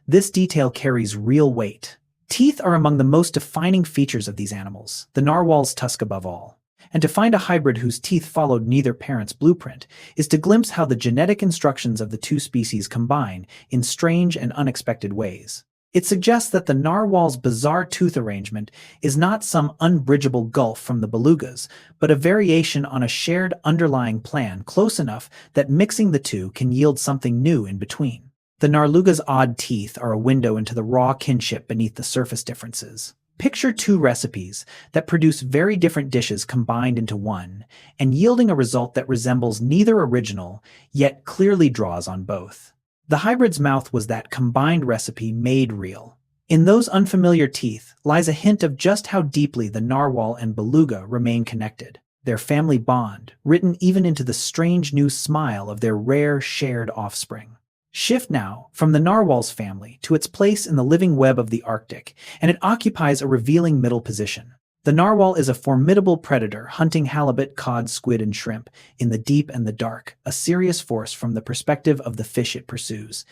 This detail carries real weight. Teeth are among the most defining features of these animals, the narwhal's tusk above all. And to find a hybrid whose teeth followed neither parent's blueprint is to glimpse how the genetic instructions of the two species combine in strange and unexpected ways. It suggests that the narwhal's bizarre tooth arrangement is not some unbridgeable gulf from the belugas, but a variation on a shared underlying plan close enough that mixing the two can yield something new in between. The narluga's odd teeth are a window into the raw kinship beneath the surface differences. Picture two recipes that produce very different dishes combined into one, and yielding a result that resembles neither original, yet clearly draws on both. The hybrid's mouth was that combined recipe made real. In those unfamiliar teeth lies a hint of just how deeply the narwhal and beluga remain connected, their family bond written even into the strange new smile of their rare shared offspring. Shift now from the narwhal's family to its place in the living web of the Arctic, and it occupies a revealing middle position. The narwhal is a formidable predator hunting halibut, cod, squid, and shrimp in the deep and the dark, a serious force from the perspective of the fish it pursues.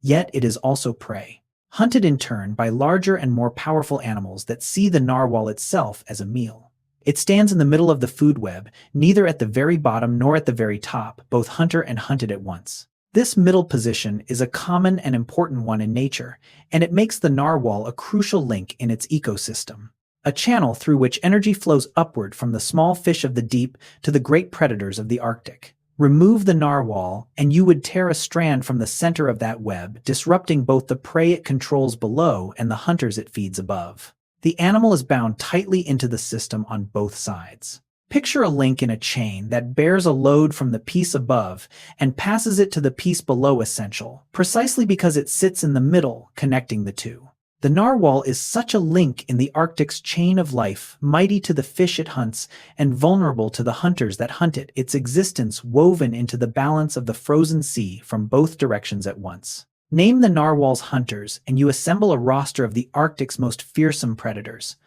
Yet it is also prey, hunted in turn by larger and more powerful animals that see the narwhal itself as a meal. It stands in the middle of the food web, neither at the very bottom nor at the very top, both hunter and hunted at once. This middle position is a common and important one in nature, and it makes the narwhal a crucial link in its ecosystem. A channel through which energy flows upward from the small fish of the deep to the great predators of the Arctic. Remove the narwhal, and you would tear a strand from the center of that web, disrupting both the prey it controls below and the hunters it feeds above. The animal is bound tightly into the system on both sides. Picture a link in a chain that bears a load from the piece above and passes it to the piece below essential, precisely because it sits in the middle, connecting the two. The narwhal is such a link in the Arctic's chain of life, mighty to the fish it hunts and vulnerable to the hunters that hunt it, its existence woven into the balance of the frozen sea from both directions at once. Name the narwhal's hunters, and you assemble a roster of the Arctic's most fearsome predators.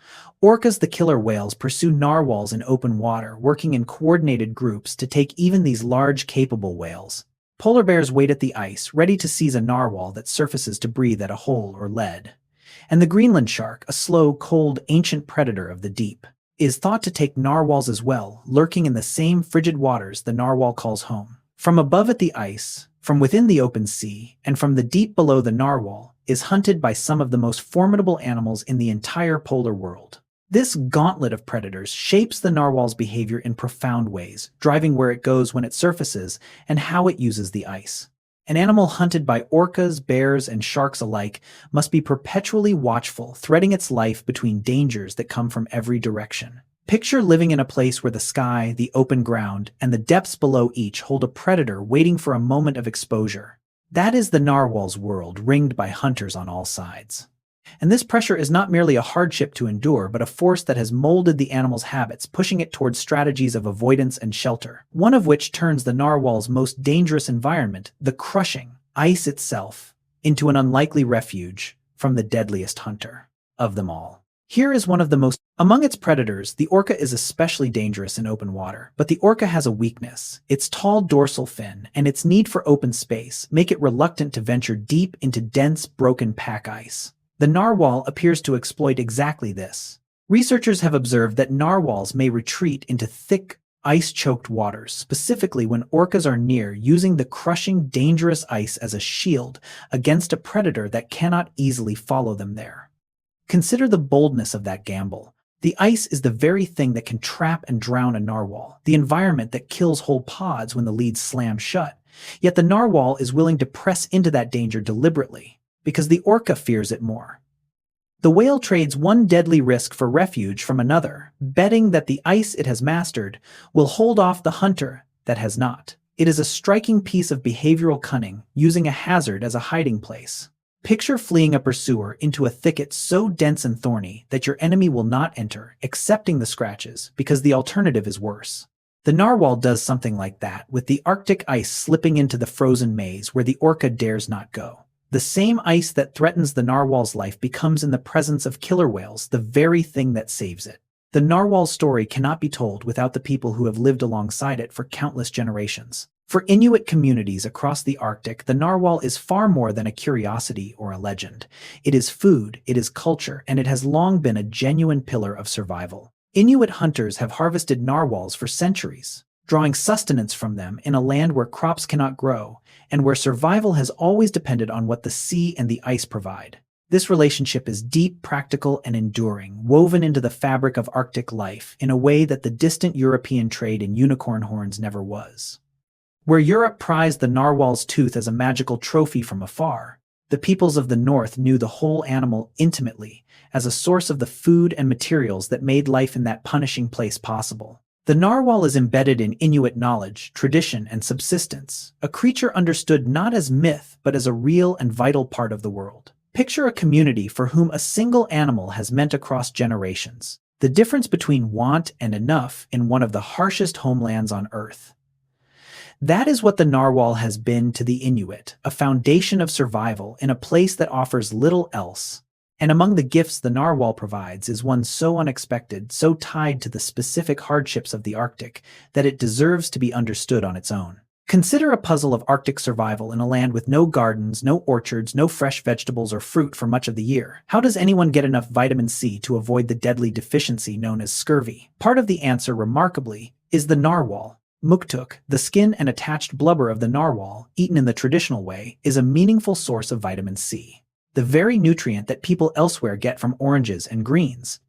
Orcas, the killer whales, pursue narwhals in open water, working in coordinated groups to take even these large, capable whales. Polar bears wait at the ice, ready to seize a narwhal that surfaces to breathe at a hole or lead. And the Greenland shark, a slow, cold, ancient predator of the deep, is thought to take narwhals as well, lurking in the same frigid waters the narwhal calls home. From above at the ice, from within the open sea, and from the deep below, the narwhal is hunted by some of the most formidable animals in the entire polar world. This gauntlet of predators shapes the narwhal's behavior in profound ways, driving where it goes when it surfaces and how it uses the ice. An animal hunted by orcas, bears, and sharks alike must be perpetually watchful, threading its life between dangers that come from every direction. Picture living in a place where the sky, the open ground, and the depths below each hold a predator waiting for a moment of exposure. That is the narwhal's world, ringed by hunters on all sides. And this pressure is not merely a hardship to endure, but a force that has molded the animal's habits, pushing it towards strategies of avoidance and shelter, one of which turns the narwhal's most dangerous environment, the crushing ice itself, into an unlikely refuge from the deadliest hunter of them all. Here is one of the most. Among its predators, the orca is especially dangerous in open water, but the orca has a weakness. Its tall dorsal fin and its need for open space make it reluctant to venture deep into dense, broken pack ice. The narwhal appears to exploit exactly this. Researchers have observed that narwhals may retreat into thick, ice-choked waters, specifically when orcas are near, using the crushing, dangerous ice as a shield against a predator that cannot easily follow them there. Consider the boldness of that gamble. The ice is the very thing that can trap and drown a narwhal, the environment that kills whole pods when the leads slam shut. Yet the narwhal is willing to press into that danger deliberately, because the orca fears it more. The whale trades one deadly risk for refuge from another, betting that the ice it has mastered will hold off the hunter that has not. It is a striking piece of behavioral cunning, using a hazard as a hiding place. Picture fleeing a pursuer into a thicket so dense and thorny that your enemy will not enter, accepting the scratches, because the alternative is worse. The narwhal does something like that, with the Arctic ice slipping into the frozen maze where the orca dares not go. The same ice that threatens the narwhal's life becomes, in the presence of killer whales, the very thing that saves it. The narwhal's story cannot be told without the people who have lived alongside it for countless generations. For Inuit communities across the Arctic, the narwhal is far more than a curiosity or a legend. It is food, it is culture, and it has long been a genuine pillar of survival. Inuit hunters have harvested narwhals for centuries, drawing sustenance from them in a land where crops cannot grow, and where survival has always depended on what the sea and the ice provide. This relationship is deep, practical, and enduring, woven into the fabric of Arctic life in a way that the distant European trade in unicorn horns never was. Where Europe prized the narwhal's tooth as a magical trophy from afar, the peoples of the north knew the whole animal intimately as a source of the food and materials that made life in that punishing place possible. The narwhal is embedded in Inuit knowledge, tradition, and subsistence, a creature understood not as myth but as a real and vital part of the world. Picture a community for whom a single animal has meant across generations, the difference between want and enough in one of the harshest homelands on Earth. That is what the narwhal has been to the Inuit, a foundation of survival in a place that offers little else. And among the gifts the narwhal provides is one so unexpected, so tied to the specific hardships of the Arctic, that it deserves to be understood on its own. Consider a puzzle of Arctic survival in a land with no gardens, no orchards, no fresh vegetables or fruit for much of the year. How does anyone get enough vitamin C to avoid the deadly deficiency known as scurvy? Part of the answer, remarkably, is the narwhal. Muktuk, the skin and attached blubber of the narwhal, eaten in the traditional way, is a meaningful source of vitamin C, the very nutrient that people elsewhere get from oranges and greens.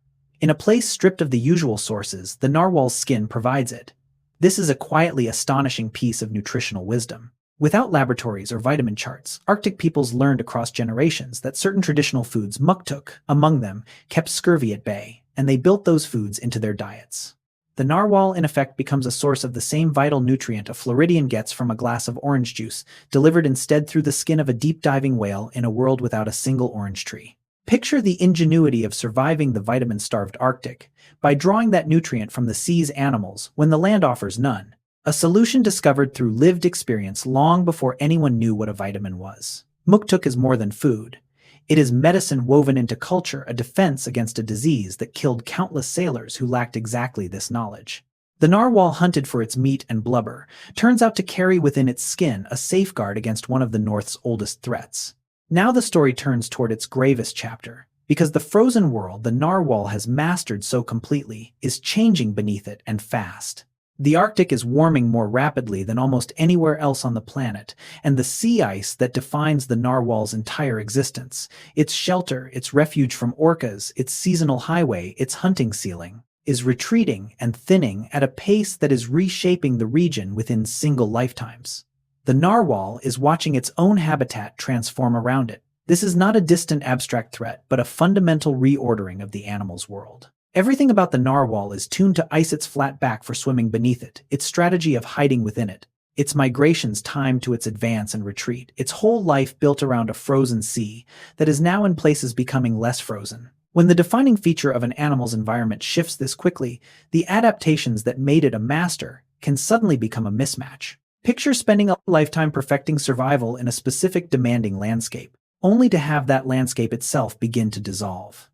In a place stripped of the usual sources, the narwhal's skin provides it. This is a quietly astonishing piece of nutritional wisdom. Without laboratories or vitamin charts, Arctic peoples learned across generations that certain traditional foods, muktuk among them, kept scurvy at bay, and they built those foods into their diets. The narwhal, in effect, becomes a source of the same vital nutrient a Floridian gets from a glass of orange juice, delivered instead through the skin of a deep-diving whale in a world without a single orange tree. Picture the ingenuity of surviving the vitamin-starved Arctic by drawing that nutrient from the sea's animals when the land offers none, a solution discovered through lived experience long before anyone knew what a vitamin was. Muktuk is more than food. It is medicine woven into culture, a defense against a disease that killed countless sailors who lacked exactly this knowledge. The narwhal, hunted for its meat and blubber, turns out to carry within its skin a safeguard against one of the North's oldest threats. Now the story turns toward its gravest chapter, because the frozen world the narwhal has mastered so completely is changing beneath it, and fast. The Arctic is warming more rapidly than almost anywhere else on the planet, and the sea ice that defines the narwhal's entire existence, its shelter, its refuge from orcas, its seasonal highway, its hunting ceiling, is retreating and thinning at a pace that is reshaping the region within single lifetimes. The narwhal is watching its own habitat transform around it. This is not a distant abstract threat, but a fundamental reordering of the animal's world. Everything about the narwhal is tuned to ice its flat back for swimming beneath it, its strategy of hiding within it, its migrations timed to its advance and retreat, its whole life built around a frozen sea that is now in places becoming less frozen. When the defining feature of an animal's environment shifts this quickly, the adaptations that made it a master can suddenly become a mismatch. Picture spending a lifetime perfecting survival in a specific demanding landscape, only to have that landscape itself begin to dissolve.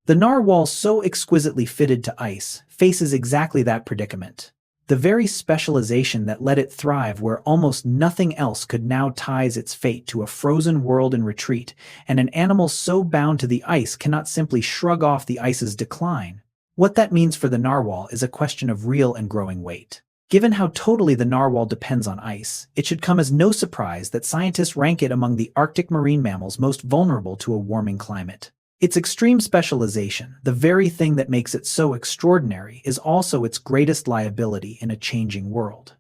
The narwhal, so exquisitely fitted to ice, faces exactly that predicament. The very specialization that let it thrive where almost nothing else could now ties its fate to a frozen world in retreat, and an animal so bound to the ice cannot simply shrug off the ice's decline. What that means for the narwhal is a question of real and growing weight. Given how totally the narwhal depends on ice, it should come as no surprise that scientists rank it among the Arctic marine mammals most vulnerable to a warming climate. Its extreme specialization, the very thing that makes it so extraordinary, is also its greatest liability in a changing world.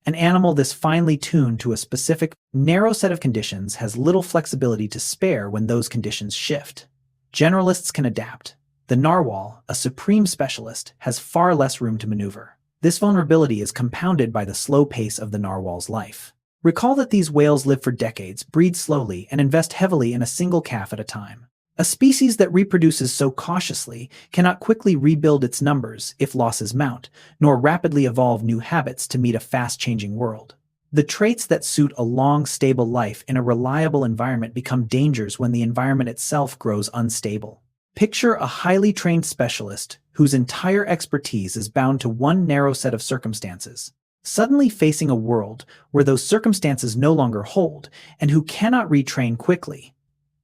An animal this finely tuned to a specific, narrow set of conditions has little flexibility to spare when those conditions shift. Generalists can adapt. The narwhal, a supreme specialist, has far less room to maneuver. This vulnerability is compounded by the slow pace of the narwhal's life. Recall that these whales live for decades, breed slowly, and invest heavily in a single calf at a time. A species that reproduces so cautiously cannot quickly rebuild its numbers if losses mount, nor rapidly evolve new habits to meet a fast-changing world. The traits that suit a long, stable life in a reliable environment become dangers when the environment itself grows unstable. Picture a highly trained specialist whose entire expertise is bound to one narrow set of circumstances. suddenly facing a world where those circumstances no longer hold and who cannot retrain quickly.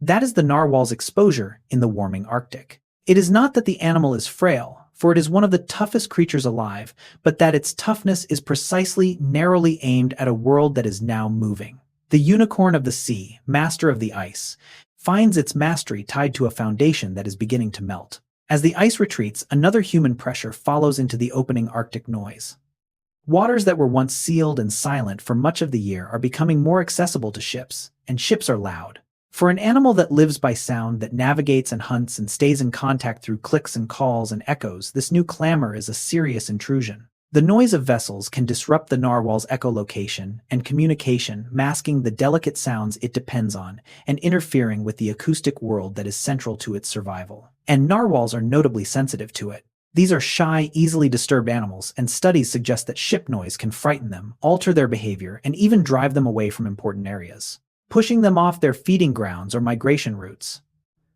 That is the narwhal's exposure in the warming Arctic. It is not that the animal is frail, for it is one of the toughest creatures alive, but that its toughness is precisely narrowly aimed at a world that is now moving. The unicorn of the sea, master of the ice, finds its mastery tied to a foundation that is beginning to melt. As the ice retreats, another human pressure follows into the opening Arctic noise. Waters that were once sealed and silent for much of the year are becoming more accessible to ships, and ships are loud. For an animal that lives by sound, that navigates and hunts and stays in contact through clicks and calls and echoes, this new clamor is a serious intrusion. The noise of vessels can disrupt the narwhal's echolocation and communication, masking the delicate sounds it depends on and interfering with the acoustic world that is central to its survival. And narwhals are notably sensitive to it. These are shy, easily disturbed animals, and studies suggest that ship noise can frighten them, alter their behavior, and even drive them away from important areas, pushing them off their feeding grounds or migration routes.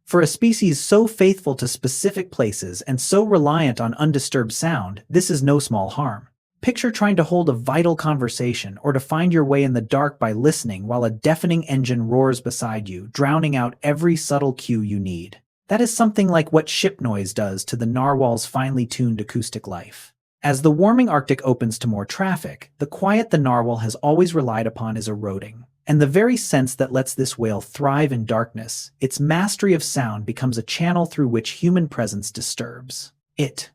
For a species so faithful to specific places and so reliant on undisturbed sound, this is no small harm. Picture trying to hold a vital conversation or to find your way in the dark by listening while a deafening engine roars beside you, drowning out every subtle cue you need. That is something like what ship noise does to the narwhal's finely tuned acoustic life. As the warming Arctic opens to more traffic, the quiet the narwhal has always relied upon is eroding. And the very sense that lets this whale thrive in darkness, its mastery of sound becomes a channel through which human presence disturbs it.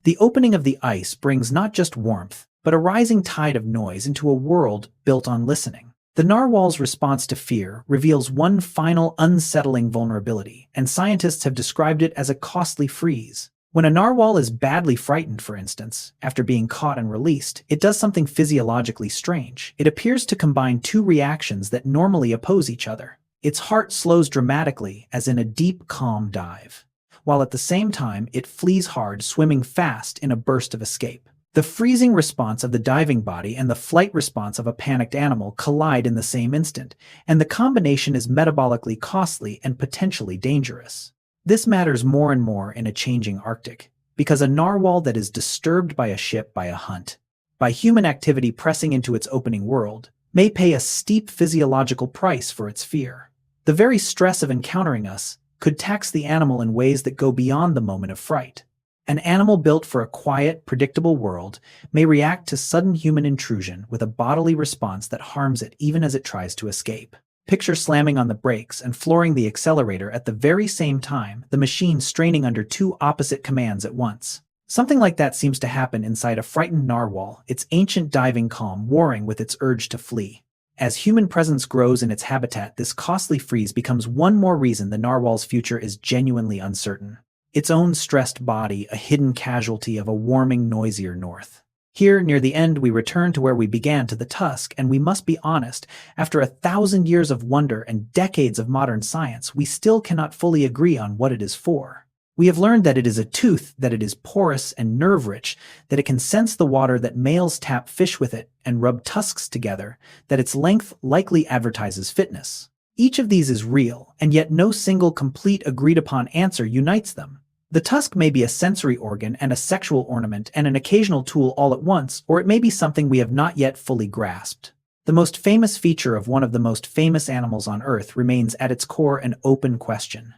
The opening of the ice brings not just warmth, but a rising tide of noise into a world built on listening. The narwhal's response to fear reveals one final unsettling vulnerability, and scientists have described it as a costly freeze. When a narwhal is badly frightened, for instance, after being caught and released, it does something physiologically strange. It appears to combine two reactions that normally oppose each other. Its heart slows dramatically, as in a deep, calm dive, while at the same time it flees hard, swimming fast in a burst of escape. The freezing response of the diving body and the flight response of a panicked animal collide in the same instant, and the combination is metabolically costly and potentially dangerous. This matters more and more in a changing Arctic, because a narwhal that is disturbed by a ship, by a hunt, by human activity pressing into its opening world, may pay a steep physiological price for its fear. The very stress of encountering us could tax the animal in ways that go beyond the moment of fright. An animal built for a quiet, predictable world may react to sudden human intrusion with a bodily response that harms it even as it tries to escape. Picture slamming on the brakes and flooring the accelerator at the very same time, the machine straining under two opposite commands at once. Something like that seems to happen inside a frightened narwhal, its ancient diving calm warring with its urge to flee. As human presence grows in its habitat, this costly freeze becomes one more reason the narwhal's future is genuinely uncertain. Its own stressed body, a hidden casualty of a warming, noisier north. Here, near the end, we return to where we began, to the tusk, and we must be honest, after 1,000 years of wonder and decades of modern science, we still cannot fully agree on what it is for. We have learned that it is a tooth, that it is porous and nerve-rich, that it can sense the water, that males tap fish with it and rub tusks together, that its length likely advertises fitness. Each of these is real, and yet no single complete agreed-upon answer unites them. The tusk may be a sensory organ and a sexual ornament and an occasional tool all at once, or it may be something we have not yet fully grasped. The most famous feature of one of the most famous animals on Earth remains at its core an open question.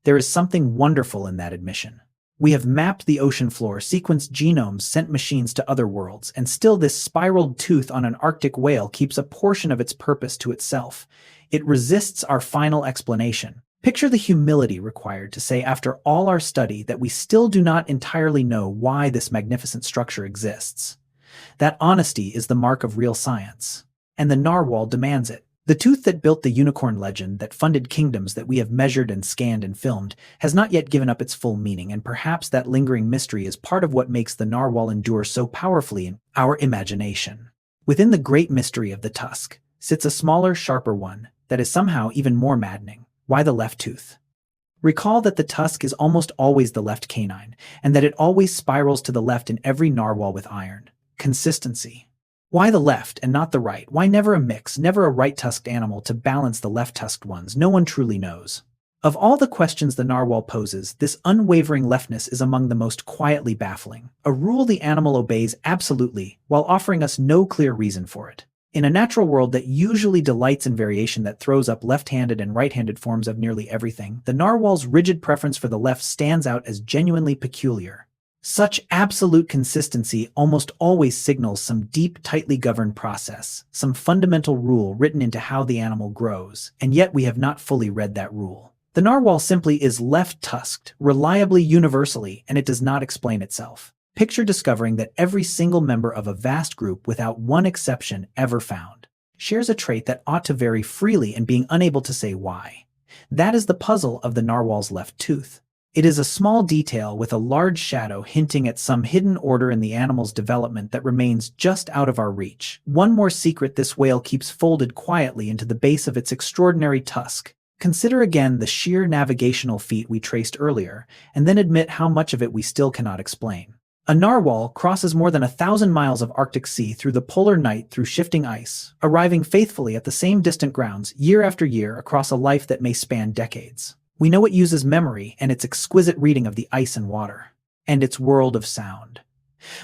There is something wonderful in that admission. We have mapped the ocean floor, sequenced genomes, sent machines to other worlds, and still this spiraled tooth on an Arctic whale keeps a portion of its purpose to itself. It resists our final explanation. Picture the humility required to say, after all our study, that we still do not entirely know why this magnificent structure exists. That honesty is the mark of real science. And the narwhal demands it. The tooth that built the unicorn legend, that funded kingdoms that we have measured and scanned and filmed, has not yet given up its full meaning, and perhaps that lingering mystery is part of what makes the narwhal endure so powerfully in our imagination. Within the great mystery of the tusk sits a smaller, sharper one that is somehow even more maddening. Why the left tooth? Recall that the tusk is almost always the left canine, and that it always spirals to the left in every narwhal with iron. Consistency. Why the left and not the right? Why never a mix, never a right-tusked animal to balance the left-tusked ones? No one truly knows. Of all the questions the narwhal poses, this unwavering leftness is among the most quietly baffling, a rule the animal obeys absolutely, while offering us no clear reason for it. In a natural world that usually delights in variation that throws up left-handed and right-handed forms of nearly everything, the narwhal's rigid preference for the left stands out as genuinely peculiar. Such absolute consistency almost always signals some deep, tightly governed process, some fundamental rule written into how the animal grows, and yet we have not fully read that rule. The narwhal simply is left-tusked, reliably universally, and it does not explain itself. Picture discovering that every single member of a vast group, without one exception ever found, shares a trait that ought to vary freely and being unable to say why. That is the puzzle of the narwhal's left tooth. It is a small detail with a large shadow hinting at some hidden order in the animal's development that remains just out of our reach. One more secret this whale keeps folded quietly into the base of its extraordinary tusk. Consider again the sheer navigational feat we traced earlier, and then admit how much of it we still cannot explain. A narwhal crosses more than 1,000 miles of Arctic Sea through the polar night through shifting ice, arriving faithfully at the same distant grounds year after year across a life that may span decades. We know it uses memory and its exquisite reading of the ice and water, and its world of sound.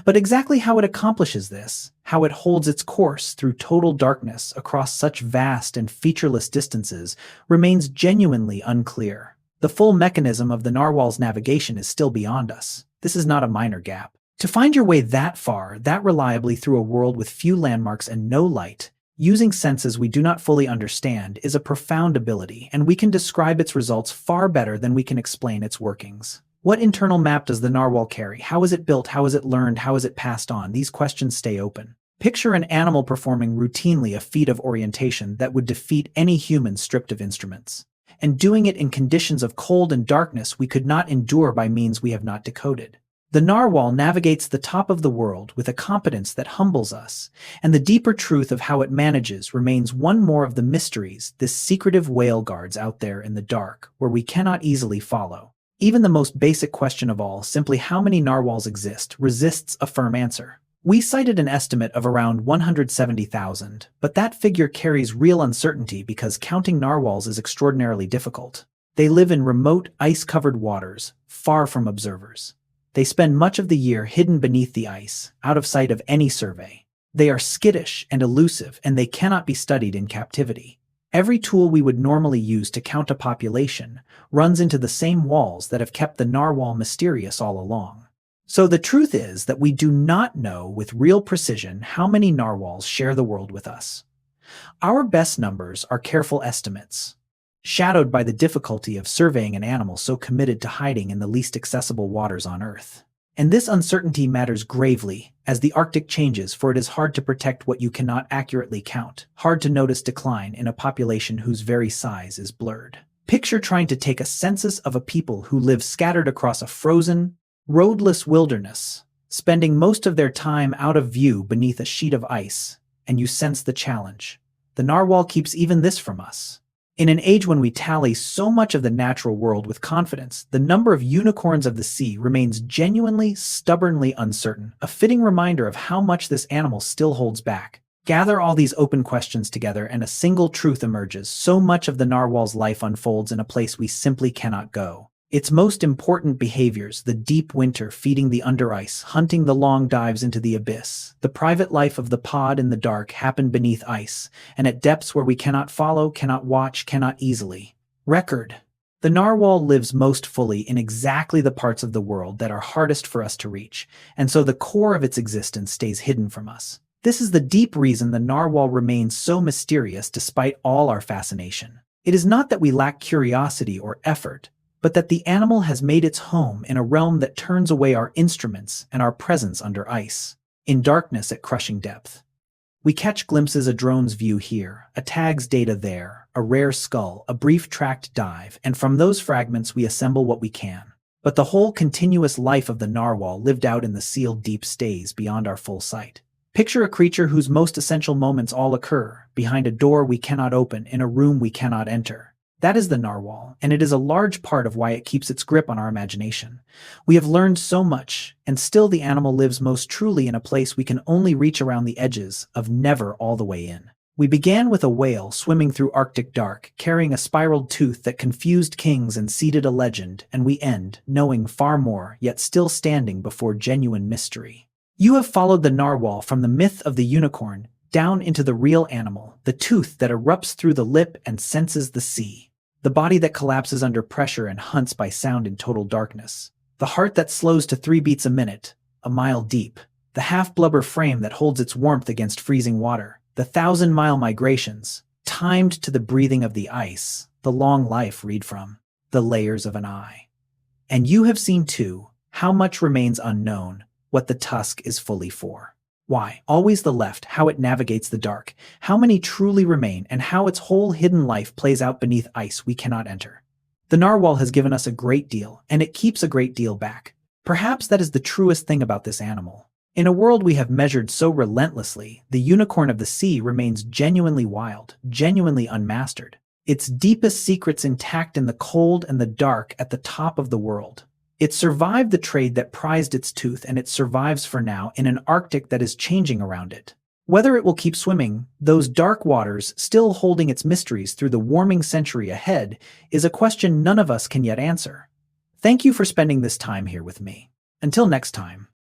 But exactly how it accomplishes this, how it holds its course through total darkness across such vast and featureless distances, remains genuinely unclear. The full mechanism of the narwhal's navigation is still beyond us. This is not a minor gap. To find your way that far, that reliably through a world with few landmarks and no light, using senses we do not fully understand, is a profound ability, and we can describe its results far better than we can explain its workings. What internal map does the narwhal carry? How is it built? How is it learned? How is it passed on? These questions stay open. Picture an animal performing routinely a feat of orientation that would defeat any human stripped of instruments, and doing it in conditions of cold and darkness we could not endure by means we have not decoded. The narwhal navigates the top of the world with a competence that humbles us, and the deeper truth of how it manages remains one more of the mysteries this secretive whale guards out there in the dark, where we cannot easily follow. Even the most basic question of all, simply how many narwhals exist, resists a firm answer. We cited an estimate of around 170,000, but that figure carries real uncertainty because counting narwhals is extraordinarily difficult. They live in remote, ice-covered waters, far from observers. They spend much of the year hidden beneath the ice, out of sight of any survey. They are skittish and elusive, and they cannot be studied in captivity. Every tool we would normally use to count a population runs into the same walls that have kept the narwhal mysterious all along. So the truth is that we do not know with real precision how many narwhals share the world with us. Our best numbers are careful estimates, shadowed by the difficulty of surveying an animal so committed to hiding in the least accessible waters on Earth. And this uncertainty matters gravely as the Arctic changes, for it is hard to protect what you cannot accurately count, hard to notice decline in a population whose very size is blurred. Picture trying to take a census of a people who live scattered across a frozen, roadless wilderness, spending most of their time out of view beneath a sheet of ice, and you sense the challenge. The narwhal keeps even this from us. In an age when we tally so much of the natural world with confidence, the number of unicorns of the sea remains genuinely, stubbornly uncertain, a fitting reminder of how much this animal still holds back. Gather all these open questions together and a single truth emerges: so much of the narwhal's life unfolds in a place we simply cannot go. Its most important behaviors, the deep winter feeding the under-ice, hunting the long dives into the abyss, the private life of the pod in the dark, happen beneath ice, and at depths where we cannot follow, cannot watch, cannot easily record. The narwhal lives most fully in exactly the parts of the world that are hardest for us to reach, and so the core of its existence stays hidden from us. This is the deep reason the narwhal remains so mysterious despite all our fascination. It is not that we lack curiosity or effort, but that the animal has made its home in a realm that turns away our instruments and our presence under ice, in darkness at crushing depth. We catch glimpses, a drone's view here, a tag's data there, a rare skull, a brief tracked dive, and from those fragments we assemble what we can. But the whole continuous life of the narwhal lived out in the sealed deep stays beyond our full sight. Picture a creature whose most essential moments all occur behind a door we cannot open, in a room we cannot enter. That is the narwhal, and it is a large part of why it keeps its grip on our imagination. We have learned so much, and still the animal lives most truly in a place we can only reach around the edges of, never all the way in. We began with a whale swimming through Arctic dark, carrying a spiraled tooth that confused kings and seeded a legend, and we end, knowing far more, yet still standing before genuine mystery. You have followed the narwhal from the myth of the unicorn, down into the real animal, the tooth that erupts through the lip and senses the sea, the body that collapses under pressure and hunts by sound in total darkness, the heart that slows to 3 beats a minute, a mile deep, the half-blubber frame that holds its warmth against freezing water, the 1,000-mile migrations, timed to the breathing of the ice, the long life read from the layers of an eye. And you have seen, too, how much remains unknown, what the tusk is fully for. Why, always the left, how it navigates the dark, how many truly remain, and how its whole hidden life plays out beneath ice we cannot enter. The narwhal has given us a great deal, and it keeps a great deal back. Perhaps that is the truest thing about this animal. In a world we have measured so relentlessly, the unicorn of the sea remains genuinely wild, genuinely unmastered. Its deepest secrets intact in the cold and the dark at the top of the world. It survived the trade that prized its tooth, and it survives for now in an Arctic that is changing around it. Whether it will keep swimming, those dark waters still holding its mysteries through the warming century ahead, is a question none of us can yet answer. Thank you for spending this time here with me. Until next time.